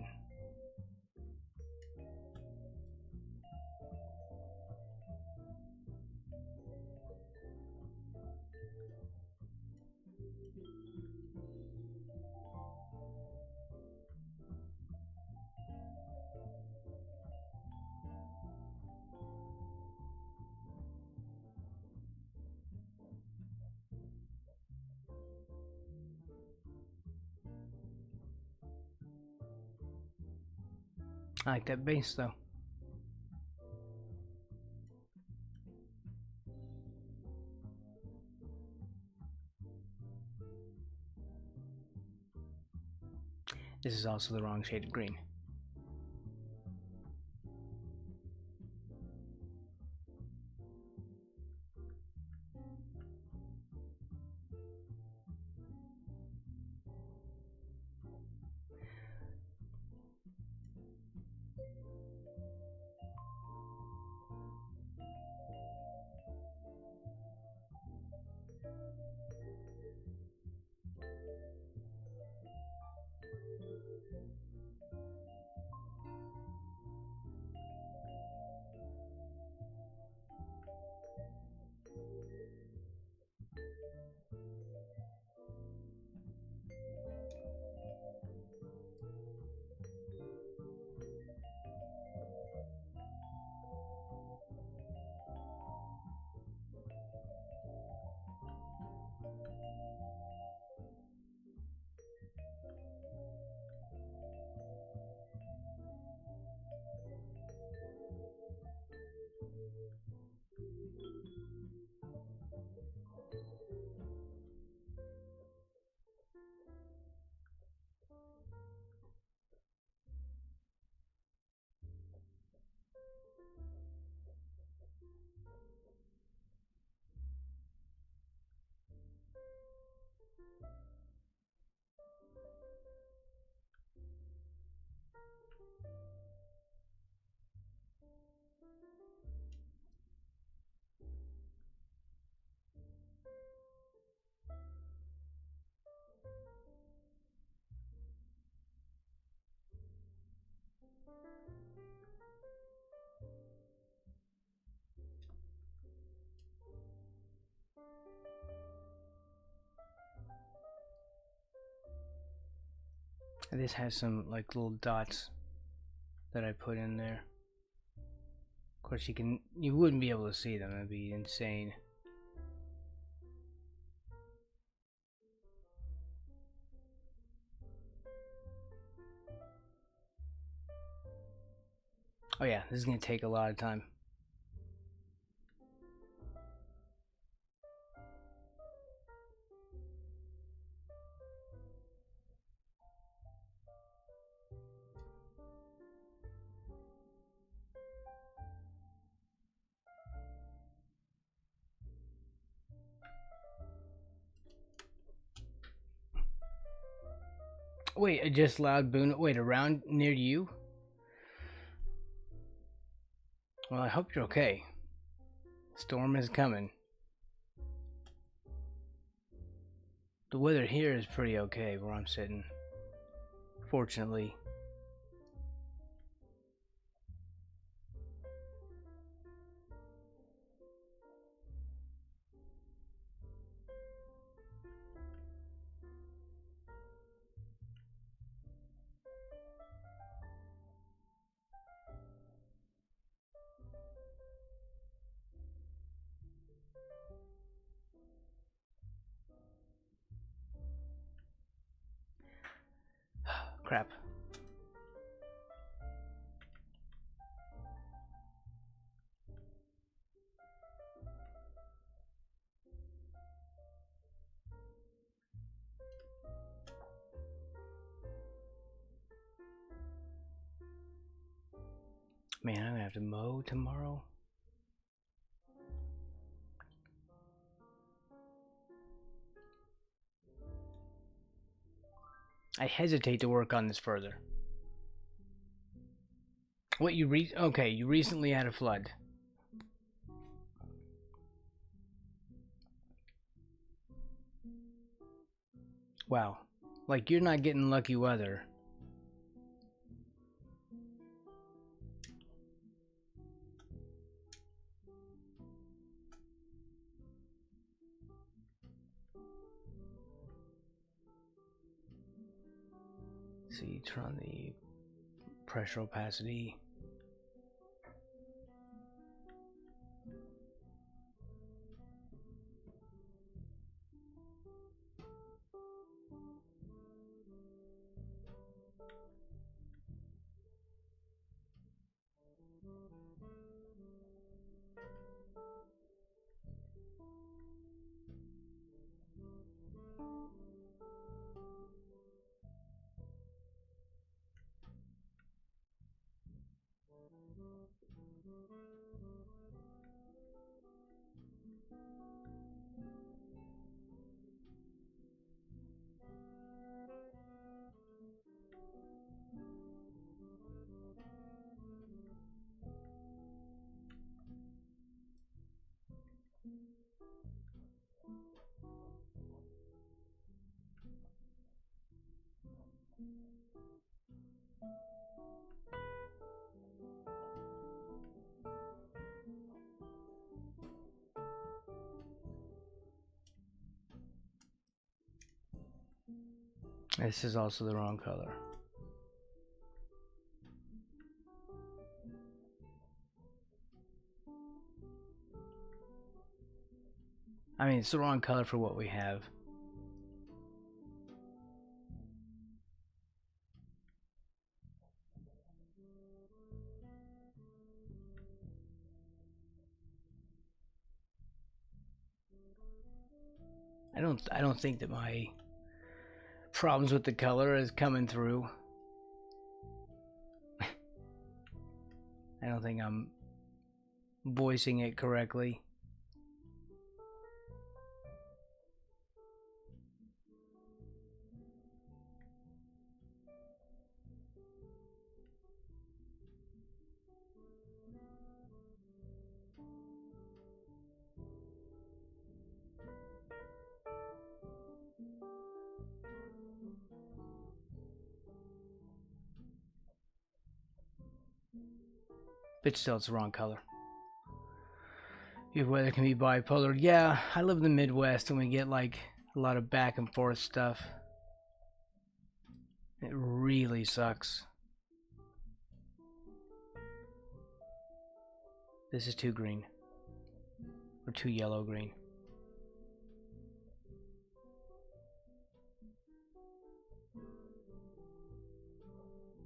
I like that base though. This is also the wrong shade of green. And this has some like little dots that I put in there. Of course, you wouldn't be able to see them. That'd be insane. Oh yeah, this is gonna take a lot of time. Wait, a just loud boon. Wait, around near you? Well, I hope you're okay. Storm is coming. The weather here is pretty okay where I'm sitting. Fortunately. Crap. Man, I'm gonna have to mow tomorrow. I hesitate to work on this further. What you okay, you recently had a flood. Wow. Like you're not getting lucky weather. See, turn on the pressure opacity. This is also the wrong color. I mean, it's the wrong color for what we have. I don't think that my problems with the color is coming through. I don't think I'm voicing it correctly. But still, it's the wrong color. Your weather can be bipolar. Yeah, I live in the Midwest and we get like a lot of back and forth stuff. It really sucks. This is too green. Or too yellow green.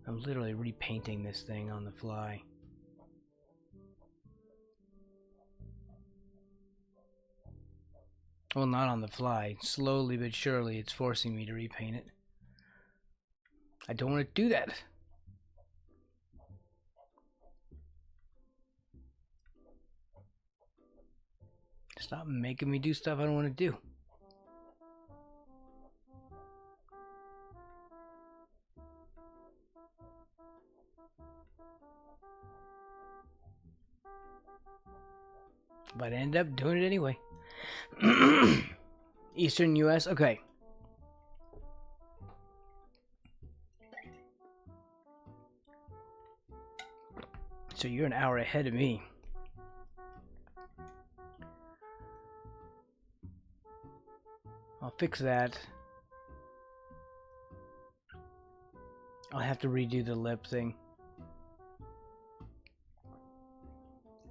I'm literally repainting this thing on the fly. Well, not on the fly. Slowly but surely, it's forcing me to repaint it. I don't want to do that. Stop making me do stuff I don't want to do. But I ended up doing it anyway. Eastern US? Okay. So you're an hour ahead of me. I'll fix that. I'll have to redo the lip thing.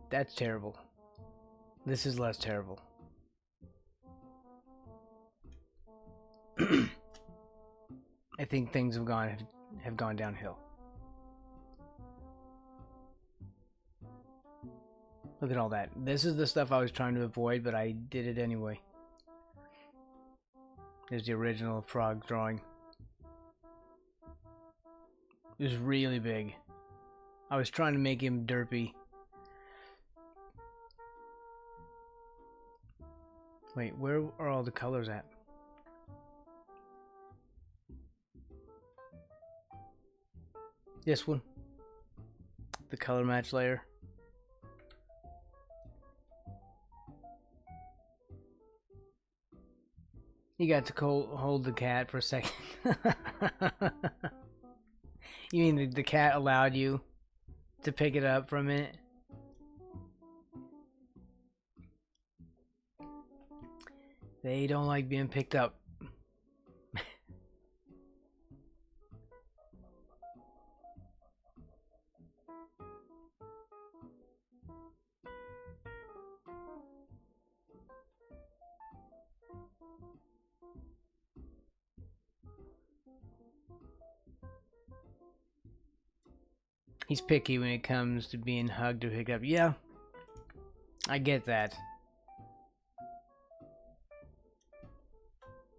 That's terrible. This is less terrible. I think things have gone downhill. Look at all that. This is the stuff I was trying to avoid, but I did it anyway. There's the original frog drawing. It was really big. I was trying to make him derpy. Wait, where are all the colors at? This one. The color match layer. You got to hold the cat for a second. You mean the cat allowed you to pick it up from it? They don't like being picked up. He's picky when it comes to being hugged or picked up. Yeah, I get that.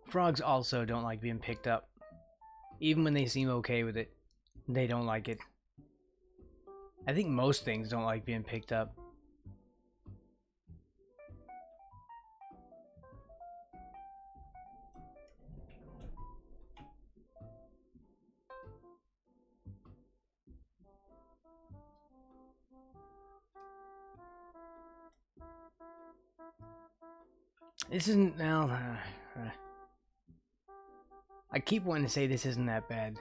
Frogs also don't like being picked up. Even when they seem okay with it, they don't like it. I think most things don't like being picked up. This isn't now. I keep wanting to say this isn't that bad.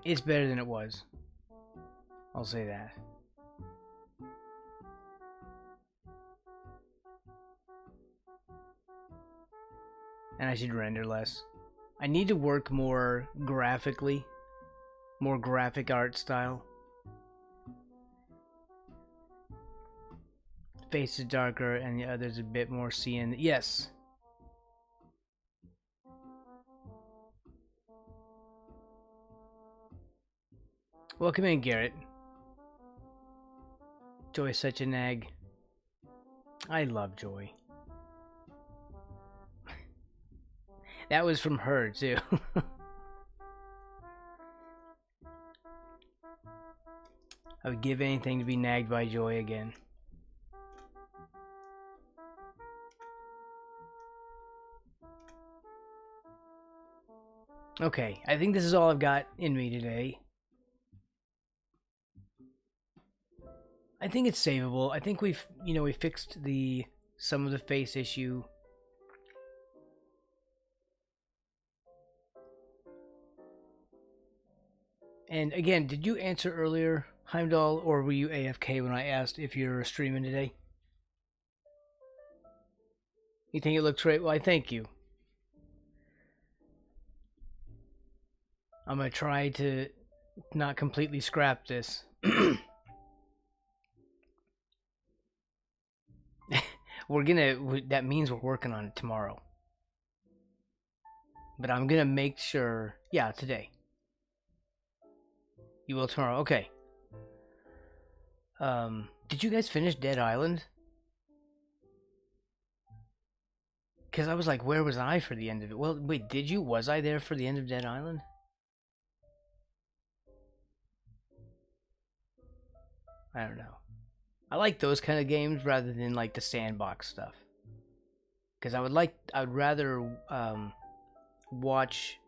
It's better than it was. I'll say that. And I should render less. I need to work more graphically. More graphic art style. Face is darker and the other's a bit more cyan. Yes. Welcome in, Garrett. Joy's such a nag. I love Joy. That was from her, too. I would give anything to be nagged by Joy again. Okay, I think this is all I've got in me today. I think it's savable. I think we fixed some of the face issue. And again, did you answer earlier, Heimdall, or were you AFK when I asked if you're streaming today? You think it looks great? Well, I thank you. I'm gonna try to not completely scrap this. That means we're working on it tomorrow. But I'm gonna make sure, yeah, today. You will tomorrow, okay. Did you guys finish Dead Island? Because I was like, where was I for the end of it? Well, wait, did you? Was I there for the end of Dead Island? I don't know. I like those kind of games rather than like the sandbox stuff. Because I'd rather watch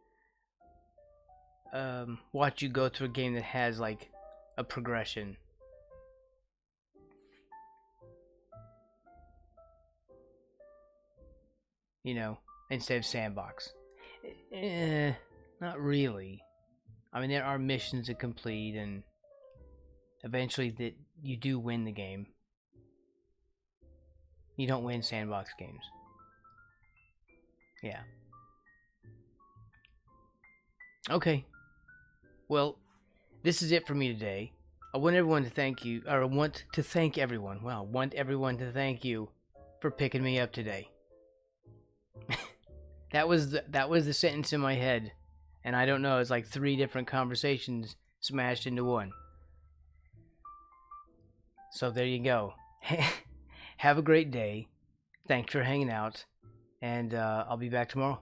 you go through a game that has like a progression. You know, instead of sandbox. Not really. I mean, there are missions to complete, and eventually that you do win the game. You don't win sandbox games. Yeah. Okay. Well, this is it for me today. I want everyone to thank you, or I want to thank everyone. Well, I want everyone to thank you for picking me up today. That was the sentence in my head, and I don't know. It's like 3 different conversations smashed into one. So there you go. Have a great day. Thanks for hanging out, and I'll be back tomorrow.